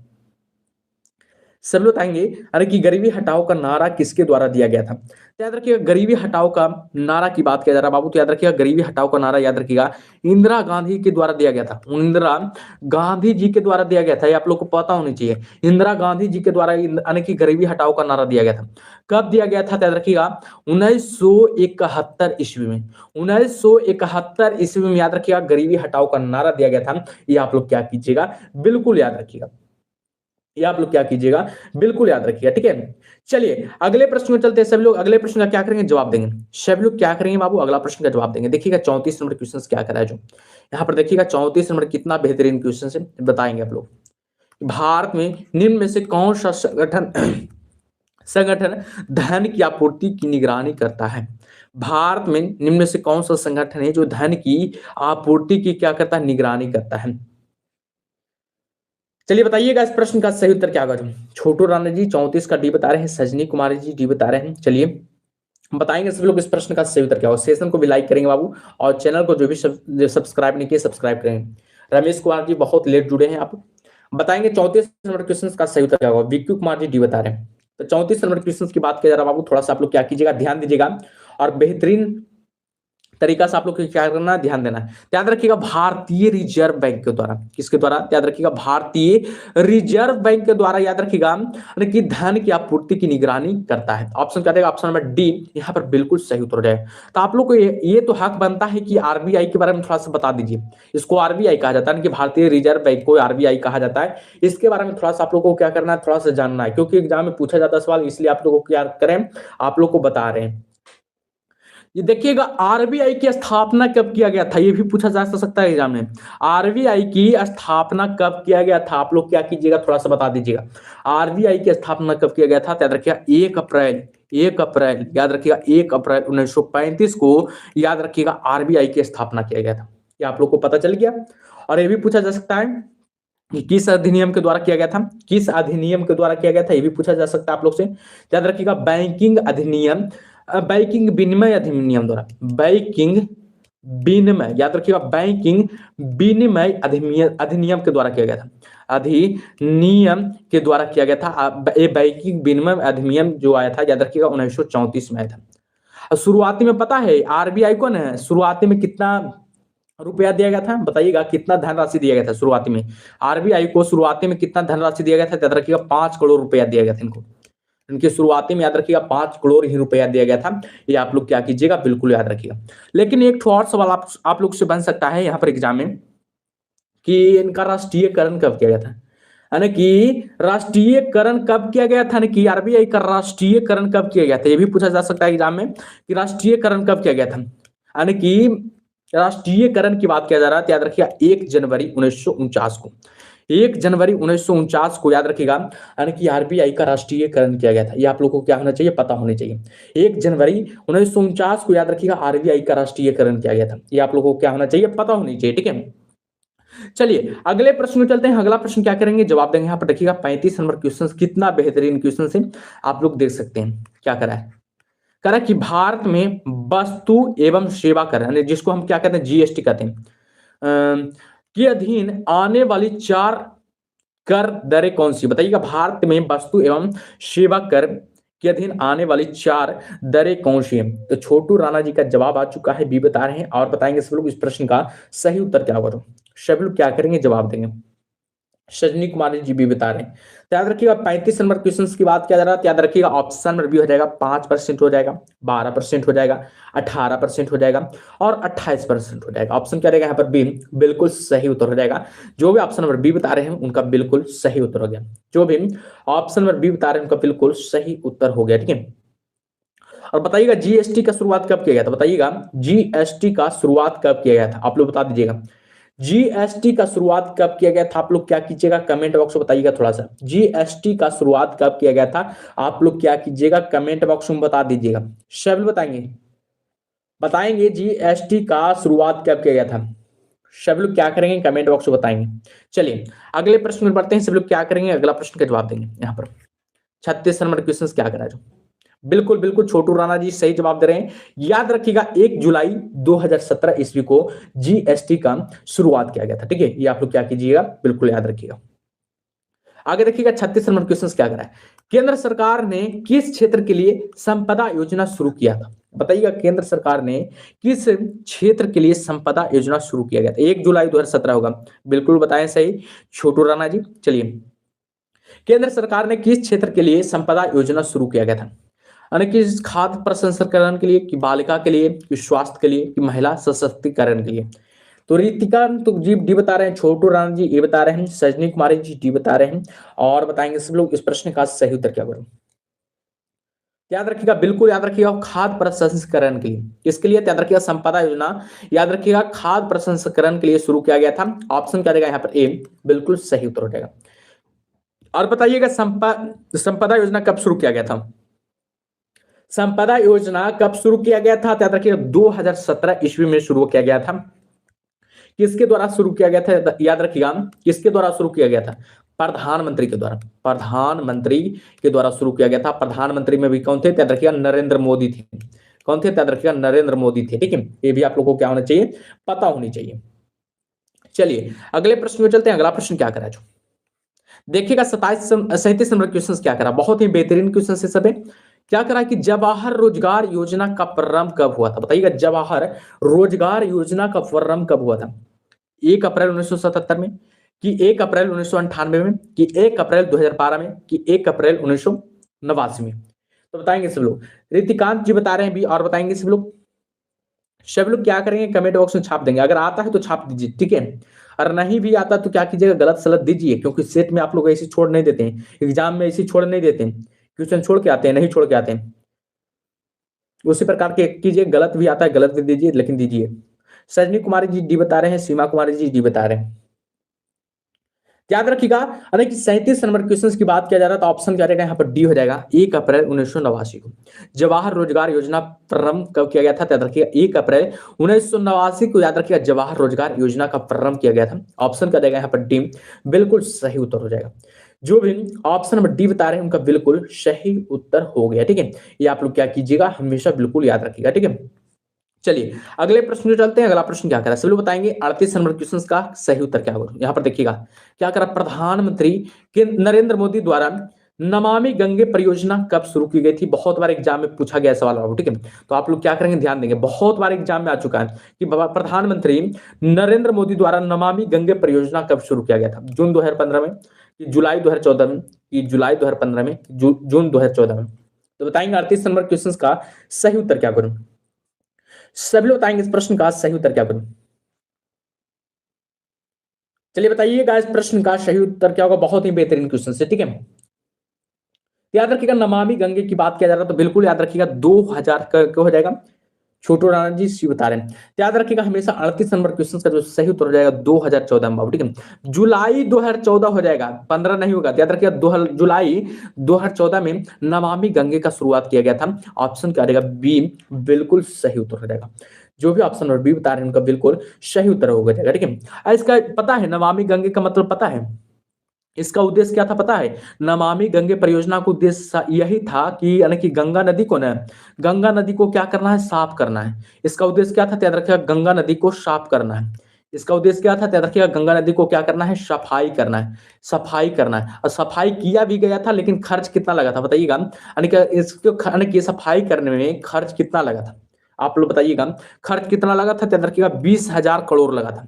सब लोग बताएंगे अरे कि गरीबी हटाओ का नारा किसके द्वारा दिया गया था। तो याद रखिएगा गरीबी हटाओ का नारा की बात किया जा रहा है बाबू, तो याद रखिएगा गरीबी हटाओ का नारा याद रखिएगा इंदिरा गांधी के द्वारा दिया गया था। इंदिरा गांधी जी के द्वारा दिया गया था, ये आप लोग को पता होनी चाहिए। इंदिरा गांधी जी के द्वारा यानी कि गरीबी हटाओ का नारा दिया गया था। कब दिया गया था, तो याद रखिएगा 1971 ईस्वी में। 1971 ईस्वी में याद रखिएगा गरीबी हटाओ का नारा दिया गया था। ये आप लोग क्या कीजिएगा, बिल्कुल याद रखिएगा। ये आप लोग क्या कीजिएगा, बिल्कुल याद रखिएगा, ठीक है। चलिए अगले प्रश्न में चलते हैं। सभी लोग अगले प्रश्न का क्या करेंगे, जवाब देंगे। सभी लोग क्या करेंगे बाबू, अगला प्रश्न का जवाब देंगे। देखिएगा 34 नंबर क्वेश्चन क्या करा है जो यहाँ पर, देखिएगा 34 नंबर कितना बेहतरीन क्वेश्चन है, बताएंगे आप लोग। भारत में निम्न में से कौन सा संगठन संगठन धन की आपूर्ति की निगरानी करता है। भारत में निम्न में से कौन सा संगठन है जो धन की आपूर्ति की क्या करता है, निगरानी करता है। चलिए बताइएगा इस प्रश्न का सही उत्तर क्या होगा। छोटू राणा जी 34 का डी बता रहे हैं, सजनी कुमारी जी डी बता रहे हैं। चलिए बताएंगे सब लोग इस प्रश्न का सही उत्तर क्या होगा। सेशन को भी लाइक करेंगे बाबू, और चैनल को जो भी सब्सक्राइब नहीं किए सब्सक्राइब करेंगे। रमेश कुमार जी बहुत लेट जुड़े हैं, आप बताएंगे 34 नंबर क्वेश्चन का सही उत्तर क्या होगा। विक्यू कुमार जी डी बता रहे हैं। तो 34 नंबर क्वेश्चन की बात किया जा रहा बाबू, थोड़ा सा आप लोग क्या कीजिएगा, ध्यान दीजिएगा और बेहतरीन तरीका से आप लोग को क्या करना है, ध्यान देना है। याद रखिएगा भारतीय रिजर्व बैंक के द्वारा, किसके द्वारा, याद रखिएगा भारतीय रिजर्व बैंक के द्वारा, याद रखिएगा कि धन की आपूर्ति की निगरानी करता है। ऑप्शन क्या देगा, ऑप्शन नंबर डी यहाँ पर बिल्कुल सही उत्तर हो जाए। तो आप लोग को ये तो हक बनता है कि आरबीआई के बारे में थोड़ा सा बता दीजिए। इसको आरबीआई कहा जाता है कि भारतीय रिजर्व बैंक को आरबीआई कहा जाता है। इसके बारे में थोड़ा सा आप लोग को क्या करना है, थोड़ा सा जानना है, क्योंकि एग्जाम में पूछा जाता है सवाल, इसलिए आप लोग को क्या करें, आप लोग को बता रहे हैं। ये देखिएगा आरबीआई की स्थापना कब किया गया था, ये भी पूछा जा सकता है एग्जाम में। आरबीआई की स्थापना कब किया गया था, आप लोग क्या कीजिएगा, थोड़ा सा बता दीजिएगा। आरबीआई की स्थापना कब किया गया था, याद रखिएगा 1 अप्रैल याद रखिएगा 1 अप्रैल 1935 को, याद रखिएगा आरबीआई की स्थापना किया गया था। ये आप लोग को पता चल गया। और ये भी पूछा जा सकता है कि किस अधिनियम के द्वारा किया गया था, किस अधिनियम के द्वारा किया गया था, ये भी पूछा जा सकता है आप लोग से। याद रखिएगा बैंकिंग अधिनियम, बैंकिंग विनिमय अधिनियम द्वारा, बैंकिंग विनिमय, याद रखिएगा बैंकिंग विनिमय अधिनियम के द्वारा किया गया था, अधिनियम के द्वारा किया गया था। ये बैंकिंग विनिमय अधिनियम जो आया था, याद रखिएगा 1934 में आया था। शुरुआती में पता है आरबीआई को ना शुरुआती में कितना रुपया दिया गया था, बताइएगा कितना धनराशि दिया गया था शुरुआती में। आरबीआई को शुरुआती में कितना धनराशि दिया गया था, याद रखिएगा 5 करोड़ रुपया दिया गया था इनको। इनके शुरुआती में याद रखिएगा 5 करोड़ ही रुपया दिया गया था। ये आप लोग क्या कीजिएगा, बिल्कुल याद रखिएगा। लेकिन एक और सवाल आप लोग से बन सकता है यहाँ पर एग्जाम में कि इनका राष्ट्रीयकरण कब किया गया था, यानी कि राष्ट्रीयकरण कब किया गया था, यानी कि आरबीआई का राष्ट्रीयकरण कब किया गया था, ये भी पूछा जा सकता है एग्जाम में कि राष्ट्रीयकरण कब किया गया था। यानी कि राष्ट्रीयकरण की बात किया जा रहा है, याद रखिएगा 1 जनवरी 1949 को, 1 जनवरी 1949 को याद रखिएगा, यानी कि आरबीआई का राष्ट्रीयकरण किया गया था। ये आप लोग को क्या होना चाहिए, पता होनी चाहिए। 1 जनवरी 1949 को याद रखिएगा आरबीआई का राष्ट्रीयकरण किया गया था। ये आप लोगों को क्या होना चाहिए, पता होनी चाहिए, ठीक है। चलिए अगले प्रश्न में चलते हैं। अगला प्रश्न क्या करेंगे, जवाब देंगे। यहाँ पर देखिएगा 35 नंबर क्वेश्चन, कितना बेहतरीन क्वेश्चन है, आप लोग देख सकते हैं। क्या करा है, करा कि भारत में वस्तु एवं सेवा कर, यानी जिसको हम क्या कहते हैं, जीएसटी कहते हैं, के अधीन आने वाली 4 कर दरें कौन सी, बताइएगा। भारत में वस्तु एवं सेवा कर के अधीन आने वाली 4 दरें कौन सी है। तो छोटू राणा जी का जवाब आ चुका है, बी बता रहे हैं, और बताएंगे सब लोग इस प्रश्न का सही उत्तर क्या होगा। तो सब लोग क्या करेंगे, जवाब देंगे। सजनी कुमारी जी भी बता रहे हैं। तो याद रखिएगा 35 नंबर क्वेश्चन की बात किया जा रहा है, तो याद रखिएगा ऑप्शन में भी हो जाएगा 5% हो जाएगा, 12% हो जाएगा, 18% हो जाएगा और 28% हो जाएगा। ऑप्शन क्या रहेगा यहाँ पर, बी बिल्कुल सही उत्तर हो जाएगा। जो भी ऑप्शन नंबर बी बता रहे हैं उनका बिल्कुल सही उत्तर हो गया। जो भी ऑप्शन नंबर बी बता रहे हैं उनका बिल्कुल सही उत्तर हो गया, ठीक है। और बताइएगा जीएसटी का शुरुआत कब किया गया था, बताइएगा जीएसटी का शुरुआत कब किया गया था, आप लोग बता दीजिएगा। जीएसटी का शुरुआत कब किया गया था, आप लोग क्या कीजिएगा, कमेंट बॉक्स में बताइएगा थोड़ा सा। जीएसटी का शुरुआत कब किया गया था, आप लोग क्या कीजिएगा, कमेंट बॉक्स में बता दीजिएगा। सब बताएंगे, बताएंगे जीएसटी का शुरुआत कब किया गया था। सब लोग क्या करेंगे, कमेंट बॉक्स में बताएंगे। चलिए अगले प्रश्न में बढ़ते हैं। सब लोग क्या करेंगे, अगला प्रश्न का जवाब देंगे। यहाँ पर 36 नंबर क्वेश्चन क्या करा जो, बिल्कुल बिल्कुल छोटू राणा जी सही जवाब दे रहे हैं। याद रखिएगा 1 जुलाई 2017 ईस्वी को जीएसटी का शुरुआत किया गया था, ठीक है। ये आप लोग क्या कीजिएगा, बिल्कुल याद रखिएगा। आगे देखिएगा 36 नंबर क्वेश्चन क्या करा है, केंद्र सरकार ने किस क्षेत्र के लिए संपदा योजना शुरू किया था, बताइएगा। केंद्र सरकार ने किस क्षेत्र के लिए संपदा योजना शुरू किया गया था, 1 जुलाई 2017 होगा, बिल्कुल बताएं सही छोटू राणा जी। चलिए केंद्र सरकार ने किस क्षेत्र के लिए संपदा योजना शुरू किया गया था, यानी कि खाद्य प्रसंस्करण के लिए, कि बालिका के लिए, कि स्वास्थ्य के लिए, कि महिला सशक्तिकरण के लिए। तो रितिकांत तो जी डी बता रहे हैं, छोटू राणा जी ए बता रहे हैं, सजनी कुमारी जी डी बता रहे हैं, और बताएंगे सब लोग इस प्रश्न का सही उत्तर क्या करूं। याद रखिएगा, बिल्कुल याद रखिएगा, खाद्य प्रसंस्करण के लिए, किसके लिए याद रखिएगा, संपदा योजना, याद रखिएगा खाद्य प्रसंस्करण के लिए शुरू किया गया था। ऑप्शन क्या देगा यहाँ पर, ए बिल्कुल सही उत्तर हो जाएगा। और बताइएगा संपदा योजना कब शुरू किया गया था, संपदा योजना कब शुरू किया गया था, याद रखिएगा 2017 ईस्वी में शुरू किया गया था। किसके द्वारा शुरू किया गया था, याद रखिएगा, किसके द्वारा शुरू किया गया था, प्रधानमंत्री के द्वारा, प्रधानमंत्री के द्वारा शुरू किया गया था। प्रधानमंत्री में भी कौन थे, याद रखिएगा नरेंद्र मोदी थे। कौन थे, याद रखिएगा नरेंद्र मोदी थे। ठीक है, ये भी आप लोगों को क्या होना चाहिए, पता होनी चाहिए। चलिए अगले प्रश्न में चलते हैं। अगला प्रश्न क्या करा जो देखिएगा, 37 नंबर क्वेश्चन क्या करा, बहुत ही बेहतरीन क्वेश्चन से सब है। क्या करा कि जवाहर रोजगार योजना का प्रारंभ कब हुआ था, बताइएगा जवाहर रोजगार योजना का प्रारंभ कब हुआ था, 1 अप्रैल 1977 में, कि 1 अप्रैल 1998 में, कि 1 अप्रैल 2012 में, कि 1 अप्रैल 1989 में। तो बताएंगे सब लोग, रितिकांत जी बता रहे हैं भी, और बताएंगे सब लोग क्या करेंगे, कमेंट बॉक्स में छाप देंगे। अगर आता है तो छाप दीजिए, ठीक है, और नहीं भी आता तो क्या कीजिएगा, गलत सलत दीजिए, क्योंकि सेट में आप लोग ऐसे छोड़ नहीं देते हैं, एग्जाम में ऐसे छोड़ नहीं देते हैं, क्वेश्चन छोड़ के आते हैं, नहीं छोड़ के आते हैं। उसी प्रकार के कीजिए, गलत भी आता है गलत भी दीजिए, लेकिन दीजिए। सजनी कुमारी जी डी बता रहे हैं, सीमा कुमारी जी डी बता रहे हैं। याद रखिएगा, अरे कि 37 नंबर क्वेश्चन की बात किया जा रहा है तो ऑप्शन क्या रहेगा यहाँ पर, डी हो जाएगा। 1 अप्रैल 1989 को जवाहर रोजगार योजना प्रारंभ कब किया गया था, याद रखिएगा 1 अप्रैल 1989 को, याद रखिएगा जवाहर रोजगार योजना का प्रारंभ किया गया था। ऑप्शन क्या देगा यहाँ पर, डी बिल्कुल सही उत्तर हो जाएगा। जो भी ऑप्शन नंबर डी बता रहे हैं उनका बिल्कुल सही उत्तर हो गया। ठीक है, ये आप लोग क्या कीजिएगा, हमेशा बिल्कुल याद रखिएगा। ठीक है, चलिए अगले प्रश्न में चलते हैं। अगला प्रश्न क्या करा, सब लोग बताएंगे 38 नंबर क्वेश्चन का सही उत्तर क्या होगा। यहां पर देखिएगा क्या करा, प्रधानमंत्री के नरेंद्र मोदी द्वारा नमामि गंगे परियोजना कब शुरू की गई थी। बहुत बार एग्जाम में पूछा गया सवाल बाबू, ठीक है, तो आप लोग क्या करेंगे, ध्यान देंगे, बहुत बार एग्जाम में आ चुका है कि प्रधानमंत्री नरेंद्र मोदी द्वारा नमामि गंगे परियोजना कब शुरू किया गया था, जून 2015 में, कि जुलाई 2014 में, कि जुलाई 2015 में, जून 2014 में। तो बताएंगे 38 नंबर क्वेश्चन का सही उत्तर क्या करूं, सभी लोग बताएंगे इस प्रश्न का सही उत्तर क्या करूं। चलिए बताइएगा इस प्रश्न का सही उत्तर क्या होगा, बहुत ही बेहतरीन क्वेश्चन से, ठीक है। याद रखिएगा नमामि गंगे की बात किया जा रहा है तो बिल्कुल याद रखिएगा 2000 का हो जाएगा। छोटू राणा जी सी बता रहे हैं, तो याद रखिएगा हमेशा 38 नंबर क्वेश्चन का जो सही उत्तर हो जाएगा 2014 में बाबू, ठीक है, जुलाई 2014 हो जाएगा, 15 नहीं होगा। याद रखिएगा जुलाई 2014 में नमामि गंगे का शुरुआत किया गया था। ऑप्शन क्या रहेगा, बी बिल्कुल सही उत्तर हो जाएगा। जो भी ऑप्शन नंबर बी बता रहे हैं उनका बिल्कुल सही उत्तर हो जाएगा। ठीक है, इसका पता है नमामि गंगे का मतलब पता है, इसका उद्देश्य क्या था पता है, नमामि गंगे परियोजना का उद्देश्य यही था कि यानी कि गंगा नदी को ना, गंगा नदी को क्या करना है, साफ करना है। इसका उद्देश्य क्या था, याद रखिएगा गंगा नदी को साफ करना है। इसका उद्देश्य क्या था, याद रखिएगा गंगा नदी को क्या करना है, सफाई करना है, सफाई करना है। और सफाई किया भी गया था, लेकिन खर्च कितना लगा था बताइएगा, यानी कि इसको यानी कि सफाई करने में खर्च कितना लगा था, आप लोग बताइएगा खर्च कितना लगा था। याद रखिएगा 20,000 करोड़ लगा था,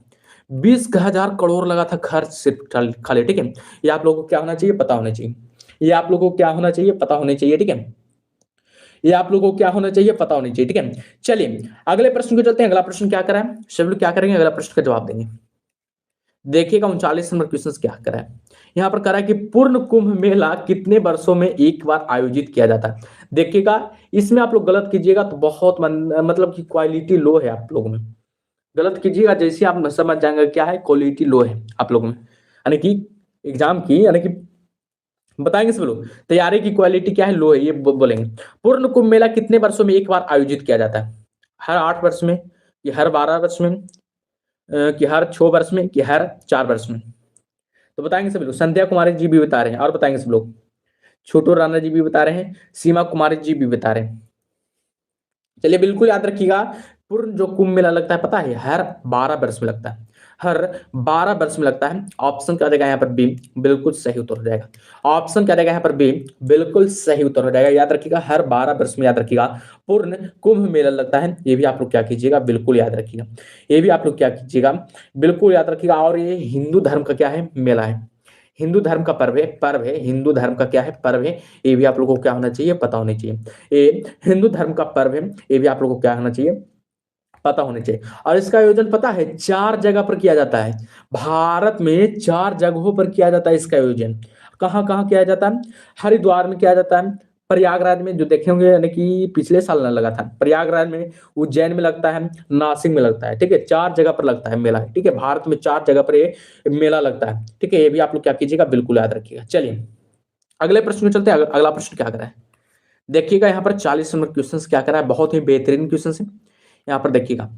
20,000 करोड़ लगा था खर्च सिर्फ खाली। ठीक है, ये आप लोगों को क्या होना चाहिए, पता होना चाहिए, ये आप लोगों को क्या होना चाहिए, पता होना चाहिए। ठीक है, ये आप लोगों को क्या होना चाहिए, पता होनी चाहिए। ठीक है, चलिए अगले प्रश्न को चलते हैं। अगला प्रश्न क्या करा है, सब लोग क्या करेंगे, अगला प्रश्न का जवाब देंगे। देखिएगा 39 नंबर क्वेश्चन क्या करा है, यहाँ पर करा है कि पूर्ण कुंभ मेला कितने वर्षों में एक बार आयोजित किया जाता है। देखिएगा इसमें आप लोग गलत कीजिएगा तो बहुत मतलब कि क्वालिटी लो है आप लोगों में, गलत कीजिएगा जैसे आप समझ जाएंगे क्या है, क्वालिटी लो है आप लोगों में, यानी कि एग्जाम की, यानी कि बताएंगे सब लोग तैयारी की क्वालिटी क्या है, लो है, ये बोलेंगे। पूर्ण कुंभ मेला कितने वर्षों में एक बार आयोजित किया जाता है, हर 8 वर्ष में, कि हर 12 वर्ष में, कि हर 6 वर्ष में, कि हर 4 वर्ष में। तो बताएंगे सब लोग, संध्या कुमारी जी भी बता रहे हैं, और बताएंगे सब लोग, छोटू राणा जी भी बता रहे हैं, सीमा कुमारी जी भी बता रहे हैं। चलिए बिल्कुल याद रखिएगा, पूर्ण जो कुंभ मेला लगता है पता है, हर 12 वर्ष में लगता है, हर 12 वर्ष में लगता है। ऑप्शन क्या देगा यहाँ पर, बी बिल्कुल सही उत्तर हो जाएगा। ऑप्शन क्या देगा यहाँ पर, बी बिल्कुल सही उत्तर हो जाएगा। याद रखिएगा हर 12 वर्ष में, याद रखिएगा पूर्ण कुंभ मेला लगता है। ये भी आप लोग क्या कीजिएगा, बिल्कुल याद रखिएगा, ये भी आप लोग क्या कीजिएगा, बिल्कुल याद रखिएगा। और ये हिंदू धर्म का क्या है, मेला है, हिंदू धर्म का पर्व है, हिंदू धर्म का क्या है, पर्व है। ये भी आप लोगों को क्या होना चाहिए, पता होना चाहिए। ये हिंदू धर्म का पर्व है, ये भी आप लोगों को क्या होना चाहिए, पता होनी चाहिए। और इसका आयोजन पता है 4 जगह पर किया जाता है। भारत में 4 जगहों पर किया जाता है इसका आयोजन। कहाँ-कहाँ किया जाता है? हरिद्वार में किया जाता है, प्रयागराज में जो देखे होंगे यानी कि पिछले साल ना लगा था। प्रयागराज में, उज्जैन में लगता है, नासिक में लगता है, ठीक है? 4 जगह पर लगता है मेला, ठीक है? भारत में 4 जगह पर ये मेला लगता है, ठीक है? ये भी आप लोग क्या कीजिएगा बिल्कुल याद रखिएगा। चलिए, अगले प्रश्न में चलते हैं। अगला प्रश्न क्या करा है? देखिएगा यहाँ पर 40 नंबर क्वेश्चन क्या करा है, बहुत ही बेहतरीन क्वेश्चन है। यहाँ पर देखिएगा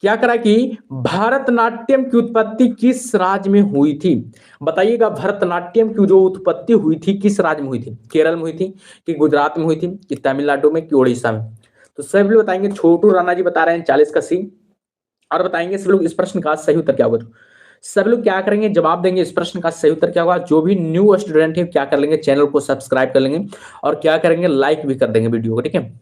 क्या करा कि भरतनाट्यम की उत्पत्ति किस राज्य में हुई थी? बताइएगा भरतनाट्यम की जो उत्पत्ति हुई थी किस राज्य में हुई थी? केरल में हुई थी कि गुजरात में हुई थी कि तमिलनाडु में कि उड़ीसा में? तो सभी लोग बताएंगे। छोटू राणा जी बता रहे हैं 40 का सी। और बताएंगे सभी लोग इस प्रश्न का सही उत्तर क्या होगा। सब लोग क्या करेंगे, जवाब देंगे इस प्रश्न का सही उत्तर क्या होगा। जो भी न्यू स्टूडेंट है क्या कर लेंगे, चैनल को सब्सक्राइब कर लेंगे और क्या करेंगे, लाइक भी कर देंगे वीडियो को, ठीक है?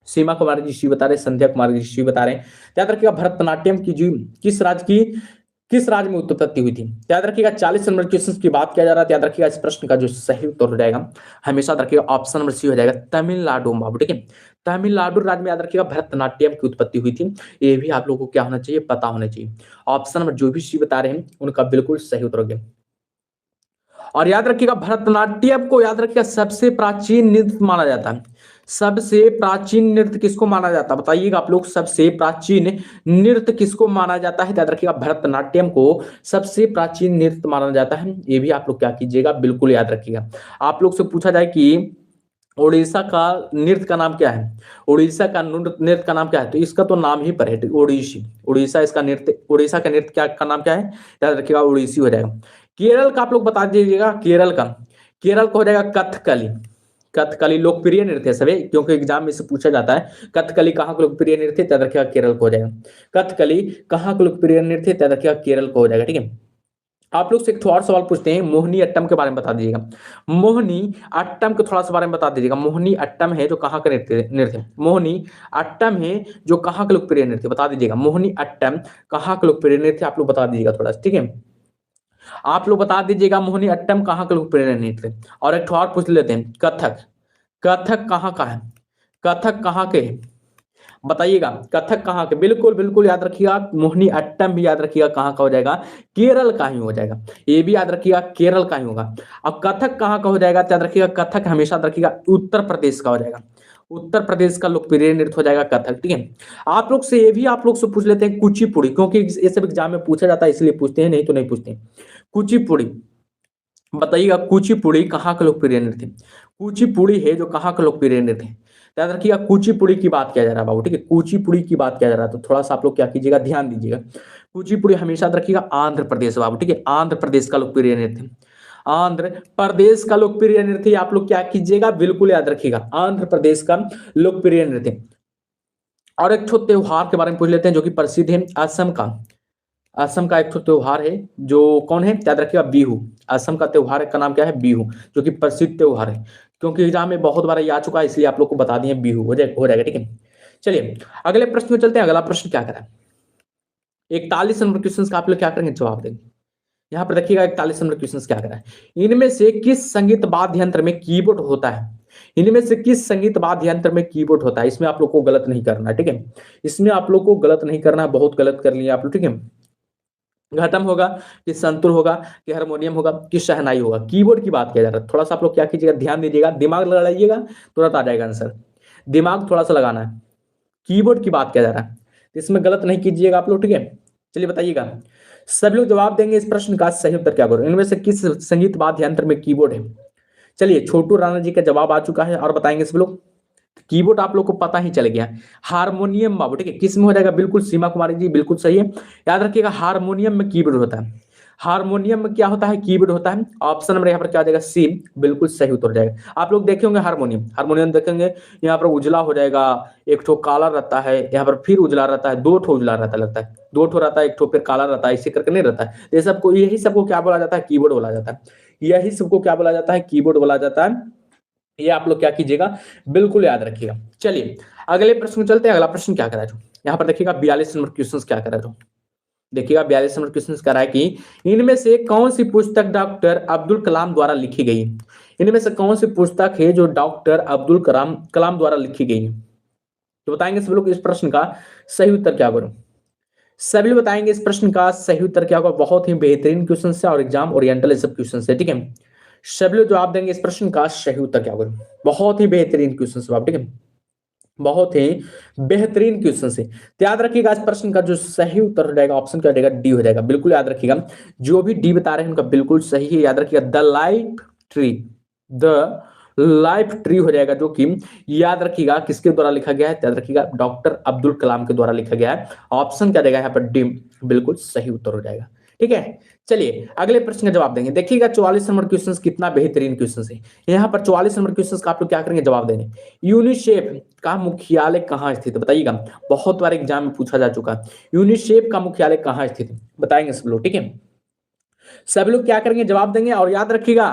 सीमा कुमारी जी शी बता रहे हैं, संध्या कुमारी जी शी बता रहे हैं। याद रखिएगा भरतनाट्यम की जो किस राज्य में उत्पत्ति हुई थी? याद रखिएगा 40 नंबर क्वेश्चन की बात किया जा रहा है। याद रखिएगा इस प्रश्न का जो सही उत्तर हो जाएगा हमेशा रखिएगा ऑप्शन नंबर सी हो जाएगा, तमिलनाडु में, ठीक है? तमिलनाडु राज्य में याद रखिएगा भरतनाट्यम की उत्पत्ति हुई थी। ये भी आप लोगों को क्या होना चाहिए, पता होना चाहिए। ऑप्शन नंबर जो भी सी बता रहे हैं उनका बिल्कुल सही उत्तर हो गया। और याद रखिएगा भरतनाट्यम को याद रखिएगा सबसे प्राचीन नृत्य माना जाता है। सबसे प्राचीन नृत्य किसको माना जाता है बताइएगा आप लोग, सबसे प्राचीन नृत्य किसको माना जाता है? याद रखिएगा भरतनाट्यम को सबसे प्राचीन नृत्य माना जाता है। ये भी आप लोग क्या कीजिएगा बिल्कुल याद रखिएगा। आप लोग से पूछा जाए कि उड़ीसा का नृत्य का नाम क्या है, उड़ीसा का नृत्य का नाम क्या है, तो इसका तो नाम ही पर है ओडिसी। उड़ीसा इसका नृत्य, उड़ीसा का नृत्य क्या का नाम क्या है? याद रखिएगा ओडिसी हो जाएगा। केरल का आप लोग बता दीजिएगा, केरल का हो जाएगा कथकली। कथकली लोकप्रिय नृत्य है सभी, क्योंकि एग्जाम में से पूछा जाता है कथकली कहाँ का लोकप्रिय नृत्य है, याद रखिएगा केरल को हो जाएगा। कथकली कहाँ का लोकप्रिय नृत्य है, याद रखिएगा केरल को हो जाएगा, ठीक है? आप लोग से एक और सवाल पूछते हैं, मोहिनी अट्टम के बारे में बता दीजिएगा। मोहिनी अट्टम के थोड़ा सा बारे में बता दीजिएगा। मोहिनी अट्टम है जो कहाँ का नृत्य मोहिनी अट्टम है जो कहाँ का लोकप्रिय नृत्य बता दीजिएगा। मोहिनी अट्टम कहाँ का लोकप्रिय नृत्य आप लोग बता दीजिएगा थोड़ा, ठीक है? आप लोग बता दीजिएगा मोहिनी अट्टम कहाँ का लोकप्रिय नृत्य। और एक और पूछ लेते हैं, कथक, कथक कहाँ का है? कथक कहाँ के बताइएगा, कथक कहाँ के? बिल्कुल बिल्कुल याद रखिएगा। मोहिनी अट्टम भी याद रखिएगा कहाँ का हो जाएगा, केरल का ही हो जाएगा। ये भी याद रखिएगा केरल का ही होगा। अब कथक कहाँ का हो जाएगा, याद रखिएगा कथक हमेशा याद रखिएगा उत्तर प्रदेश का हो जाएगा। उत्तर प्रदेश का लोकप्रिय नृत्य हो जाएगा कथक, ठीक है? आप लोग से ये भी आप लोग से पूछ लेते हैं कुचिपुड़ी, क्योंकि ये सब एग्जाम में पूछा जाता है इसलिए पूछते हैं, नहीं तो नहीं पूछते। कुचिपुड़ी बताइएगा, कुचिपुड़ी कहाँ का लोकप्रिय नृत्य? कुचिपुड़ी है जो कहाँ का लोकप्रिय नृत्य है? याद रखिएगा कुचिपुड़ी की बात किया जा रहा है बाबू, ठीक है? कुचिपुड़ी की बात किया जा रहा है, तो थोड़ा सा आप लोग क्या कीजिएगा, ध्यान दीजिएगा। कुचिपुड़ी हमेशा याद रखिएगा आंध्र प्रदेश बाबू, ठीक है? आंध्र प्रदेश का लोकप्रिय नृत्य, आंध्र प्रदेश का लोकप्रिय नृत्य आप लोग क्या कीजिएगा बिल्कुल याद रखिएगा, आंध्र प्रदेश का लोकप्रिय नृत्य। और एक छोटे त्योहार के बारे में पूछ लेते हैं जो कि प्रसिद्ध है, असम का। असम का एक त्योहार है जो कौन है, याद रखिएगा बिहू। असम का त्योहार का नाम क्या है, बिहू, जो कि प्रसिद्ध त्योहार है। क्योंकि एग्जाम में बहुत बार आ चुका है इसलिए आप लोग को बता दिए, बिहू हो जाएगा, ठीक है? चलिए अगले प्रश्न में चलते हैं। अगला प्रश्न क्या करा, 41 नंबर क्वेश्चन का आप लोग क्या करेंगे, जवाब देंगे। यहाँ पर देखिएगा 41 नंबर क्वेश्चन क्या करा है, इनमें से किस संगीत वाद्य यंत्र में कीबोर्ड होता है? इनमें से किस संगीत वाद्य यंत्र में कीबोर्ड होता है? इसमें आप लोग को गलत नहीं करना है, ठीक है? इसमें आप लोग को गलत नहीं करना है, बहुत गलत कर लिए आप लोग, ठीक है? घटम होगा कि संतूर होगा कि हारमोनियम होगा कि शहनाई होगा? कीबोर्ड की बात किया जा रहा है। थोड़ा सा आप लोग क्या कीजिएगा, ध्यान दीजिएगा, दिमाग लगाइएगा, तुरंत आ जाएगा आंसर। दिमाग थोड़ा सा लगाना है। कीबोर्ड की बात किया जा रहा है, इसमें गलत नहीं कीजिएगा आप लोग, ठीक है? चलिए बताइएगा, सभी लोग जवाब देंगे इस प्रश्न का सही उत्तर क्या करो, इनमें से किस संगीत वाद्य यंत्र में कीबोर्ड है? चलिए छोटू राणा जी का जवाब आ चुका है और बताएंगे सब लोग। कीबोर्ड आप लोग को पता ही चल गया, हारमोनियम बाबू, ठीक है? किस में हो जाएगा, बिल्कुल सीमा कुमारी जी बिल्कुल सही है। याद रखिएगा हारमोनियम में कीबोर्ड होता है। हारमोनियम में क्या होता है, कीबोर्ड होता है। ऑप्शन नंबर यहाँ पर क्या हो जाएगा, सी, बिल्कुल सही उत्तर हो जाएगा। आप लोग देखे होंगे हारमोनियम, हारमोनियम देखेंगे यहाँ पर उजला हो जाएगा, एक ठो काला रहता है, यहाँ पर फिर उजला रहता है, दो ठो उजला रहता है, लगता है दो ठो रहता है, एक ठो फिर काला रहता है, इसी करके नहीं रहता है। ये सबको, यही सबको क्या बोला जाता है, कीबोर्ड बोला जाता है। यही सबको क्या बोला जाता है, कीबोर्ड बोला जाता है। ये आप लोग क्या कीजिएगा, बिल्कुल याद रखिएगा। चलिए अगले प्रश्न में चलते हैं। अगला प्रश्न क्या करा, यहाँ पर देखिएगा 42 नंबर क्वेश्चन क्या करा, देखिएगा 42 नंबर क्वेश्चन करा है कि इनमें से कौन सी पुस्तक डॉक्टर अब्दुल कलाम द्वारा लिखी गई? इनमें से कौन सी पुस्तक है जो डॉक्टर अब्दुल कलाम द्वारा लिखी गई? तो बताएंगे सब लोग इस प्रश्न का सही उत्तर क्या करूं। सभी लोग बताएंगे इस प्रश्न का सही उत्तर क्या होगा। बहुत ही बेहतरीन क्वेश्चन है और एग्जाम ओरिएंटल सब क्वेश्चन है, ठीक है। सभी लोग जवाब देंगे इस प्रश्न का सही उत्तर क्या करूं। बहुत ही बेहतरीन क्वेश्चन जवाब, ठीक है। बहुत ही बेहतरीन क्वेश्चन से तो याद रखिएगा इस प्रश्न का जो सही उत्तर हो जाएगा ऑप्शन क्या हो जाएगा, डी हो जाएगा। बिल्कुल याद रखिएगा, जो भी डी बता रहे हैं उनका बिल्कुल सही है। याद रखिएगा the life tree, the life tree हो जाएगा, जो कि याद रखिएगा किसके द्वारा लिखा गया है, याद रखिएगा डॉक्टर अब्दुल कलाम के द्वारा लिखा गया है। ऑप्शन क्या देगा यहाँ पर, डी बिल्कुल सही उत्तर हो जाएगा, ठीक है। चलिए अगले प्रश्न का जवाब देंगे। देखिएगा 44 नंबर क्वेश्चन कितना बेहतरीन क्वेश्चन है। यहाँ पर 44 नंबर क्वेश्चन का आप लोग क्या करेंगे, जवाब देंगे। यूनिसेफ का मुख्यालय कहाँ स्थित है, बताइएगा। बहुत बार एग्जाम में पूछा जा चुका है, यूनिसेफ का मुख्यालय कहाँ स्थित है, बताएंगे सब लोग, ठीक है। सब लोग क्या करेंगे, जवाब देंगे। और याद रखिएगा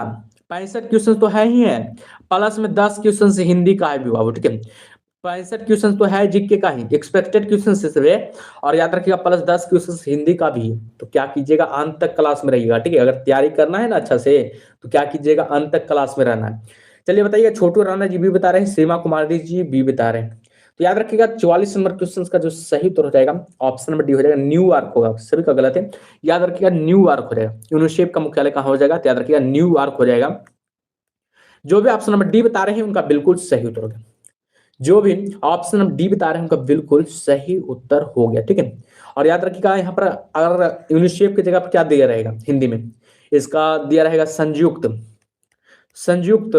65 क्वेश्चन तो है ही है, प्लस में 10 क्वेश्चन से हिंदी का है भी बाबू, ठीक है। 65 क्वेश्चन तो है जीके का ही, एक्सपेक्टेड क्वेश्चन से, और याद रखिएगा प्लस 10 क्वेश्चन हिंदी का भी है। तो क्या कीजिएगा, अंत तक क्लास में रहिएगा, ठीक है। अगर तैयारी करना है ना अच्छा से, तो क्या कीजिएगा, अंत तक क्लास में रहना है। चलिए बताइए, छोटू राणा जी भी बता रहे हैं, सीमा कुमारी जी भी बता रहे हैं। तो याद रखिएगा 44 नंबर क्वेश्चन का जो सही उत्तर हो जाएगा ऑप्शन नंबर डी हो जाएगा, न्यूयॉर्क होगा। सभी का गलत है, याद रखिएगा न्यूयॉर्क हो जाएगा। यूनिसेफ का मुख्यालय कहां हो जाएगा, तो याद रखिएगा न्यूयॉर्क हो जाएगा। जो भी ऑप्शन नंबर डी बता रहे हैं उनका बिल्कुल सही उत्तर होगा। जो भी ऑप्शन नंबर डी बता रहे हैं उनका बिल्कुल सही उत्तर हो गया, ठीक है। और याद रखिएगा यहाँ पर अगर यूनिसेफ की जगह पर क्या दिया रहेगा हिंदी में, इसका दिया रहेगा संयुक्त संयुक्त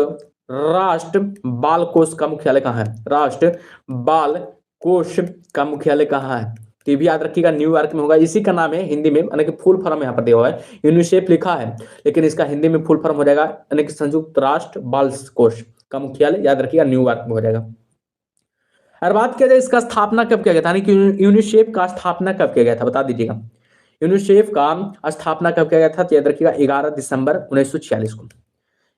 राष्ट्र बाल कोष का मुख्यालय कहाँ है, राष्ट्र बाल कोष का मुख्यालय कहाँ है। तो ये भी याद रखिएगा न्यूयॉर्क में होगा, इसी का नाम है हिंदी में, यानी कि फुल फॉर्म यहाँ पर दिया हुआ है, यूनिसेफ लिखा है लेकिन इसका हिंदी में फुल फॉर्म हो जाएगा, यानी कि संयुक्त राष्ट्र बाल कोष का मुख्यालय याद रखिएगा न्यूयॉर्क में हो जाएगा। और बात किया जाए इसका स्थापना कब किया गया था, यानी कि यूनिसेफ का स्थापना कब किया गया था, बता दीजिएगा। यूनिसेफ का स्थापना कब किया गया था, तो याद रखिएगा 11 दिसंबर 1946 को।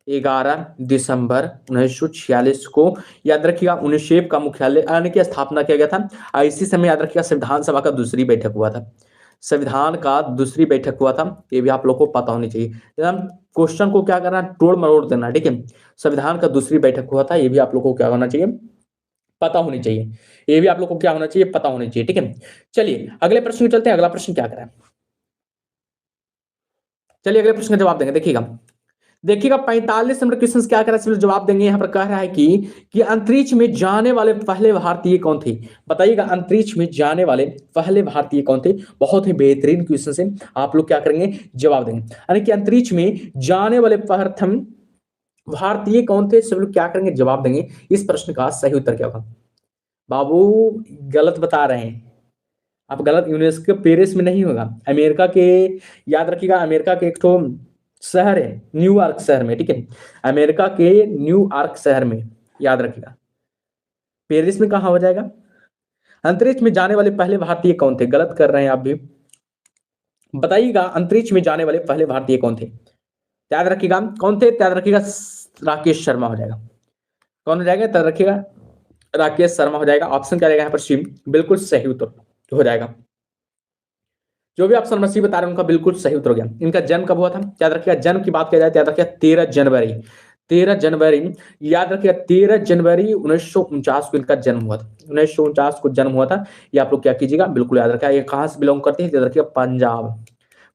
11 दिसंबर 1946 को याद रखिएगा यूनिसेफ का मुख्यालय यानी कि स्थापना किया गया था। और इसी समय याद रखिएगा संविधान सभा का दूसरी बैठक हुआ था, संविधान का दूसरी बैठक हुआ था, ये भी आप लोग को पता होनी चाहिए। हम क्वेश्चन को क्या करना, तोड़ मरोड़ देना, ठीक है। संविधान का दूसरी बैठक हुआ था, ये भी आप लोग को क्या होना चाहिए, पता होनी चाहिए। ये भी आप लोग को क्या होना चाहिए, पता होनी चाहिए, ठीक है। चलिए अगले प्रश्न में चलते हैं। अगला प्रश्न क्या करें, चलिए अगले प्रश्न का जवाब देंगे। देखिएगा 45 नंबर क्वेश्चन क्या कर रहा है, जवाब देंगे। यहाँ पर कह रहा है कि अंतरिक्ष में जाने वाले पहले भारतीय कौन थे, बताइएगा। अंतरिक्ष में जाने वाले पहले भारतीय कौन थे, बहुत ही बेहतरीन क्वेश्चन है। आप लोग क्या करेंगे, जवाब देंगे। यानी कि अंतरिक्ष में जाने वाले प्रथम भारतीय कौन थे, सब लोग क्या करेंगे, जवाब देंगे। इस प्रश्न का सही उत्तर क्या होगा, बाबू गलत बता रहे हैं आप, गलत। यूनेस्को पेरिस में नहीं होगा, अमेरिका के, याद रखिएगा अमेरिका के एक तो शहर है न्यूयॉर्क शहर में, ठीक है। अमेरिका के न्यूयॉर्क शहर में, याद रखिएगा। पेरिस में कहा हो जाएगा। अंतरिक्ष में जाने वाले पहले भारतीय कौन थे, गलत कर रहे हैं आप भी, बताइएगा। अंतरिक्ष में जाने वाले पहले भारतीय कौन थे, याद रखिएगा कौन थे, याद रखिएगा राकेश शर्मा हो जाएगा। कौन हो जाएगा, याद रखिएगा राकेश शर्मा हो जाएगा। ऑप्शन क्या रहेगा यहाँ पर, सी बिल्कुल सही उत्तर हो जाएगा। जो भी ऑप्शन नंबर सी बता रहे हैं उनका बिल्कुल सही उत्तर हो गया। इनका जन्म कब हुआ था, याद रखिएगा। जन्म की बात किया जाए तो याद रखिएगा 13 जनवरी, 13 जनवरी, याद रखिएगा 13 जनवरी 1949 को इनका जन्म हुआ था। 1949 को जन्म हुआ था। ये आप लोग क्या कीजिएगा, बिल्कुल याद रखिएगा। ये कहां से बिलोंग करते हैं, याद रखिएगा पंजाब,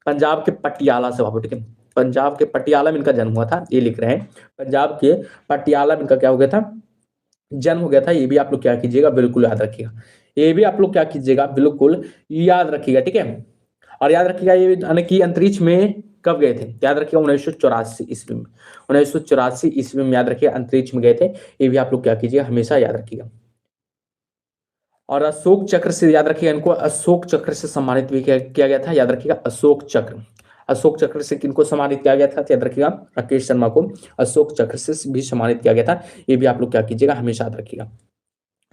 पंजाब के पटियाला से बाबू, ठीक है। पंजाब के पटियाला में इनका जन्म हुआ था, ये लिख रहे हैं। पंजाब के पटियाला में इनका क्या हो गया था, जन्म हो गया था। ये भी आप लोग क्या कीजिएगा, बिल्कुल याद रखिएगा। ये भी आप लोग क्या कीजिएगा, बिल्कुल याद रखिएगा, ठीक है। और याद रखिएगा ये यानी कि अंतरिक्ष में कब गए थे, याद रखिएगा 1984 ईस्वी में, 1984 ईस्वी में याद रखिएगा अंतरिक्ष में गए थे। ये भी आप लोग क्या कीजिएगा, हमेशा याद रखिएगा। और अशोक चक्र से याद रखिएगा, इनको अशोक चक्र से सम्मानित भी किया गया था, याद रखिएगा। अशोक चक्र, अशोक चक्र से किनको सम्मानित किया गया था, याद रखिएगा राकेश शर्मा को अशोक चक्र से भी सम्मानित किया गया था। ये भी आप लोग क्या कीजिएगा, हमेशा याद रखिएगा।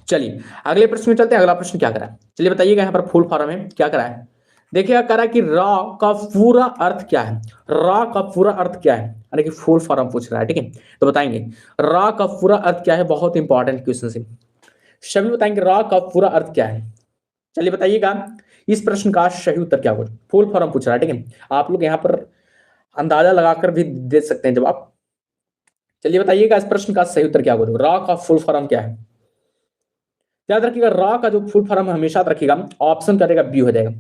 चलिए अगले प्रश्न में चलते हैं। अगला प्रश्न क्या करा है, चलिए बताइएगा। यहाँ पर फुल फॉर्म है, क्या करा है, देखिएगा करा कि रॉ का पूरा अर्थ क्या है, रॉ का पूरा अर्थ क्या है, यानी कि फुल फॉर्म पूछ रहा है, ठीक है। तो बताएंगे रॉ का पूरा अर्थ क्या है, बहुत इंपॉर्टेंट क्वेश्चन है। सभी बताएंगे रॉ का पूरा अर्थ क्या है। चलिए बताइएगा इस प्रश्न का सही उत्तर क्या होगा, फुल फॉर्म पूछ रहा है, ठीक है। आप लोग यहाँ पर अंदाजा लगाकर भी दे सकते हैं जवाब। चलिए बताइएगा इस प्रश्न का सही उत्तर क्या होगा, रॉ का फुल फॉर्म क्या है। याद रखिएगा रॉ का जो फुल फॉर्म हमेशा याद रखिएगा, ऑप्शन करेगा बी हो जाएगा।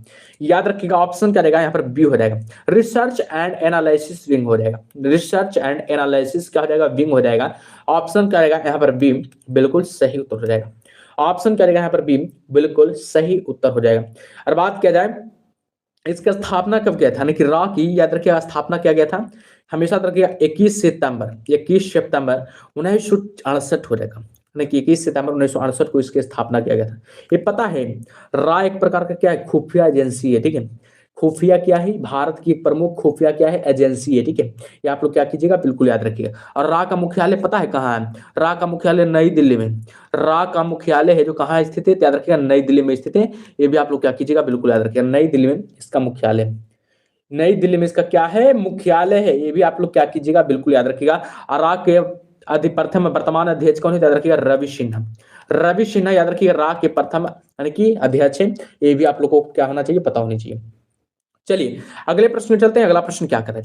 याद रखिएगा ऑप्शन करेगा यहाँ पर बी हो जाएगा, रिसर्च एंड एनालिसिस विंग हो जाएगा। रिसर्च एंड एनालिसिस क्या हो जाएगा, विंग हो जाएगा। ऑप्शन करेगा यहाँ पर बी, बिल्कुल सही उत्तर हो जाएगा। ऑप्शन करेगा यहाँ पर बी, बिल्कुल सही उत्तर हो जाएगा। और बात किया जाए इसका स्थापना कब किया था, यानी कि रॉ की याद रखिएगा स्थापना किया गया था, हमेशा याद रखिएगा 21 सितंबर 1968 हो जाएगा, यानी कि 21 सितंबर 1968 को इसकी स्थापना किया गया था। ये पता है रॉ एक प्रकार का क्या है, खुफिया एजेंसी है, ठीक है। खुफिया क्या है, भारत की एक प्रमुख खुफिया क्या है, एजेंसी है, ठीक है। ये आप लोग क्या कीजिएगा, बिल्कुल याद रखिएगा। और रॉ का मुख्यालय पता है कहाँ है, रॉ का मुख्यालय नई दिल्ली में। रॉ का मुख्यालय है जो कहाँ स्थित है, याद रखिएगा नई दिल्ली में स्थित है। ये भी आप लोग क्या कीजिएगा, बिल्कुल याद रखिएगा, नई दिल्ली में इसका मुख्यालय है। नई दिल्ली में इसका क्या है, मुख्यालय है। ये भी आप लोग क्या कीजिएगा, बिल्कुल याद रखिएगा। और रॉ के प्रथम वर्तमान अध्यक्ष कौन है, याद रखिएगा रवि सिन्हा। रवि सिन्हा याद रखिएगा रॉ के प्रथम यानी कि अध्यक्ष है। ये भी आप लोग को क्या होना चाहिए, पता होनी चाहिए। चलिए अगले प्रश्न में चलते हैं। अगला प्रश्न क्या करें,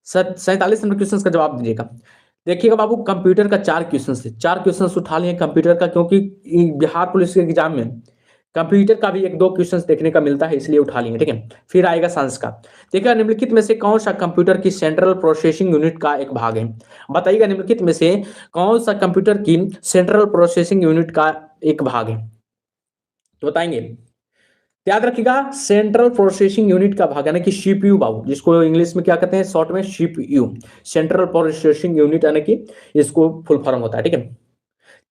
47 नंबर क्वेश्चन का जवाब दीजिएगा। देखिएगा बाबू कंप्यूटर का 4 क्वेश्चन है, 4 क्वेश्चन उठा लिए कंप्यूटर का, क्योंकि बिहार पुलिस के एग्जाम में कंप्यूटर का भी 1-2 क्वेश्चन देखने का मिलता है, इसलिए उठा लिए, ठीक है। फिर आएगा साइंस का। देखिएगा निम्नलिखित में से कौन सा कंप्यूटर की सेंट्रल प्रोसेसिंग यूनिट का एक भाग है, बताइएगा निम्नलिखित में से कौन सा कंप्यूटर की सेंट्रल प्रोसेसिंग यूनिट का एक भाग है, तो बताएंगे। याद रखिएगा सेंट्रल प्रोसेसिंग यूनिट का भाग यानी कि सीपीयू बाबू, जिसको इंग्लिश में क्या कहते हैं, शॉर्ट में सीपीयू, सेंट्रल प्रोसेसिंग यूनिट, यानी कि इसको फुल फॉर्म होता है, ठीक है।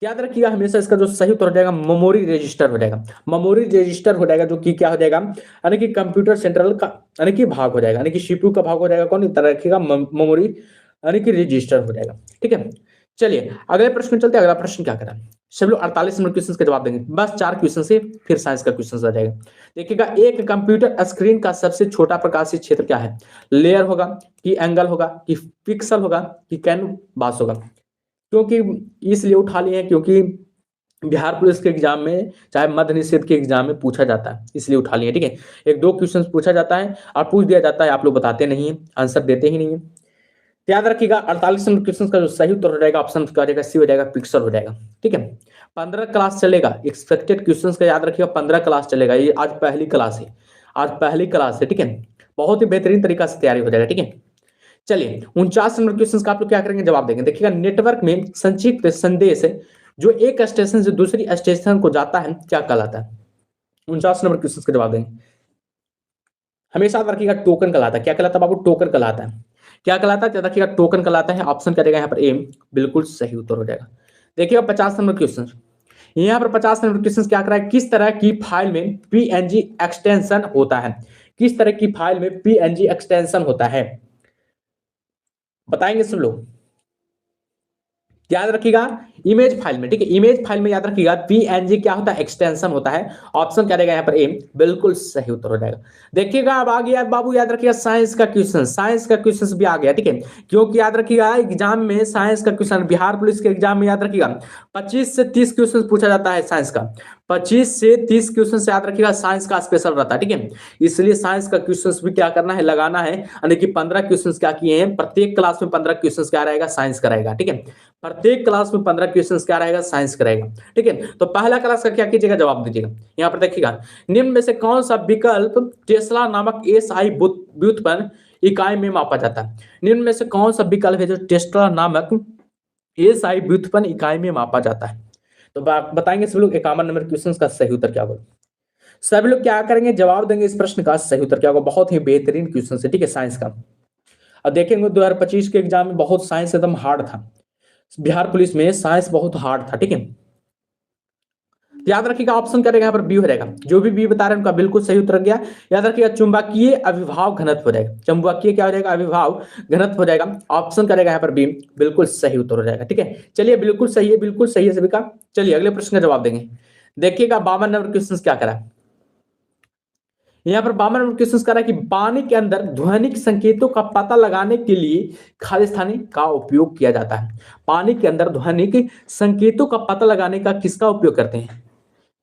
याद रखिएगा हमेशा इसका जो सही उत्तर हो जाएगा मेमोरी रजिस्टर हो जाएगा। मेमोरी रजिस्टर हो जाएगा, जो कि क्या हो जाएगा, यानी कि कंप्यूटर सेंट्रल का यानी कि भाग हो जाएगा, यानी कि सीपीयू का भाग हो जाएगा कौन, तरह रखिएगा मेमोरी यानी कि रजिस्टर हो जाएगा, ठीक है। चलिए अगले प्रश्न में चलते हैं। अगला प्रश्न क्या करा, सब लोग 48 नंबर क्वेश्चन के जवाब देंगे, बस 4 क्वेश्चन से फिर साइंस का क्वेश्चन आ जाएगा। देखिएगा एक कंप्यूटर स्क्रीन का सबसे छोटा प्रकाशीय क्षेत्र क्या है, लेयर होगा कि एंगल होगा कि पिक्सल होगा कि कैनवास होगा। क्योंकि इसलिए उठा लिए हैं क्योंकि बिहार पुलिस के एग्जाम में चाहे मध्य निषेध के एग्जाम में पूछा जाता है, इसलिए उठा लिए, ठीक है। 1-2 क्वेश्चन पूछा जाता है और पूछ दिया जाता है, आप लोग बताते नहीं है, आंसर देते ही नहीं है। याद रखिएगा 48 नंबर क्वेश्चन का जो सही उत्तर हो जाएगा ऑप्शन क्या हो जाएगा, सी हो जाएगा, पिक्सल हो जाएगा, ठीक है। 15 क्लास चलेगा, एक्सपेक्टेड क्वेश्चन का याद रखिएगा 15 क्लास चलेगा। ये आज पहली क्लास है, आज पहली क्लास है, ठीक है। बहुत ही बेहतरीन तरीका से तैयारी हो जाएगा, ठीक है। चलिए 49 नंबर क्वेश्चन का आप लोग क्या करेंगे, जवाब देंगे। देखिएगा नेटवर्क में संक्षिप्त संदेश जो एक स्टेशन से दूसरी स्टेशन को जाता है क्या कहलाता है, 49 नंबर क्वेश्चन का जवाब देंगे। हमेशा याद रखिएगा टोकन कहलाता है, क्या कहलाता है बाबू, टोकन कहलाता है। क्या कहलाता है, याद रखिएगा टोकन कहलाता है। ऑप्शन करेगा यहाँ पर ए, बिल्कुल सही उत्तर हो जाएगा। देखिएगा 50 नंबर क्वेश्चन, यहाँ पर 50 नंबर क्वेश्चन क्या करा है, किस तरह की फाइल में पीएनजी एक्सटेंशन होता है, किस तरह की फाइल में पीएनजी एक्सटेंशन होता है, बताएंगे सब लोग। याद रखिएगा इमेज फाइल में, ठीक है, इमेज फाइल में याद रखिएगा पीएनजी क्या होता है, एक्सटेंशन होता है। ऑप्शन क्या रहेगा यहाँ पर ए, बिल्कुल सही उत्तर हो जाएगा। देखिएगा अब आ गया बाबू, याद रखिएगा साइंस का क्वेश्चन, साइंस का क्वेश्चन भी आ गया, ठीक है। क्योंकि याद रखिएगा एग्जाम में साइंस का क्वेश्चन, बिहार पुलिस के एग्जाम में याद रखिएगा 25 से 30 क्वेश्चन पूछा जाता है साइंस का, 25 से 30 क्वेश्चन से याद रखिएगा साइंस का स्पेशल रहता है, ठीक है। इसलिए साइंस का क्वेश्चन भी क्या करना है, लगाना है, यानी कि 15 क्वेश्चन क्या किए हैं, प्रत्येक क्लास में 15 क्वेश्चन क्या रहेगा, साइंस का रहेगा, ठीक है। प्रत्येक क्लास में 15 क्वेश्चन क्या रहेगा, साइंस का रहेगा, ठीक है। तो पहला क्लास का क्या कीजिएगा, जवाब दीजिएगा। यहाँ पर देखिएगा निम्न में से कौन सा विकल्प टेस्ला नामक एसआई व्युत्पन्न इकाई में मापा जाता है, निम्न में से कौन सा विकल्प है जो टेस्ला नामक एसआई व्युत्पन्न इकाई में मापा जाता है, तो बताएंगे सब लोग। 51 नंबर क्वेश्चन का सही उत्तर क्या होगा, सभी लोग क्या करेंगे, जवाब देंगे इस प्रश्न का सही उत्तर क्या होगा। बहुत ही बेहतरीन क्वेश्चन है, ठीक है, साइंस का। अब देखेंगे 2025 के एग्जाम में बहुत साइंस एकदम हार्ड था, बिहार पुलिस में साइंस बहुत हार्ड था, ठीक है। याद रखिएगा ऑप्शन करेगा यहाँ पर बी हो जाएगा, जो भी बी बता रहे हैं उनका बिल्कुल सही उत्तर गया। याद रखिएगा चुंबकीय अविभाव घनत्व हो जाएगा, चुंबकीय क्या हो जाएगा, अविभाव घनत्व हो जाएगा। ऑप्शन करेगा यहाँ पर बी, बिल्कुल सही उत्तर हो जाएगा, ठीक है। चलिए बिल्कुल सही है, बिल्कुल सही है सभी का। चलिए अगले प्रश्न का जवाब देंगे। देखिएगा 52 नंबर क्वेश्चन क्या करा, यहाँ पर 52 नंबर क्वेश्चन करा है कि पानी के अंदर ध्वनिक संकेतों का पता लगाने के लिए खालिस्तानी का उपयोग किया जाता है। पानी के अंदर ध्वनिक संकेतों का पता लगाने का किसका उपयोग करते हैं,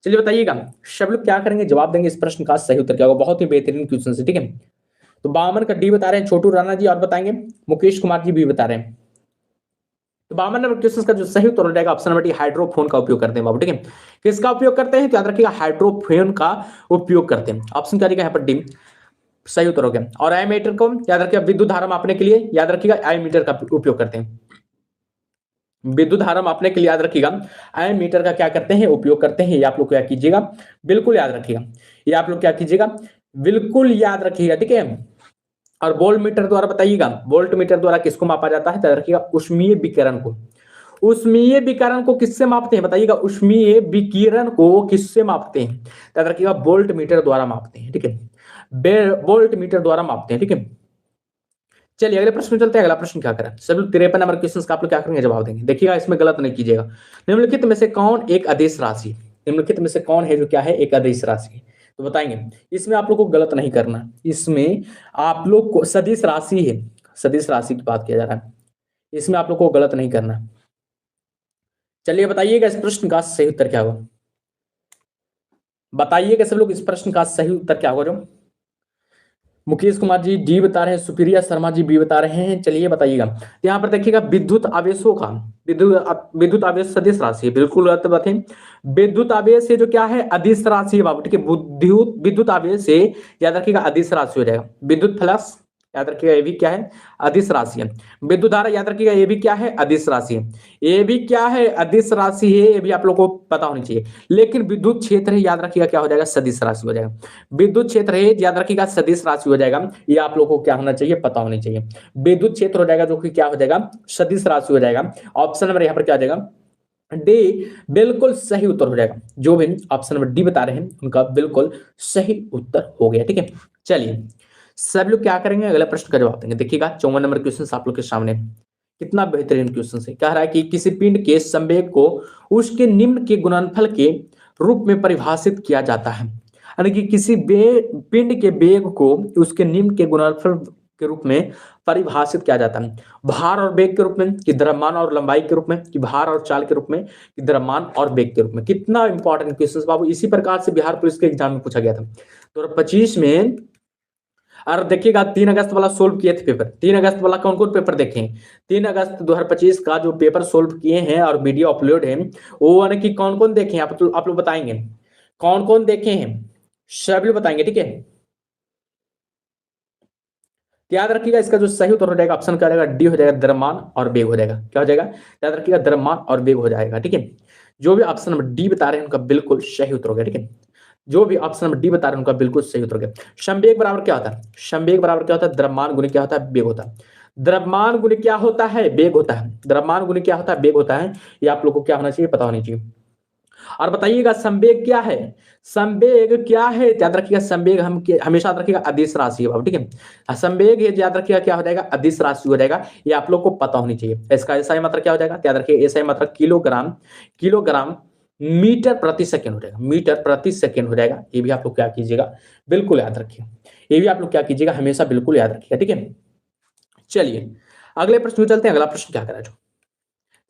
चलिए बताइएगा। सब लोग क्या करेंगे, जवाब देंगे इस प्रश्न का सही उत्तर क्या होगा। बहुत ही बेहतरीन क्वेश्चन है, ठीक है। तो 52 का डी बता रहे हैं छोटू राणा जी, और बताएंगे मुकेश कुमार जी भी बता रहे हैं। तो 52 नंबर क्वेश्चन का जो सही उत्तर हो जाएगा ऑप्शन नंबर डी, हाइड्रोफोन का उपयोग करते हैं बाबू, ठीक है। किसका उपयोग करते हैं, तो याद रखिएगा हाइड्रोफोन का उपयोग करते हैं। ऑप्शन क्या रहेगा यहाँ पर डी सही उत्तर हो गया। और एमीटर को याद रखिएगा विद्युत धारा मापने के लिए, याद रखिएगा एमीटर का उपयोग करते हैं। विद्युत धारा मापने के लिए याद रखिएगा एमीटर का क्या करते हैं, उपयोग करते हैं। ये आप लोग क्या कीजिएगा, बिल्कुल याद रखिएगा। ये आप लोग क्या कीजिएगा, बिल्कुल याद रखिएगा, ठीक है। और वोल्ट मीटर द्वारा बताइएगा, वोल्ट मीटर द्वारा किसको मापा जाता है, याद रखिएगा उष्मीय विकिरण को। उष्मीय विकिरण को किससे मापते हैं बताइएगा, उष्मीय विकिरण को किससे मापते हैं, याद रखिएगा वोल्ट मीटर द्वारा मापते हैं, ठीक है। वोल्ट मीटर द्वारा मापते हैं, ठीक है। चलिए अगले प्रश्न में चलते हैं। अगला प्रश्न क्या करें, सब लोग 53 नंबर क्वेश्चन का आप लोग क्या करेंगे, जवाब देंगे। देखिएगा इसमें गलत नहीं कीजिएगा। निम्नलिखित में से कौन एक अदिश राशि, निम्नलिखित में से कौन है जो क्या है, एक अदिश राशि, तो बताएंगे। इसमें आप लोग को गलत नहीं करना, इसमें आप लोग को सदिश राशि है, सदिश राशि की बात किया जा रहा है, इसमें आप लोग को गलत नहीं करना। चलिए बताइएगा इस प्रश्न का सही उत्तर क्या होगा, बताइएगा सब लोग इस प्रश्न का सही उत्तर क्या होगा। जो मुकेश कुमार जी डी बता रहे हैं, सुप्रिया शर्मा जी बी बता रहे हैं। चलिए बताइएगा, यहाँ पर देखिएगा विद्युत आवेशों का, विद्युत आवेश सदिश राशि है, बिल्कुल गलत बात है। विद्युत आवेश है जो क्या है, अदिश राशि है बाबू, ठीक है। विद्युत आवेश से याद रखिएगा अदिश राशि हो जाएगा। विद्युत फ्लक्स याद रखिएगा ये भी क्या है, अदिश राशि है। विद्युत धारा याद रखिएगा ये भी क्या है, अदिश राशि है। ये भी क्या है, अदिश राशि है, ये भी आप लोग को पता होनी चाहिए। लेकिन विद्युत क्षेत्र है याद रखिएगा क्या हो जाएगा, सदिश राशि हो जाएगा। विद्युत क्षेत्र है याद रखिएगा सदिश राशि हो जाएगा, ये आप लोग को क्या होना चाहिए, पता होनी चाहिए। विद्युत क्षेत्र हो जाएगा जो कि क्या हो जाएगा, सदिश राशि हो जाएगा। ऑप्शन नंबर यहाँ पर क्या हो जाएगा, डी बिल्कुल सही उत्तर हो जाएगा। जो भी ऑप्शन नंबर डी बता रहे हैं उनका बिल्कुल सही उत्तर हो गया, ठीक है। चलिए सब लोग क्या करेंगे, अगला प्रश्न का जवाब देंगे। देखिएगा 54 नंबर क्वेश्चन आप लोग के सामने, कितना बेहतरीन क्वेश्चन है। कह रहा है कि किसी पिंड के संवेग को उसके निम्न के गुणनफल के रूप में परिभाषित किया जाता है, यानी कि किसी पिंड के वेग को उसके निम्न के गुणनफल के रूप में परिभाषित किया जाता है। भार और वेग के रूप में, कि द्रव्यमान और लंबाई के रूप में, कि भार और चाल के रूप में, कि द्रव्यमान और वेग के रूप में। कितना इंपॉर्टेंट क्वेश्चन बाबू, इसी प्रकार से बिहार पुलिस के एग्जाम में पूछा गया था 2025 में। और देखिएगा 3 अगस्त वाला सोल्व किए थे पेपर, 3 अगस्त वाला कौन कौन पेपर देखे हैं, 3 अगस्त 2025 का जो पेपर सोल्व किए हैं और वीडियो अपलोड है वो यानी कि कौन कौन देखे हैं, आप लोग बताएंगे कौन कौन देखे हैं, सब लोग बताएंगे, ठीक है। याद रखिएगा इसका जो सही उत्तर हो जाएगा ऑप्शन क्या रहेगा, डी हो जाएगा, द्रव्यमान और वेग हो जाएगा। क्या हो जाएगा, याद रखिएगा द्रव्यमान और वेग हो जाएगा, ठीक है। जो भी ऑप्शन नंबर डी बता रहे हैं उनका बिल्कुल सही उत्तर हो गया, ठीक है। जो भी ऑप्शन नंबर डी बता रहे हैं उनका बिल्कुल सही उत्तर हो गया। संवेग बराबर क्या होता है, संवेग बराबर क्या होता है, द्रव्यमान गुणित क्या होता है, वेग होता है। द्रव्यमान गुणित क्या होता है, वेग होता है। द्रव्यमान गुणित क्या होता है, वेग होता है। ये आप लोग को क्या होना चाहिए, पता होनी चाहिए। और बताइएगा संवेग क्या है, संवेग क्या है, याद रखिएगा संवेग हम हमेशा याद रखिएगा अदिश राशि है, ठीक है। संवेग ये याद रखिएगा क्या हो जाएगा, अदिश राशि हो जाएगा। ये आप लोग को पता होनी चाहिए। इसका एसआई मात्रा क्या हो जाएगा, याद रखिए एसआई मात्रा किलोग्राम, किलोग्राम मीटर प्रति सेकंड हो जाएगा, मीटर प्रति सेकंड हो जाएगा। ये भी आप लोग क्या कीजिएगा, बिल्कुल याद रखिए। ये भी आप लोग क्या कीजिएगा, हमेशा बिल्कुल याद रखिएगा, ठीक है। चलिए अगले प्रश्न में चलते हैं। अगला प्रश्न क्या करा, जो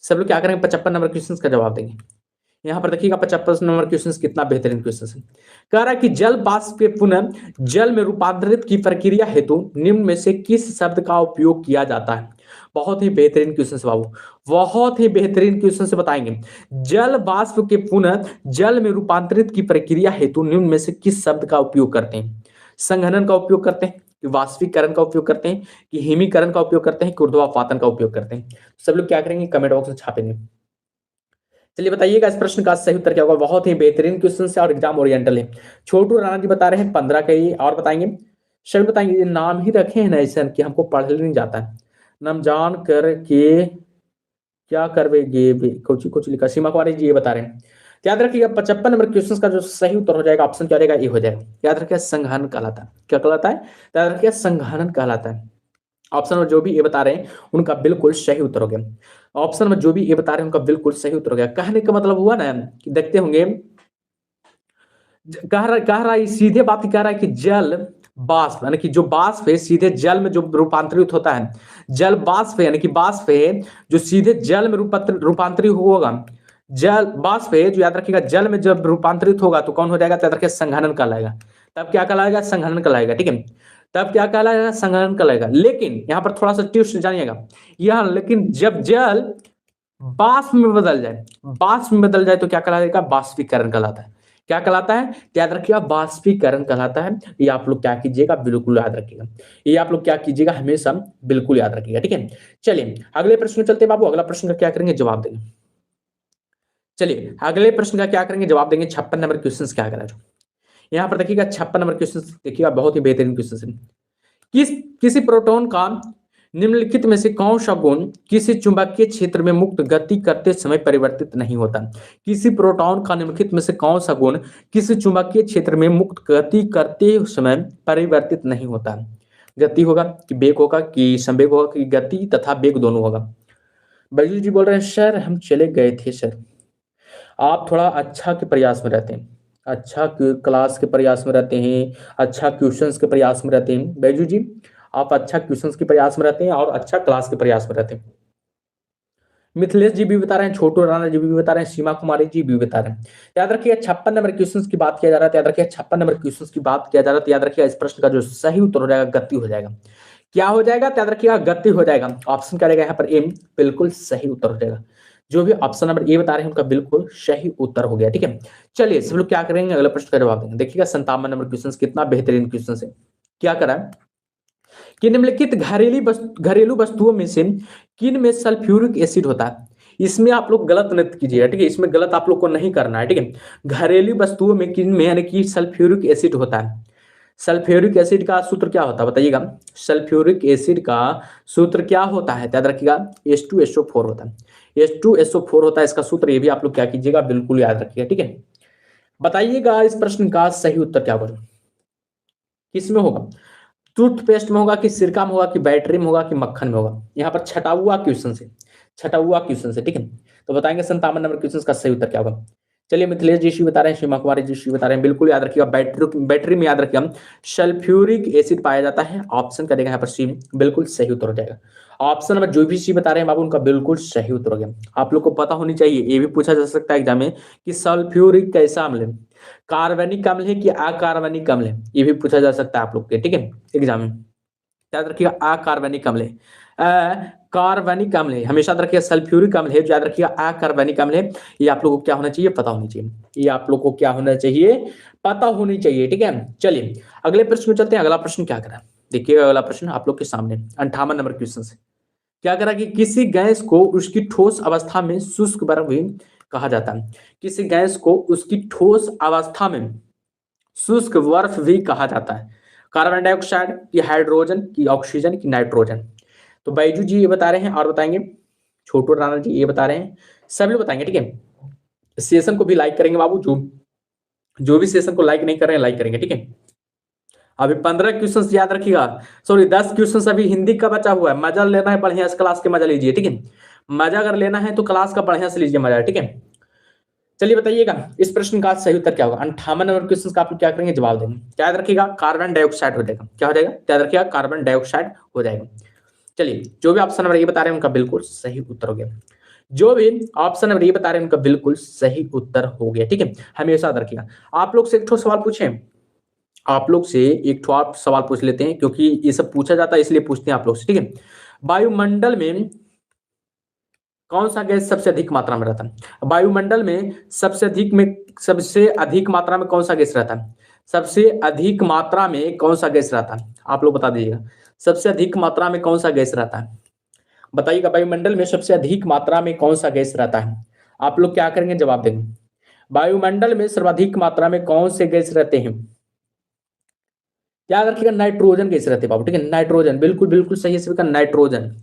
सब लोग क्या करेंगे, 55 नंबर क्वेश्चन का जवाब देंगे। यहाँ पर देखिएगा 55 नंबर क्वेश्चन कितना बेहतरीन क्वेश्चन है। कह रहा है कि जल वाष्प के पुनः जल में रूपांतरित की प्रक्रिया हेतु निम्न में से किस शब्द का उपयोग किया जाता है। बहुत ही बेहतरीन क्वेश्चन बाबू, बहुत ही बेहतरीन क्वेश्चन से बताएंगे। जल वाष्प के पुनः जल में रूपांतरित की प्रक्रिया हेतु निम्न में से किस शब्द का उपयोग करते हैं। संघनन का उपयोग करते हैं, कि वाष्पीकरण का उपयोग करते हैं, कि हिमीकरण का उपयोग करते हैं, कि ऊर्ध्वापातन का उपयोग करते हैं। सब लोग क्या करेंगे, कमेंट बॉक्स में छापेंगे। चलिए बताइएगा इस प्रश्न का सही उत्तर क्या होगा। बहुत ही बेहतरीन क्वेश्चन है और एग्जाम ओरिएंटल है। छोटू राणा जी बता रहे हैं 15 का ही, और बताएंगे सभी बताएंगे। ये नाम ही रखे हैं ना ऐसा कि हमको पढ़ नहीं जाता है। नाम जान करके क्या करवेगे, कुछ कुछ लिखा, सीमा कुमारी जी ये बता रहे हैं। याद रखिएगा 55 नंबर क्वेश्चन का जो सही उत्तर हो जाएगा ऑप्शन क्या रहेगा, ए हो जाएगा। याद रखिएगा संघनन कहलाता है, क्या कहलाता है, याद रखिएगा संघनन कहलाता है। ऑप्शन में जो भी ये बता रहे हैं उनका बिल्कुल सही उत्तर हो गया। ऑप्शन में जो भी ये बता रहे हैं उनका बिल्कुल सही उत्तर हो गया। कहने का मतलब हुआ ना कि देखते होंगे, कह रहा है सीधे बात कह रहा है कि जल वाष्प यानी कि जो वाष्प है सीधे जल में जो रूपांतरित होता है, जल वाष्प यानी कि वाष्प है जो सीधे जल में रूपांतरित होगा, जल वाष्प है जो याद रखिएगा जल में जब रूपांतरित होगा तो कौन हो जाएगा, याद रखिएगा संघनन कहलाएगा। तब क्या कहलाएगा, संघनन कहलाएगा, ठीक है। तब क्या कहलाएगा, संघनन कहलाएगा। लेकिन यहाँ पर थोड़ा सा ट्विस्ट जानिएगा, यहाँ लेकिन जब जल बाष्प में बदल जाए, बाष्प में बदल जाए तो क्या कहलाएगा? बाष्पीकरण कहलाता है। क्या कहलाता है? याद रखिएगा, बाष्पीकरण कहलाता है। ये आप लोग क्या कीजिएगा? बिल्कुल याद रखिएगा। ये आप लोग क्या कीजिएगा? हमेशा बिल्कुल याद रखिएगा, ठीक है। चलिए अगले प्रश्न में चलते हैं बाबू। अगला प्रश्न का क्या करेंगे? जवाब देंगे। चलिए अगले प्रश्न का क्या करेंगे? जवाब देंगे। 56 नंबर क्वेश्चन क्या करा? यहाँ पर देखिएगा 56 नंबर क्वेश्चन देखिएगा, बहुत ही बेहतरीन क्वेश्चन है। किसी प्रोटॉन का निम्नलिखित में से कौन सा गुण किसी चुंबकीय क्षेत्र में मुक्त गति करते समय परिवर्तित नहीं होता? किसी प्रोटॉन का निम्नलिखित में से कौन सा गुण किसी चुंबकीय क्षेत्र में मुक्त गति करते समय परिवर्तित नहीं होता? गति होगा कि वेग होगा कि संवेग होगा कि गति तथा वेग दोनों होगा? बैजू जी बोल रहे हैं सर हम चले गए थे सर। आप थोड़ा अच्छा के प्रयास में रहते हैं, अच्छा क्लास के प्रयास में रहते हैं, अच्छा क्वेश्चंस के प्रयास में रहते हैं। बैजू जी आप अच्छा क्वेश्चंस के प्रयास में रहते हैं और अच्छा क्लास के प्रयास में रहते हैं। मिथिलेश जी भी बता रहे हैं, छोटू राणा जी भी बता रहे हैं, सीमा कुमारी जी भी बता रहे हैं। याद रखिए 56 नंबर क्वेश्चंस की बात किया जा रहा है, याद रखिए 56 नंबर क्वेश्चंस की बात किया जा रहा है, तो याद रखिएगा इस प्रश्न का जो सही उत्तर हो जाएगा गति हो जाएगा। क्या हो जाएगा? याद रखिएगा गति हो जाएगा। ऑप्शन क्या रहेगा यहाँ पर? एम बिल्कुल सही उत्तर हो जाएगा। जो भी ऑप्शन नंबर ए बता रहे हैं उनका बिल्कुल सही उत्तर हो गया, ठीक है। चलिए सब लोग क्या करेंगे? अगले प्रश्न का जवाब देंगे। देखिएगा 57 नंबर क्वेश्चन कितना बेहतरीन क्वेश्चन है। क्या करा है कि निम्नलिखित घरेलू वस्तुओं में से किन में सल्फ्यूरिक एसिड होता है? इसमें आप लोग गलत मत कीजिएगा, ठीक है। इसमें गलत आप लोग को नहीं करना है, ठीक है। घरेलू वस्तुओं में किन में यानी कि सल्फ्यूरिक एसिड होता है। सल्फ्यूरिक एसिड का सूत्र क्या होता है बताइएगा? सल्फ्यूरिक एसिड का सूत्र क्या होता है? याद रखिएगा H2SO4 होता है। H2SO4 होता है इसका सूत्र। ये भी आप लोग क्या कीजिएगा? बिल्कुल याद रखिएगा, ठीक है। बताइएगा इस प्रश्न का सही उत्तर क्या होगा? किसमें होगा? टूथपेस्ट में होगा कि सिरका में होगा कि बैटरी में होगा कि मक्खन में होगा? यहाँ पर छटा हुआ क्वेश्चन से, छटा हुआ क्वेश्चन से, ठीक है। तो बताएंगे 57 नंबर क्वेश्चन का सही उत्तर क्या होगा। चलिए मिथिलेश जी बता रहे हैं, सीमा कुमारी जी बता रहे हैं, बिल्कुल याद रखिएगा। बैटरी में याद रखिएगा सल्फ्यूरिक एसिड पाया जाता है। ऑप्शन करेगा यहाँ पर सी बिल्कुल सही उत्तर हो जाएगा। ऑप्शन नंबर जो भी सी बता रहे हैं बाबू उनका बिल्कुल सही उत्तर हो गया। आप लोग को पता होनी चाहिए, ये भी पूछा जा सकता है एग्जाम में कि सल्फ्यूरिक कैसा अम्ल है, कार्बनिक अम्ल है कि अकार्बनिक अम्ल है, ये भी पूछा जा सकता है आप लोग के, ठीक है, एग्जाम में। याद रखिएगा अकार्बनिक अम्ल है, कार्बनिक अम्ल है। हमेशा याद रखिएगा सल्फ्यूरिक अम्ल है, जो याद रखिएगा अकार्बनिक अम्ल है। ये आप लोगों को क्या होना चाहिए? पता होनी चाहिए। ये आप लोग को क्या होना चाहिए? पता होनी चाहिए, ठीक है। चलिए अगले प्रश्न में चलते हैं। अगला प्रश्न क्या करा? देखिएगा अगला प्रश्न आप लोग के सामने 58 नंबर क्वेश्चन से क्या करा कि किसी गैस को उसकी ठोस अवस्था में शुष्क बर्फ भी कहा जाता है। किसी गैस को उसकी ठोस अवस्था में शुष्क बर्फ भी कहा जाता है। कार्बन डाइऑक्साइड की, हाइड्रोजन की, ऑक्सीजन की, नाइट्रोजन? तो बैजू जी ये बता रहे हैं और बताएंगे, छोटू राणा जी ये बता रहे हैं, सभी लोग बताएंगे, ठीक है। सेशन को भी लाइक करेंगे बाबू, जो जो भी सेशन को लाइक नहीं कर रहे हैं लाइक करेंगे, ठीक है। अभी 15 क्वेश्चन याद रखिएगा, सॉरी 10 क्वेश्चन अभी हिंदी का बचा हुआ है। मजा लेना है बढ़िया, इस क्लास के मजा लीजिए, ठीक है। मजा अगर लेना है तो क्लास का बढ़िया से लीजिए मजा, ठीक है। चलिए बताइएगा इस प्रश्न का सही उत्तर क्या होगा। 58 नंबर क्वेश्चन का आप लोग क्या करेंगे? जवाब देंगे। याद रखिएगा कार्बन डाइऑक्साइड हो जाएगा। क्या हो जाएगा? याद रखिएगा कार्बन डाइऑक्साइड हो जाएगा। चलिए जो भी ऑप्शन नंबर ये बता रहे हैं उनका बिल्कुल सही उत्तर हो गया। जो भी ऑप्शन नंबर ये बता रहे हैं उनका बिल्कुल सही उत्तर हो गया, ठीक है। हमेशा याद रखिएगा। आप लोग से एक ठो सवाल पूछे, आप लोग से एक ठो आप सवाल पूछ लेते हैं, क्योंकि ये सब पूछा जाता है इसलिए पूछते हैं आप लोग से, ठीक है। वायुमंडल में कौन सा गैस सबसे अधिक मात्रा में रहता है? वायुमंडल में सबसे अधिक मात्रा में कौन सा गैस रहता है? सबसे अधिक मात्रा में कौन सा गैस रहता है? आप लोग बता दीजिएगा सबसे अधिक मात्रा में कौन सा गैस रहता है? बताइएगा वायुमंडल में सबसे अधिक मात्रा में कौन सा गैस रहता है? आप लोग क्या करेंगे? जवाब देंगे। वायुमंडल में सर्वाधिक मात्रा में कौन से गैस रहते हैं? याद रखिएगा नाइट्रोजन गैस रहते हैं बाबू, ठीक है। नाइट्रोजन बिल्कुल बिल्कुल सही है, सभी का नाइट्रोजन,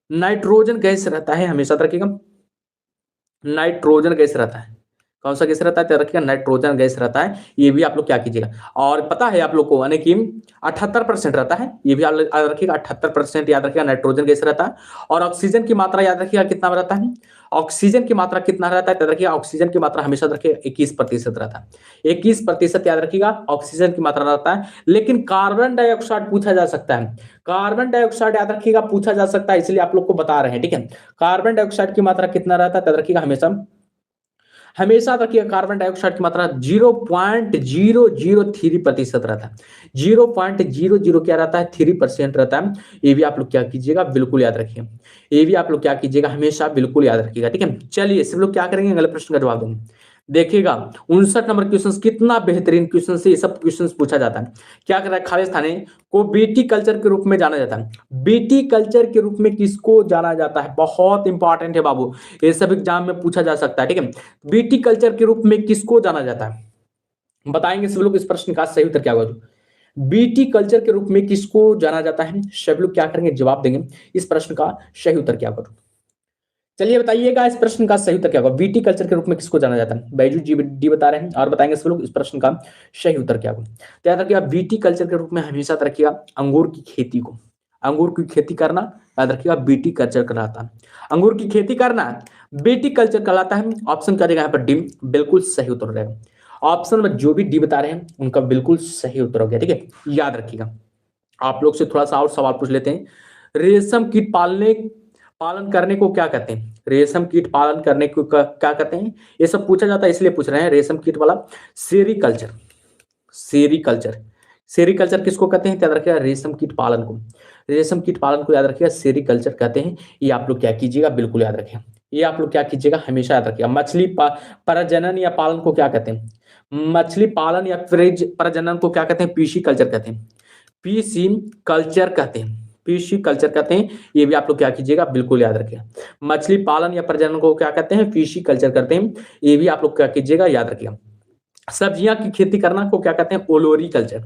नाइट्रोजन गैस रहता है। हमेशा रखिएगा नाइट्रोजन गैस रहता है। कौन सा गैस रहता है? रखिएगा नाइट्रोजन गैस रहता है। ये भी आप लोग क्या कीजिएगा, और पता है आप लोग को यानी कि 78% रहता है। ये भी आप याद रखिएगा 78% याद रखिएगा नाइट्रोजन गैस रहता है। और ऑक्सीजन की मात्रा याद रखिएगा कितना रहता है? ऑक्सीजन की मात्रा कितना रहता है? याद रखिएगा ऑक्सीजन की मात्रा हमेशा रखिएगा 21% रहता है। 21% याद रखिएगा ऑक्सीजन की मात्रा रहता है। लेकिन कार्बन डाइऑक्साइड पूछा जा सकता है, कार्बन डाइऑक्साइड याद रखिएगा पूछा जा सकता है, इसलिए आप लोग को बता रहे हैं, ठीक है। कार्बन डाइऑक्साइड की मात्रा कितना रहता है? याद रखिएगा हमेशा हमेशा रखिएगा कार्बन डाइऑक्साइड की मात्रा 0.003% रहता है। 0.00 क्या रहता है, 3% रहता है। ये भी आप लोग क्या कीजिएगा, बिल्कुल याद रखिएगा। ये भी आप लोग क्या कीजिएगा, हमेशा बिल्कुल याद रखिएगा, ठीक है। चलिए सब लोग क्या करेंगे, अगले प्रश्न का जवाब देंगे। देखिएगा 59 नंबर क्वेश्चन, कितना बेहतरीन क्वेश्चन से ये सब क्वेश्चन पूछा जाता है। क्या कर रहा है, खालिस्तानी को बीटी कल्चर के रूप में जाना जाता है। बीटी कल्चर के रूप में किसको जाना जाता है, बहुत इंपॉर्टेंट है बाबू, ये सब एग्जाम में पूछा जा सकता है, ठीक है। बीटी कल्चर के रूप में किसको जाना जाता है, बताएंगे सब लोग। इस प्रश्न का सही उत्तर क्या होगा, बीटी कल्चर के रूप में किसको जाना जाता है, सब लोग क्या करेंगे, जवाब देंगे। इस प्रश्न का सही उत्तर क्या होगा, चलिए बताइएगा। इस प्रश्न का सही उत्तर क्या होगा, बीटी कल्चर के रूप में किसको जाना जाता है, बैजू जी डी बता रहे हैं और बताएंगे सब लोग इस प्रश्न का सही उत्तर क्या होगा। तो याद रखिएगा बीटी कल्चर के रूप में हमेशा रखिएगा अंगूर की खेती को, अंगूर की खेती करना याद रखिएगा बीटी कल्चर कहलाता है। अंगूर की खेती करना बीटी कल्चर कहलाता है। ऑप्शन करेगा यहाँ पर डी, बिल्कुल सही उत्तर हो जाएगा। ऑप्शन में जो भी डी बता रहे हैं उनका बिल्कुल सही उत्तर हो गया, ठीक है। याद रखिएगा। आप लोग से थोड़ा सा और सवाल पूछ लेते हैं। रेशम कीट पालन करने को क्या कहते हैं, रेशम कीट पालन करने को क्या कहते हैं, ये सब पूछा जाता है इसलिए पूछ रहे हैं। रेशम कीट वाला सेरीकल्चर, सेरीकल्चर, सेरीकल्चर किसको कहते हैं, याद रखिएगा रेशम कीट पालन को, रेशम कीट पालन को याद रखिएगा सेरीकल्चर कहते हैं। ये आप लोग क्या कीजिएगा, बिल्कुल याद रखिएगा। ये आप लोग क्या कीजिएगा, हमेशा याद रखिएगा। मछली प्रजनन या पालन को क्या कहते हैं, मछली पालन या प्रजनन को क्या कहते हैं, पीसी कल्चर कहते हैं, पीसी कल्चर कहते हैं, पीसी कल्चर कहते हैं। ये भी आप लोग क्या कीजिएगा, बिल्कुल याद रखिएगा। मछली पालन या प्रजनन को क्या कहते हैं, पीसी कल्चर करते हैं। ये भी आप लोग क्या कीजिएगा, याद रखिएगा। सब्जियां की खेती करना को क्या कहते हैं, ओलोरी कल्चर,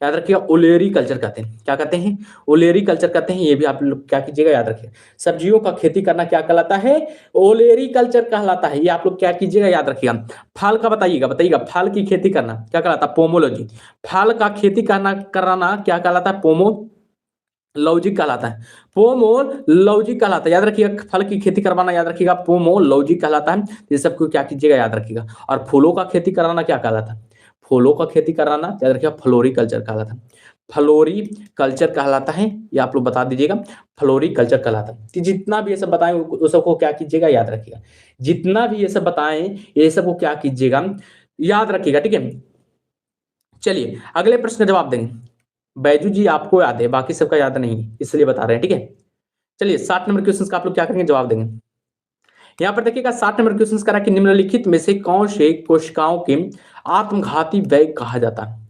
याद रखिएगा ओलेरी कल्चर कहते हैं। क्या कहते हैं, ओलेरी कल्चर कहते हैं। ये भी आप लोग क्या कीजिएगा, याद रखिएगा। सब्जियों का खेती करना क्या कहलाता है, ओलेरी कल्चर कहलाता है। ये आप लोग क्या कीजिएगा, याद रखिएगा। फल का बताइएगा फल की खेती करना क्या कहलाता है, पोमोलॉजी। फल का खेती कराना क्या कहलाता है, पोमोलॉजी कहलाता है, पोमोलॉजी कहलाता है। याद रखिएगा फल की खेती करवाना याद रखिएगा पोमोलॉजी कहलाता है। ये सबको क्या कीजिएगा, याद रखिएगा। और फूलों का खेती कराना क्या कहलाता है, फूलों का खेती कराना याद रखिएगा फ्लोरी कल्चर कहलाता है, फ्लोरी कल्चर कहलाता है। ये आप लोग बता दीजिएगा, फ्लोरी कल्चर कहलाता है। तो जितना भी ये सब बताएं उस सबको क्या कीजिएगा, याद रखिएगा। जितना भी ये सब बताएं ये सब को क्या कीजिएगा, याद रखिएगा, ठीक है। चलिए अगले प्रश्न का जवाब देंगे। बैजू जी आपको याद है, बाकी सबका याद नहीं इसलिए बता रहे हैं, ठीक है। चलिए 60 नंबर क्वेश्चन का आप लोग क्या करेंगे, जवाब देंगे। यहाँ पर देखिएगा 60 नंबर क्वेश्चन करा कि निम्नलिखित में से कौन से कोशिकाओं के आत्मघाती व्यय कहा जाता है,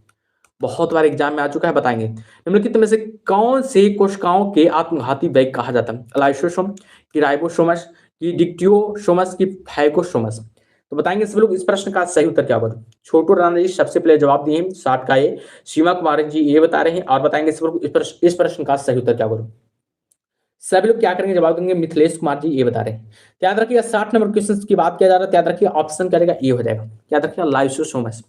बहुत बार एग्जाम में आ चुका है, बताएंगे। निम्नलिखित में से कौन से कोशिकाओं के आत्मघाती व्यय कहा जाता है, लाइसोसोम की, राइबोसोमस की, डिक्टियोसोमस की, फाइकोसोमस। तो बताएंगे सब लोग इस प्रश्न का सही उत्तर क्या होगा। छोटू राणा जी सबसे पहले जवाब दिए 60 का ये, सीमा कुमार जी ये बता रहे हैं और बताएंगे सब लोग इस प्रश्न का सही उत्तर क्या होगा। सभी लोग क्या करेंगे, जवाब देंगे। मिथिलेश कुमार जी ये बता रहे हैं। तो याद रखिएगा 60 नंबर क्वेश्चन की बात किया जा रहा है, याद रखिएगा ऑप्शन करेगा ये हो जाएगा। याद रखिएगा लाइसोसोमस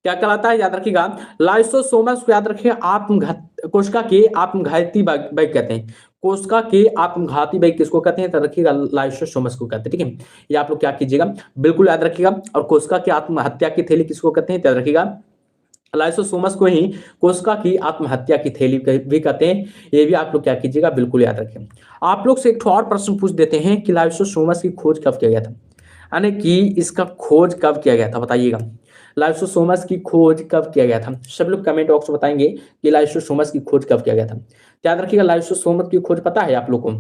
क्या कहलाता है, याद रखिएगा लाइसोसोमस को याद रखिएगा आत्मघात कोशिका के आत्मघाती व्यय कहते हैं। कोशिका के आत्मघाती व्यय किसको कहते हैं, तो रखिएगा लाइसोसोमस को कहते हैं, ठीक है। ये आप लोग क्या कीजिएगा, बिल्कुल याद रखिएगा। और कोशिका की आत्महत्या की थैली किसको कहते हैं, याद रखिएगा लाइसोसोमस को ही कोशिका की आत्महत्या की थैली भी कहते हैं। ये भी आप लोग क्या कीजिएगा, बिल्कुल याद रखें। आप लोग से एक और प्रश्न पूछ देते हैं कि लाइसोसोमस की खोज कब किया गया था, यानी कि इसका खोज कब किया गया था, बताइएगा। लाइसोसोमस की खोज कब किया गया था, सब लोग कमेंट बॉक्स में बताएंगे कि लाइसोसोमस की खोज कब किया गया था। याद रखिएगा लाइसोसोमस की खोज पता है आप लोग को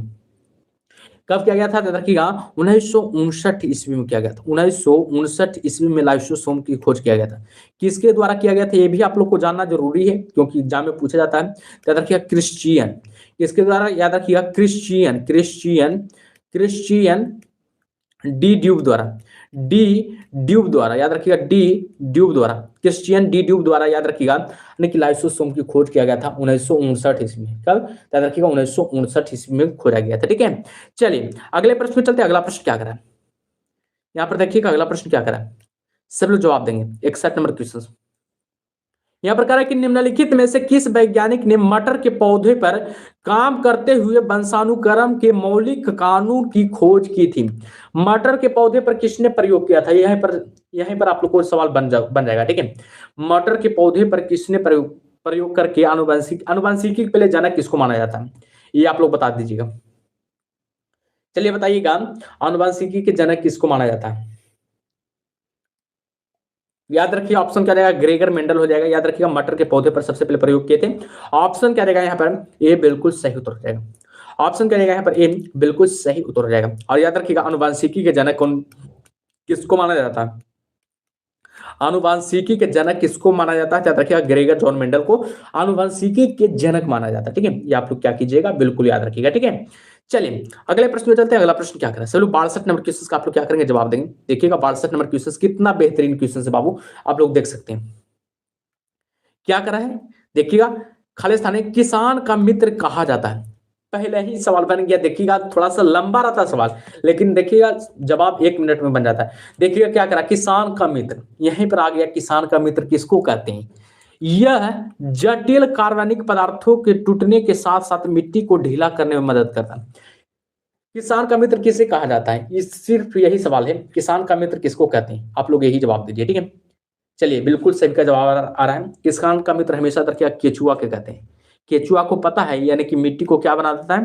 कब किया गया था, याद रखिएगा 1959 ईस्वी में किया गया था। 1959 ईस्वी में लाइसोसोम की खोज किया गया था। किसके द्वारा किया गया था ये भी आप लोग को जानना जरूरी है क्योंकि एग्जाम में पूछा जाता है। याद रखिएगा क्रिश्चियन, किसके द्वारा, याद रखिएगा Christian Christian Christian D dupe द्वारा, डी ड्यूब द्वारा, याद रखिएगा डी ड्यूब द्वारा, क्रिश्चियन डी ड्यूब द्वारा, याद रखिएगा कि लाइसोसोम की खोज किया गया था 1959 ईस्वी में। कब, याद रखिएगा 1959 ईस्वी में खोजा गया था, ठीक है। चलिए अगले प्रश्न में चलते हैं। अगला प्रश्न क्या करा है, यहाँ पर देखिएगा अगला प्रश्न क्या करा है, सब लोग जवाब देंगे। 61 नंबर क्वेश्चन यहाँ पर कह रहा है कि निम्नलिखित में से किस वैज्ञानिक ने मटर के पौधे पर काम करते हुए वंशानुक्रम के मौलिक कानून की खोज की थी। मटर के पौधे पर किसने प्रयोग किया था, यहीं पर आप लोग को सवाल बन जाएगा, ठीक है। मटर के पौधे पर किसने प्रयोग करके आनुवंशिकी के पहले जनक किसको माना जाता है, ये आप लोग बता दीजिएगा। चलिए बताइएगा आनुवंशिकी के जनक किसको माना जाता है। याद रखिए ऑप्शन क्या रहेगा, ग्रेगर मेंडल हो जाएगा। याद रखिएगा मटर के पौधे पर सबसे पहले प्रयोग किए थे। ऑप्शन क्या रहेगा यहाँ पर, ए बिल्कुल सही उत्तर हो जाएगा। ऑप्शन क्या रहेगा यहाँ पर, ए बिल्कुल सही उत्तर हो जाएगा। और याद रखिएगा आनुवंशिकी के जनक कौन, किसको माना जाता है, आनुवंशिकी के जनक किसको माना जाता है, याद रखिएगा ग्रेगर जॉन मेंडल को आनुवंशिकी के जनक माना जाता है। ठीक है, ये आप लोग क्या कीजिएगा, बिल्कुल याद रखिएगा। ठीक है, चलिए अगले प्रश्न में चलते हैं। अगला प्रश्न क्या करें, चलो 62 नंबर क्वेश्चन का आप लोग क्या करेंगे, जवाब देंगे। देखिएगा 62 नंबर क्वेश्चन कितना बेहतरीन क्वेश्चन है बाबू, आप लोग देख सकते हैं क्या करा है। देखिएगा खालिस्तानी किसान का मित्र कहा जाता है, पहले ही सवाल बन गया। देखिएगा थोड़ा सा लंबा रहता है सवाल, लेकिन देखिएगा जवाब 1 मिनट में बन जाता है। देखिएगा क्या करा, किसान का मित्र, यहीं पर आ गया। किसान का मित्र किसको कहते हैं, यह जटिल कार्बनिक पदार्थों के टूटने के साथ साथ मिट्टी को ढीला करने में मदद करता है। किसान का मित्र किसे कहा जाता है, ये सिर्फ यही सवाल है, किसान का मित्र किसको कहते हैं, आप लोग यही जवाब दीजिए। ठीक है, चलिए बिल्कुल सही का जवाब आ रहा है। किसान का मित्र हमेशा रखिएगा केचुआ के कहते हैं। केचुआ को पता है, यानी कि मिट्टी को क्या बना देता है,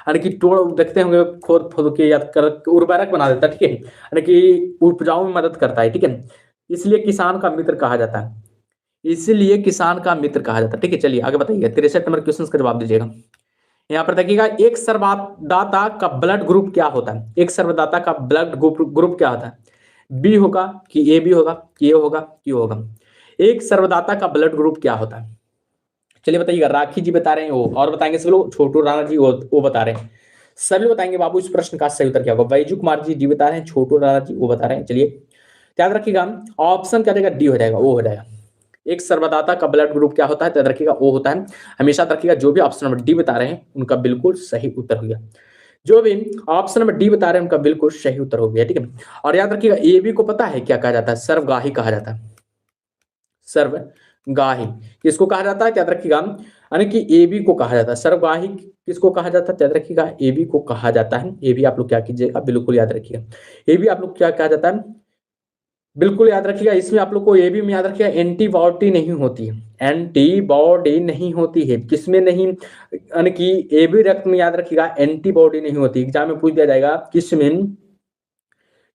यानी कि तोड़ देखते होंगे, खोद खोद के या कर उर्वरक बना देता है। ठीक है, यानी कि उपजाऊ में मदद करता है। ठीक है, इसलिए किसान का मित्र कहा जाता है, इसलिए किसान का मित्र कहा जाता है। ठीक है, चलिए आगे बताइए 63 नंबर क्वेश्चन का जवाब दीजिएगा। यहाँ पर देखिएगा एक सर्वदाता का ब्लड ग्रुप क्या होता है, एक सर्वदाता का ब्लड ग्रुप क्या होता है, बी होगा कि ए बी होगा कि ए होगा कि ओ होगा। एक सर्वदाता का ब्लड ग्रुप क्या होता है, चलिए बताइएगा। राखी जी बता रहे हैं ओ, और बताएंगे सब लोग, छोटू राणा जी वो बता रहे हैं, सभी बताएंगे बाबू इस प्रश्न का सही उत्तर क्या होगा। बैजू कुमार जी बता रहे हैं, छोटू राणा जी वो बता रहे हैं। चलिए याद रखिएगा ऑप्शन क्या रहेगा, डी हो जाएगा, ओ हो जाएगा। एक सर्वदाता का ब्लड ग्रुप क्या होता है, याद रखिएगा ओ होता है। हमेशा रखिएगा जो भी ऑप्शन नंबर डी बता रहे हैं उनका बिल्कुल सही उत्तर हो गया, जो भी ऑप्शन नंबर डी बता रहे हैं उनका बिल्कुल सही उत्तर हो गया। ठीक है, और याद रखिएगा ए बी को पता है क्या कहा जाता है, सर्वगाही कहा जाता है, सर्वगाही किसको कहा जाता है, याद रखिएगा, यानी कि ए बी को कहा जाता है सर्वगाही। किसको कहा जाता है, याद रखिएगा ए बी को कहा जाता है। ए बी आप लोग क्या कीजिएगा, बिल्कुल याद रखिएगा, ए बी आप लोग क्या कहा जाता है, बिल्कुल याद रखिएगा। इसमें आप लोग को ये भी याद रखिएगा एंटीबॉडी नहीं होती है, एंटीबॉडी नहीं होती है, किसमें नहीं, यानी कि ए बी रक्त में याद रखिएगा एंटीबॉडी नहीं होती। एग्जाम में पूछ दिया जाएगा किसमें,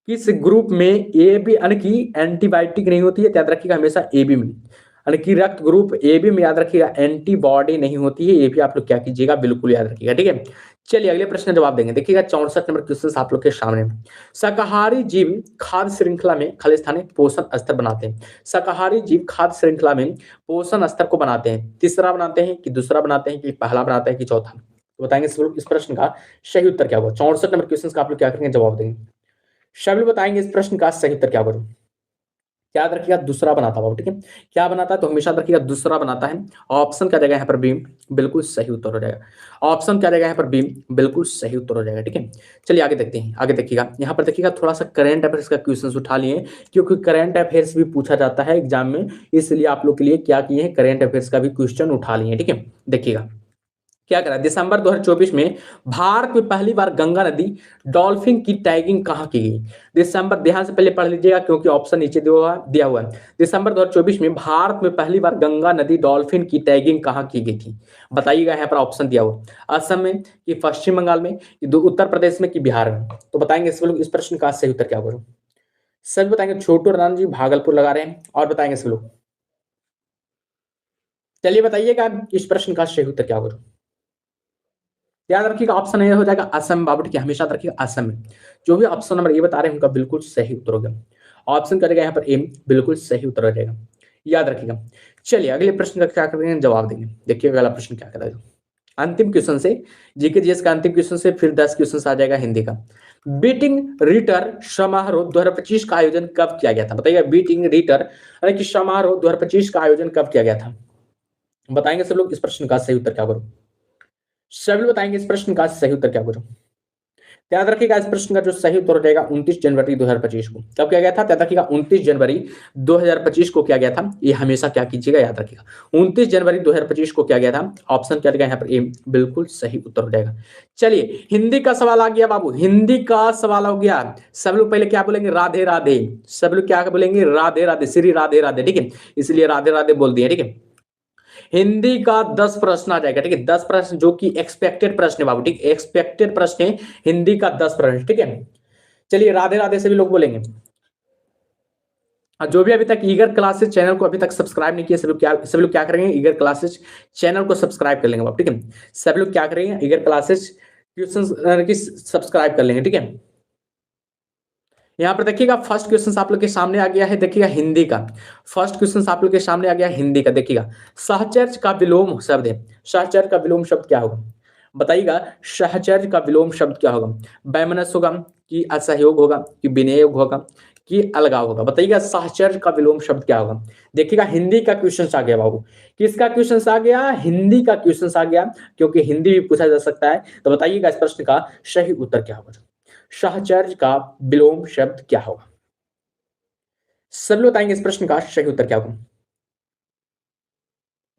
किस ग्रुप में ए बी यानी कि एंटीबायोटिक नहीं होती है, याद रखिएगा हमेशा ए बी में, यानी कि रक्त ग्रुप ए बी में याद रखिएगा एंटीबॉडी नहीं होती है। ये भी आप लोग क्या कीजिएगा, बिल्कुल याद रखिएगा। ठीक है, चलिए अगले प्रश्न का जवाब देंगे। देखिएगा 64 नंबर क्वेश्चन आप लोग के सामने, शाकाहारी जीव खाद्य श्रृंखला में खालिस्तानी पोषण स्तर बनाते हैं। शाकाहारी जीव खाद्य श्रृंखला में पोषण स्तर को बनाते हैं, तीसरा बनाते हैं कि दूसरा बनाते हैं कि पहला बनाते हैं कि चौथा, तो बताएंगे सब लोग इस प्रश्न का सही उत्तर क्या होगा। 64 नंबर क्वेश्चन का आप लोग क्या करेंगे, जवाब देंगे, सभी बताएंगे इस प्रश्न का सही उत्तर क्या होगा। याद रखिएगा दूसरा बनाता है, ठीक है, क्या बनाता है तो हमेशा रखिएगा दूसरा बनाता है। ऑप्शन क्या रहेगा यहाँ पर, बी बिल्कुल सही उत्तर हो जाएगा। ऑप्शन क्या रहेगा यहाँ पर, बी बिल्कुल सही उत्तर हो जाएगा। ठीक है, चलिए आगे देखते हैं। आगे देखिएगा यहाँ पर देखिएगा थोड़ा सा करंट अफेयर्स का क्वेश्चन उठा लिए, क्योंकि करंट अफेयर्स भी पूछा जाता है एग्जाम में, इसलिए आप लोग के लिए क्या किए हैं, करंट अफेयर्स का भी क्वेश्चन उठा लिए। ठीक है, देखिएगा क्या करा, दिसंबर 2024 में भारत में पहली बार गंगा नदी डॉल्फिन की टैगिंग कहां की गई। दिसंबर, ध्यान से पहले पढ़ लीजिएगा क्योंकि ऑप्शन नीचे दिया हुआ है। दिसंबर 2024 में भारत में पहली बार गंगा नदी डॉल्फिन की टैगिंग कहां की गई थी, बताइएगा। यहाँ पर ऑप्शन दिया हुआ, असम में कि पश्चिम बंगाल में कि उत्तर प्रदेश में कि बिहार में, तो बताएंगे सब लोग इस प्रश्न का सही उत्तर क्या होगा। सभी बताएंगे, छोटू राम जी भागलपुर लगा रहे हैं, और बताएंगे सब लोग, चलिए बताइएगा इस प्रश्न का सही उत्तर क्या होगा। याद रखिएगा ऑप्शन ए हो जाएगा असम बाबू, ठीक है, हमेशा रखिएगा असम में। जो भी ऑप्शन नंबर ए बता रहे हैं उनका बिल्कुल सही उत्तर हो गया। ऑप्शन करेगा यहाँ पर ए बिल्कुल सही उत्तर हो जाएगा, याद रखिएगा। चलिए अगले प्रश्न का क्या करेंगे, जवाब देंगे। देखिए अगला प्रश्न क्या करेगा, अंतिम क्वेश्चन से, जीके जीएस का अंतिम क्वेश्चन से फिर 10 क्वेश्चन आ जाएगा हिंदी का। बीटिंग रिटर समारोह 2025 का आयोजन कब किया गया था, बताइएगा। बीटिंग रिटर यानी कि समारोह 2025 का आयोजन कब किया गया था, बताएंगे सब लोग इस प्रश्न का सही उत्तर क्या करो। सभी बताएंगे इस प्रश्न का सही उत्तर क्या करो। याद रखिएगा इस प्रश्न का जो सही उत्तर हो जाएगा 29 जनवरी 2025 को। कब किया गया था, याद रखिएगा 29 जनवरी 2025 को किया गया था। ये हमेशा क्या कीजिएगा, याद रखिएगा 29 जनवरी 2025 को किया गया था। ऑप्शन क्या रहेगा यहाँ पर, ए बिल्कुल सही उत्तर हो जाएगा। चलिए हिंदी का सवाल आ गया बाबू, हिंदी का सवाल हो गया। सब लोग पहले क्या बोलेंगे, राधे राधे, सब लोग क्या बोलेंगे, राधे राधे, श्री राधे राधे, ठीक है, इसलिए राधे राधे बोल दिए। ठीक है, हिंदी का 10 प्रश्न आ जाएगा, ठीक है, 10 प्रश्न जो कि एक्सपेक्टेड प्रश्न है बाबू, ठीक, एक्सपेक्टेड प्रश्न है हिंदी का 10 प्रश्न। ठीक है, चलिए राधे राधे से भी लोग बोलेंगे, जो भी अभी तक ईगर क्लासेस चैनल को अभी तक सब्सक्राइब नहीं किया, सब लोग क्या करेंगे, ईगर क्लासेस चैनल को सब्सक्राइब कर लेंगे आप, ठीक है। सब लोग क्या करेंगे, ईगर क्लासेस ट्यूशन की सब्सक्राइब कर लेंगे, ठीक है। यहाँ पर देखिएगा फर्स्ट क्वेश्चन आप लोग के सामने आ गया है, देखिएगा हिंदी का। फर्स्ट क्वेश्चन आप लोग के सामने आ गया है हिंदी का, देखिएगा। सहचर्य का विलोम शब्द है, सहचर्य का विलोम शब्द क्या होगा, बताइएगा। सहचर्य का विलोम शब्द क्या होगा, वैमनस्य होगा, कि असहयोग होगा, कि विनियोग होगा, कि अलगाव होगा, बताइएगा सहचर्य का विलोम शब्द क्या होगा। देखिएगा हिंदी का क्वेश्चन आ गया बाबू, किसका क्वेश्चन आ गया, हिंदी का क्वेश्चन आ गया, क्योंकि हिंदी भी पूछा जा सकता है। तो बताइएगा इस प्रश्न का सही उत्तर क्या होगा, सहचर्य का विलोम शब्द क्या होगा। सब लोग बताएंगे इस प्रश्न का सही उत्तर क्या होगा,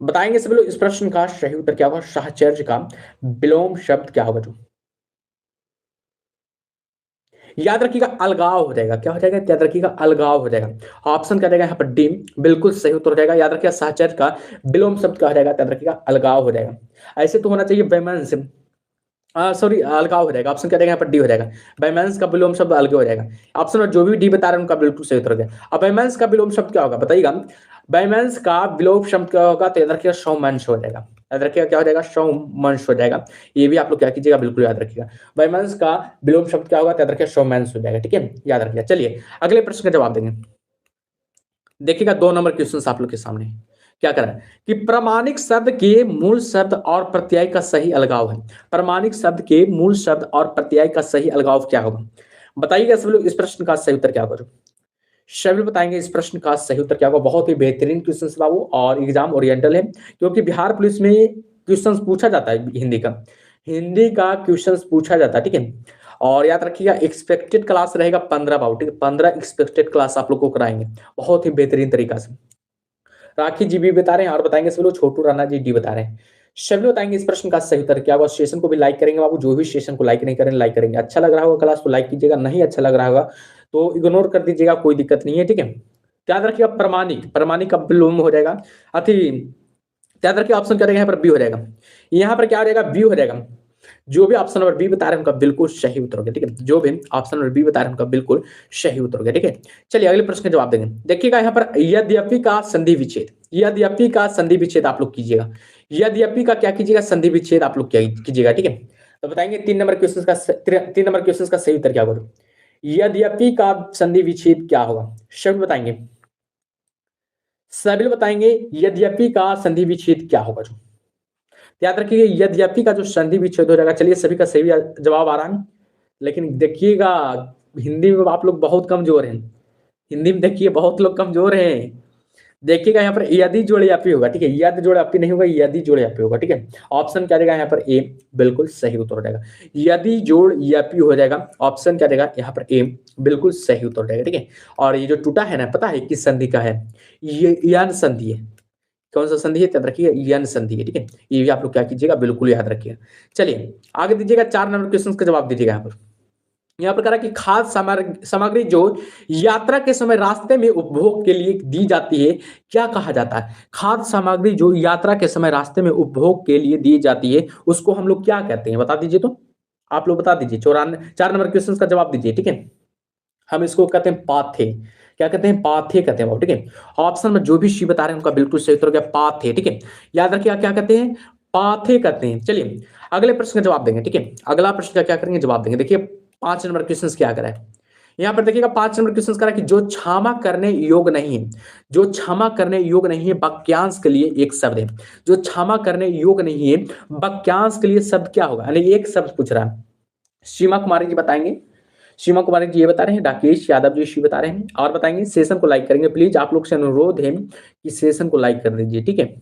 बताएंगे सब लोग इस प्रश्न का सही उत्तर क्या होगा, सहचर्य का विलोम शब्द क्या होगा। जो याद रखिएगा अलगाव हो जाएगा, क्या हो जाएगा, याद रखिएगा अलगाव हो जाएगा। ऑप्शन क्या रहेगा यहाँ पर डी, बिल्कुल सही उत्तर हो जाएगा। याद रखिएगा सहचर्य का विलोम शब्द क्या हो जाएगा, याद रखिएगा अलगाव हो जाएगा। ऐसे तो होना चाहिए वैमनस्य, सॉरी अलगाव हो जाएगा। ऑप्शन क्या रहेगा यहाँ पर डी हो जाएगा, वैमनस्य का विलोम शब्द अलग हो जाएगा। ऑप्शन में जो भी डी बता रहे हैं उनका बिल्कुल सही उत्तर हो गया। अब वैमनस्य का विलोम शब्द क्या होगा, बताइएगा। वैमनस्य का विलोम शब्द क्या होगा, तो याद रखिएगा सौमनस्य हो जाएगा। याद रखिएगा क्या हो जाएगा, सौमनस्य हो जाएगा। ये भी आप लोग क्या कीजिएगा, बिल्कुल याद रखिएगा। वैमनस्य का विलोम शब्द क्या होगा, तो याद रखिएगा सौमनस्य हो जाएगा, ठीक है, याद रखिएगा। चलिए अगले प्रश्न का जवाब देंगे। देखिएगा 2 नंबर क्वेश्चन आप लोग के सामने क्या कर रहा है कि प्रमाणिक शब्द के मूल शब्द और प्रत्यय का सही अलगाव है। प्रमाणिक शब्द के मूल शब्द और प्रत्यय का सही अलगाव क्या होगा, बताइएगा सब लोग इस प्रश्न का सही उत्तर क्या होगा। सभी लोग बताएंगे इस प्रश्न का सही उत्तर क्या होगा। बहुत ही बेहतरीन क्वेश्चन बाबू, और एग्जाम ओरिएंटल है, क्योंकि बिहार पुलिस में क्वेश्चन पूछा जाता है हिंदी का, हिंदी का क्वेश्चन पूछा जाता है, ठीक है। और याद रखिएगा एक्सपेक्टेड क्लास रहेगा 15 बाबू, ठीक है, 15 एक्सपेक्टेड क्लास आप लोग को कराएंगे बहुत ही बेहतरीन तरीका से। राखी जी भी बता रहे हैं और बताएंगे सब लोग, छोटू राणा जी डी बता रहे हैं। सभी लोग बताएंगे इस प्रश्न का सही उत्तर क्या होगा। सेशन को भी लाइक करेंगे बाबू, जो भी सेशन को लाइक नहीं करेंगे लाइक करेंगे। अच्छा लग रहा होगा क्लास को लाइक कीजिएगा, नहीं अच्छा लग रहा होगा तो इग्नोर कर दीजिएगा, कोई दिक्कत नहीं है, ठीक है। याद रखिएगा प्रमाणिक, प्रमाणिक का विलोम हो जाएगा अति, याद रखिए ऑप्शन क्या रहेगा यहाँ पर बी हो जाएगा। यहाँ पर क्या हो जाएगा, बी हो जाएगा। जो भी ऑप्शन नंबर बी बता रहे हैं उनका बिल्कुल सही उत्तर हो गया, ठीक है। जो भी ऑप्शन नंबर बी बता रहे हैं उनका बिल्कुल सही उत्तर हो गया, ठीक है। चलिए अगले प्रश्न का जवाब देंगे। देखिएगा यहाँ पर यद्यपि का संधि विच्छेद, यद्यपि का संधि विच्छेद आप लोग कीजिएगा। यद्यपि का क्या कीजिएगा, संधि विच्छेद आप लोग क्या कीजिएगा, ठीक है। तो बताएंगे 3 नंबर क्वेश्चन का सही उत्तर क्या होगा। यद्यपि का संधि विच्छेद क्या होगा, शब्द बताएंगे, सभी लोग बताएंगे यद्यपि का संधि विच्छेद क्या होगा। जो याद रखिए यद्यपि का जो संधि विच्छेद हो जाएगा। चलिए सभी का सही जवाब आ रहा है, लेकिन देखिएगा हिंदी में आप लोग बहुत कमजोर हैं, हिंदी में देखिए बहुत लोग कमजोर हैं। देखिएगा यहाँ पर यदि जोड़े यापी होगा, ठीक है, यदि जोड़े यापी नहीं होगा, यदि जोड़े यापी होगा, ठीक है। ऑप्शन क्या रहेगा यहाँ पर ए, बिल्कुल सही उत्तर हो जाएगा। यदि जोड़ यापी हो जाएगा, ऑप्शन क्या रहेगा यहाँ पर ए, बिल्कुल सही उत्तर हो जाएगा, ठीक है। और ये जो टूटा है ना, पता है किस संधि का है, ये यन संधि है। कौन सा संधि है, याद रखिएगा यन संधि है, ठीक है। ये भी आप लोग क्या कीजिएगा, बिल्कुल याद रखिएगा। चलिए आगे दीजिएगा 4 नंबर क्वेश्चन का जवाब दीजिएगा। यहाँ पर कह रहा है कि खाद्य सामग्री जो यात्रा के समय रास्ते में उपभोग के लिए दी जाती है क्या कहा जाता है। खाद्य सामग्री जो यात्रा के समय रास्ते में उपभोग के लिए दी जाती है उसको हम लोग क्या कहते हैं, बता दीजिए। तो आप लोग बता दीजिए, 4 नंबर क्वेश्चन का जवाब दीजिए, ठीक है। हम इसको कहते हैं पाथे, क्या कहते हैं, पाथे कहते हैं, ठीक है। ऑप्शन में जो भी सी बता रहे हैं उनका बिल्कुल सही उत्तर हो गया पाथे, ठीक है। याद रखिए क्या कहते हैं, पाथे कहते हैं। चलिए अगले प्रश्न का जवाब देंगे, ठीक है। अगला प्रश्न का क्या करेंगे, जवाब देंगे। देखिए 5 नंबर क्वेश्चन क्या करा है यहाँ पर, देखिएगा 5 नंबर क्वेश्चन करा कि जो क्षमा करने योग्य नहीं है, जो क्षमा करने योग्य नहीं है वाक्यांश के लिए एक शब्द है। जो क्षमा करने योग्य नहीं है वाक्यांश के लिए शब्द क्या होगा, यानी एक शब्द पूछ रहा है। सीमा कुमारी जी बताएंगे, सीमा कुमारी जी ये बता रहे हैं, राकेश यादव जी बता रहे हैं और बताएंगे। सेशन को लाइक करेंगे प्लीज, आप लोग से अनुरोध है कि सेशन को लाइक कर दीजिए, ठीक है।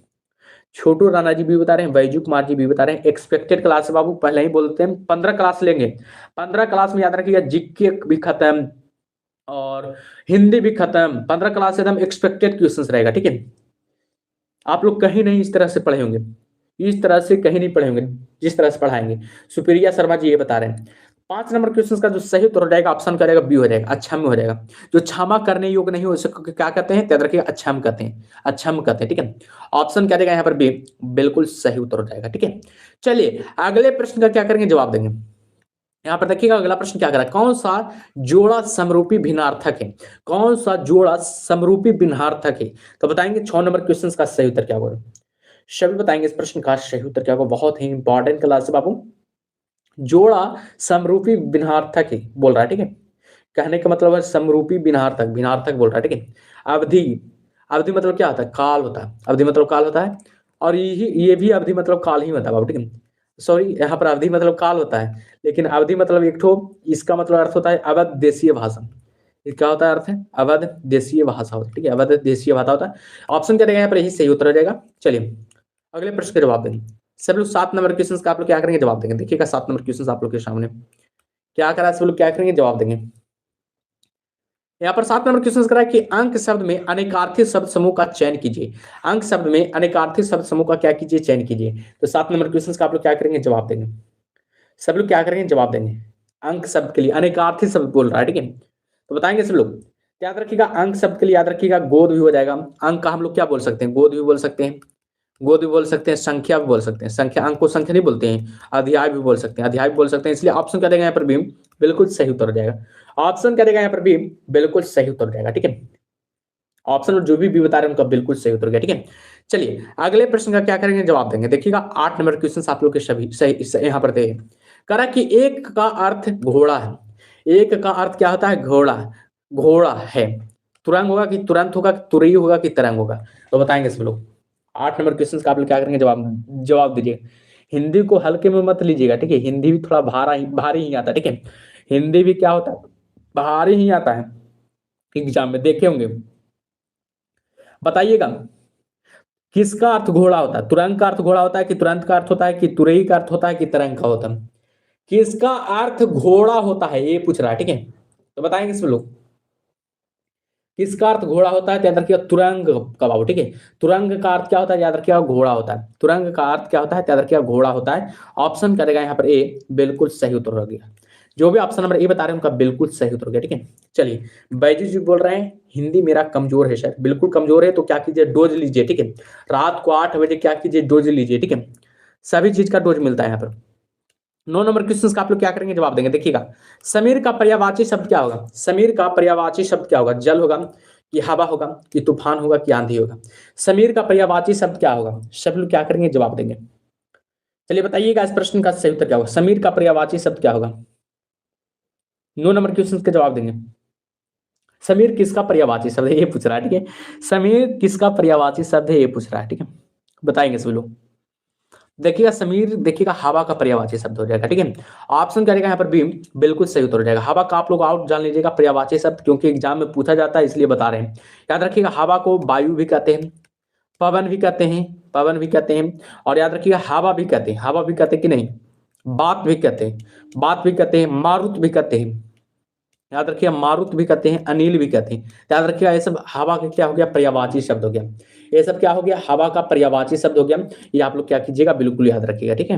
छोटू राणा जी भी बता रहे हैं, बैजू कुमार जी भी बता रहे हैं। एक्सपेक्टेड क्लास बाबू पहले ही बोलते हैं 15 क्लास लेंगे, 15 क्लास में याद रखिएगा जीके भी खत्म और हिंदी भी खत्म, 15 क्लास एकदम एक्सपेक्टेड क्वेश्चंस रहेगा, ठीक है। आप लोग कहीं नहीं इस तरह से पढ़े होंगे, इस तरह से कहीं नहीं पढ़े होंगे जिस तरह से पढ़ाएंगे। सुप्रिया शर्मा जी ये बता रहे हैं। 5 नंबर क्वेश्चन का जो सही उत्तर हो जाएगा, ऑप्शन करेगा बी हो जाएगा, अक्षम हो जाएगा। जो क्षमा करने योग्य नहीं हो उसको क्या कहते हैं, याद रखिएगा अक्षम कहते हैं, अक्षम कहते हैं, ठीक है। ऑप्शन क्या देगा यहाँ पर बी, बिल्कुल सही उत्तर हो जाएगा, ठीक है। चलिए अगले प्रश्न का क्या करेंगे, जवाब देंगे। यहाँ पर देखिएगा अगला प्रश्न क्या करा, कौन सा जोड़ा समरूपी भिन्नार्थक है, कौन सा जोड़ा समरूपी भिन्नार्थक है। तो बताएंगे 6 नंबर क्वेश्चन का सही उत्तर क्या होगा, सभी बताएंगे इस प्रश्न का सही उत्तर क्या होगा। बहुत ही इंपॉर्टेंट क्लास है बाबू, जोड़ा समरूपी भिन्नार्थक है बोल रहा है, ठीक है। कहने का मतलब है समरूपी भिन्नार्थक, भिन्नार्थक बोल रहा है, ठीक है। अवधि, अवधि मतलब क्या होता है, काल होता है, अवधि मतलब काल होता है, और ये भी अवधि मतलब काल ही होता है बाबू, ठीक है। सॉरी, यहाँ पर अवधि मतलब काल होता है, लेकिन अवधि मतलब एक ठो, इसका मतलब अर्थ होता है अवध देशीय भाषा। ये क्या होता है अर्थ है, अवध देशीय भाषा होता है, ठीक है, अवध देशीय भाषा होता है। ऑप्शन क्या रहेगा यहाँ पर, यही सही उत्तर हो जाएगा। चलिए अगले प्रश्न का जवाब देंगे सब लोग। 7 नंबर क्वेश्चन का आप लोग क्या करेंगे, जवाब देंगे। देखिएगा 7 नंबर क्वेश्चन आप लोग के सामने क्या करा है, सब लोग क्या करेंगे, जवाब देंगे। यहाँ पर 7 नंबर क्वेश्चन करा है कि अंक शब्द में अनेकार्थी शब्द समूह का चयन कीजिए। अंक शब्द में अनेकार्थी शब्द समूह का क्या कीजिए, चयन कीजिए। तो 7 नंबर क्वेश्चन का आप लोग क्या करेंगे, जवाब देंगे। सब लोग क्या करेंगे, जवाब देंगे। अंक शब्द के लिए अनेकार्थी शब्द बोल रहा है, ठीक है, तो बताएंगे सब लोग। याद रखिएगा अंक शब्द के लिए याद रखिएगा गोद भी हो जाएगा। अंक का हम लोग क्या बोल सकते हैं, गोद भी बोल सकते हैं, गोद भी बोल सकते हैं, संख्या भी बोल सकते हैं, संख्या, अंक को संख्या नहीं बोलते हैं, अध्याय भी बोल सकते हैं, अध्याय भी बोल सकते हैं। इसलिए ऑप्शन क्या देगा यहाँ पर भी, बिल्कुल सही उत्तर हो जाएगा। ऑप्शन क्या देगा यहाँ पर भी, बिल्कुल सही उत्तर हो जाएगा, ठीक है। ऑप्शन जो भी बता रहे हैं उनका बिल्कुल सही उत्तर गया, ठीक है। चलिए अगले प्रश्न का क्या करेंगे, जवाब देंगे। देखिएगा 8 नंबर क्वेश्चन आप लोग के सभी सही यहाँ पर थे। करा कि एक का अर्थ घोड़ा है, एक का अर्थ क्या होता है, घोड़ा, घोड़ा है। तुरंग होगा कि तुरंत होगा कि तुरई होगा कि तरंग होगा, तो बताएंगे सब लोग। 8 नंबर क्वेश्चन का आप लोग क्या करेंगे, जवाब दीजिए। हिंदी को हल्के में मत लीजिएगा, ठीक है, हिंदी भी थोड़ा भारी ही आता है, ठीक है। हिंदी भी क्या होता है, भारी ही आता है, एग्जाम में देखे होंगे। बताइएगा किसका अर्थ घोड़ा होता है, तुरंग का अर्थ घोड़ा होता है कि तुरंत का अर्थ होता है कि तुरई का अर्थ होता है कि तरंग का होता है। किसका अर्थ घोड़ा होता है ये पूछ रहा है, ठीक है, तो बताएंगे सब लोग। किसका अर्थ घोड़ा होता है, तो याद रखिएगा तुरंग का बाबू, ठीक है। तुरंग का अर्थ क्या होता है, याद रखिएगा घोड़ा होता है। तुरंग का अर्थ क्या होता है, याद रखिएगा घोड़ा होता है। ऑप्शन करेगा यहाँ पर ए, बिल्कुल सही उत्तर हो गया। जो भी ऑप्शन नंबर ए बता रहे हैं उनका बिल्कुल सही उत्तर हो गया, ठीक है। चलिए बैजू जी बोल रहे हैं हिंदी मेरा कमजोर है सर, बिल्कुल कमजोर है तो क्या कीजिए, डोज लीजिए, ठीक है। रात को 8 बजे क्या कीजिए, डोज लीजिए, ठीक है। सभी चीज का डोज मिलता है यहाँ पर। 9 नंबर क्वेश्चन का आप लोग क्या करेंगे, जवाब देंगे। देखिएगा समीर का पर्यायवाची शब्द क्या होगा, समीर का पर्यायवाची शब्द क्या होगा, जल होगा कि हवा होगा कि तूफान होगा कि आंधी होगा। समीर का पर्यायवाची शब्द क्या होगा, सब लोग क्या करेंगे, जवाब देंगे। चलिए बताइएगा इस प्रश्न का सही उत्तर क्या होगा, समीर का पर्यायवाची शब्द क्या होगा। 9 नंबर क्वेश्चन के जवाब देंगे। समीर किसका पर्यायवाची शब्द है ये पूछ रहा है, ठीक है। समीर किसका पर्यायवाची शब्द है ये पूछ रहा है, ठीक है, बताएंगे सभी लोग। देखिएगा समीर, देखिएगा हवा का पर्यायवाची शब्द हो जाएगा, ठीक है। ऑप्शन करेगा यहाँ पर भी, बिल्कुल सही उत्तर हो जाएगा। हवा का आप लोग आउट जान लीजिएगा पर्यायवाची शब्द, क्योंकि एग्जाम में पूछा जाता है इसलिए बता रहे हैं। याद रखिएगा हवा को वायु भी कहते हैं, पवन भी कहते हैं, पवन भी कहते हैं, और याद रखिएगा हवा भी कहते हैं, हवा भी कहते हैं कि नहीं, बात भी कहते हैं, बात भी कहते हैं, मारुत भी कहते हैं। याद रखिए मारुत भी कहते हैं, अनिल भी कहते हैं। याद रखिएगा ये सब हवा का क्या हो गया, पर्यायवाची शब्द हो गया। ये सब क्या हो गया, हवा का पर्यायवाची शब्द हो गया। ये आप लोग क्या कीजिएगा, बिल्कुल याद रखिएगा, ठीक है।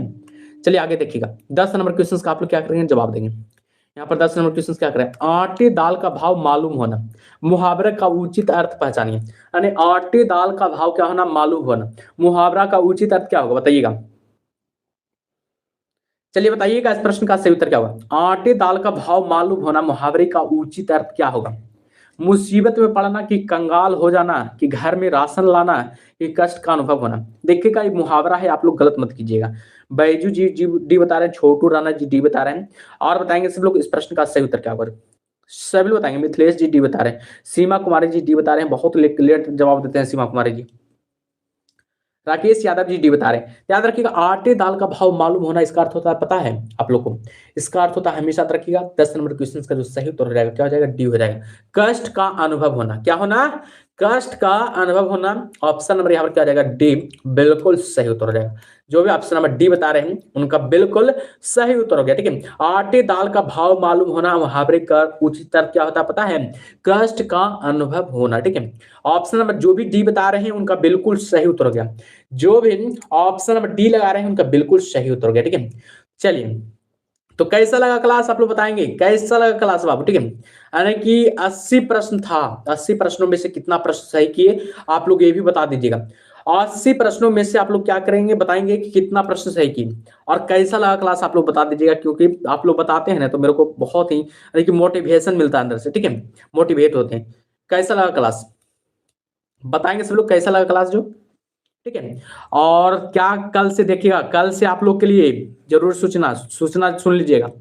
चलिए आगे देखिएगा 10 नंबर क्वेश्चन का आप लोग क्या करेंगे, जवाब देंगे। यहाँ पर 10 नंबर क्वेश्चन क्या करें, आटे दाल का भाव मालूम होना, मुहावरे का उचित अर्थ पहचानिए। यानी आटे दाल का भाव क्या होना, मालूम होना, मुहावरा का उचित अर्थ क्या होगा, बताइएगा। चलिए बताइएगा इस प्रश्न का सही उत्तर क्या होगा। आटे दाल का भाव मालूम होना, मुहावरे का उचित अर्थ क्या होगा। मुसीबत में पड़ना कि कंगाल हो जाना कि घर में राशन लाना कि कष्ट का अनुभव होना। देखिएगा ये मुहावरा है, आप लोग गलत मत कीजिएगा। बैजू जी डी बता रहे हैं, छोटू राणा जी डी बता रहे हैं, और बताएंगे सब लोग इस प्रश्न का सही उत्तर क्या होगा। सभी लोग बताएंगे, मिथिलेश जी डी बता रहे हैं, सीमा कुमारी जी डी बता रहे हैं, बहुत लेट जवाब देते हैं सीमा कुमारी जी। राकेश यादव जी डी बता रहे हैं। याद रखिएगा आटे दाल का भाव मालूम होना, इसका अर्थ होता है पता है आप लोग को, इसका अर्थ होता है हमेशा याद रखिएगा 10 नंबर क्वेश्चन का जो सही उत्तर हो जाएगा क्या हो जाएगा, डी हो जाएगा। कष्ट का अनुभव होना, क्या होना, कष्ट का अनुभव होना। ऑप्शन नंबर यहाँ पर क्या हो जाएगा, डी, बिल्कुल सही उत्तर हो जाएगा। जो भी ऑप्शन नंबर डी बता रहे हैं उनका बिल्कुल सही उत्तर हो गया, ठीक है। आटे दाल का भाव मालूम होना, मुहावरे का उचित अर्थ क्या होता है पता है, कष्ट का अनुभव होना, ठीक है। ऑप्शन नंबर जो भी डी बता रहे हैं उनका बिल्कुल सही उत्तर हो गया। जो भी ऑप्शन नंबर डी लगा रहे हैं उनका बिल्कुल सही उत्तर हो गया, ठीक है। चलिए तो कैसा लगा क्लास, आप लोग बताएंगे कैसा लगा क्लास बाबू, ठीक है। यानी कि 80 प्रश्न था, 80 प्रश्नों में से कितना प्रश्न सही किए आप लोग ये भी बता दीजिएगा। 80 प्रश्नों में से आप लोग क्या करेंगे, बताएंगे कि कितना प्रश्न सही की और कैसा लगा क्लास आप लोग बता दीजिएगा, क्योंकि आप लोग बताते हैं ना तो मेरे को बहुत ही यानी कि मोटिवेशन मिलता है अंदर से, ठीक है, मोटिवेट होते हैं। कैसा लगा क्लास बताएंगे सब लोग, कैसा लगा क्लास जो, ठीक है। और क्या कल से देखिएगा, कल से आप लोग के लिए जरूर सूचना सूचना सुन लीजिएगा,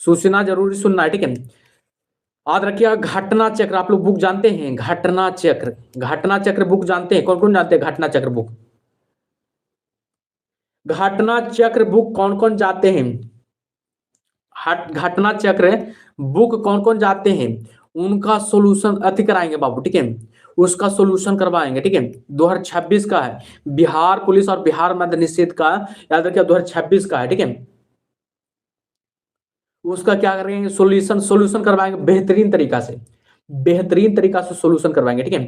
सूचना जरूर सुनना है, ठीक है। याद रखिएगा घटना चक्र आप लोग बुक जानते हैं, घटना चक्र, घटना चक्र बुक जानते हैं, कौन कौन जानते हैं घटना चक्र बुक, घटना चक्र बुक कौन कौन जाते हैं, घटना चक्र बुक कौन कौन जाते हैं, उनका सॉल्यूशन अति कराएंगे बाबू, ठीक है, उसका सॉल्यूशन करवाएंगे, ठीक है। 2026 का है, बिहार पुलिस और बिहार मद्य निषेध का, याद रखिए 2026 का है, ठीक है। उसका क्या करेंगे, सॉल्यूशन सॉल्यूशन करवाएंगे बेहतरीन तरीका से, बेहतरीन तरीका से सॉल्यूशन करवाएंगे, ठीक है।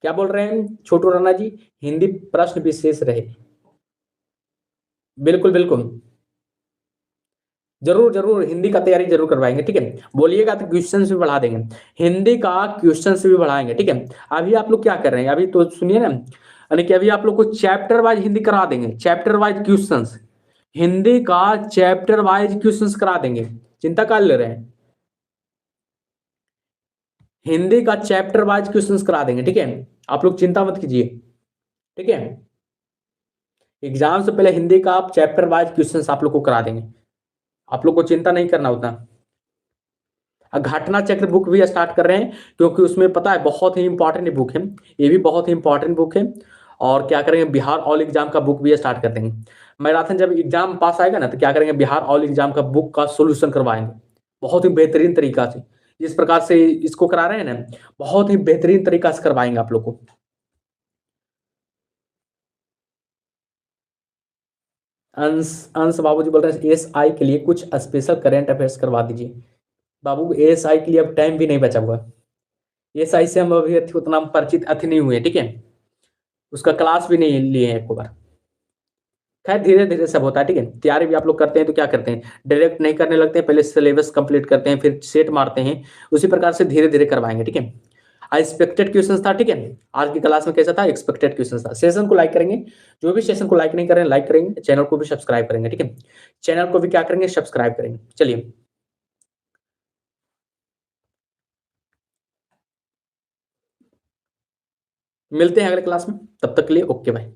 क्या बोल रहे हैं छोटू राणा जी, हिंदी प्रश्न विशेष रहे, बिल्कुल बिल्कुल, जरूर जरूर हिंदी का तैयारी जरूर करवाएंगे, ठीक है। बोलिएगा तो क्वेश्चन भी बढ़ा देंगे, हिंदी का क्वेश्चन भी बढ़ाएंगे, ठीक है। अभी आप लोग क्या कर रहे हैं, अभी तो सुनिए ना, यानी कि अभी आप लोग को चैप्टर वाइज हिंदी करा देंगे, चैप्टर वाइज क्वेश्चंस, हिंदी का चैप्टर वाइज क्वेश्चंस करा देंगे, चिंता कर ले रहे हैं, हिंदी का चैप्टर वाइज क्वेश्चंस करा देंगे, ठीक है। आप लोग चिंता मत कीजिए, ठीक है। एग्जाम से पहले हिंदी का आप चैप्टर वाइज क्वेश्चंस आप लोग को करा देंगे, आप लोग को चिंता नहीं करना उतना। घटना चक्र बुक भी स्टार्ट कर रहे हैं, क्योंकि उसमें पता है बहुत ही इंपॉर्टेंट बुक है, ये भी बहुत ही इंपॉर्टेंट बुक है। और क्या करेंगे, बिहार ऑल एग्जाम का बुक भी स्टार्ट कर देंगे। मैराथन जब एग्जाम पास आएगा ना तो क्या करेंगे, बिहार ऑल एग्जाम का बुक का सोल्यूशन करवाएंगे बहुत ही बेहतरीन तरीका से, जिस प्रकार से इसको करा रहे हैं ना, बहुत ही बेहतरीन तरीका से करवाएंगे आप लोग को। अंश अंश बाबूजी बोल रहे हैं एसआई के लिए कुछ स्पेशल करंट अफेयर्स करवा दीजिए। बाबू एसआई के लिए अब टाइम भी नहीं बचा हुआ, एसआई से हम अभी उतना परिचित अति नहीं हुए, ठीक है, उसका क्लास भी नहीं लिए हैं एक बार। खैर धीरे धीरे सब होता है, ठीक है। तैयारी भी आप लोग करते हैं तो क्या करते हैं, डायरेक्ट नहीं करने लगते हैं, पहले सिलेबस कंप्लीट करते हैं फिर सेट मारते हैं, उसी प्रकार से धीरे धीरे करवाएंगे, ठीक है। एक्सपेक्टेड क्वेश्चन था, ठीक है। आज की क्लास में कैसा था, एक्सपेक्टेड क्वेश्चन था। सेशन को लाइक करेंगे, जो भी सेशन को लाइक नहीं करें लाइक करेंगे, चैनल को भी सब्सक्राइब करेंगे, ठीक है, चैनल को भी क्या करेंगे, सब्सक्राइब करेंगे। चलिए मिलते हैं अगले क्लास में, तब तक के लिए ओके बाय।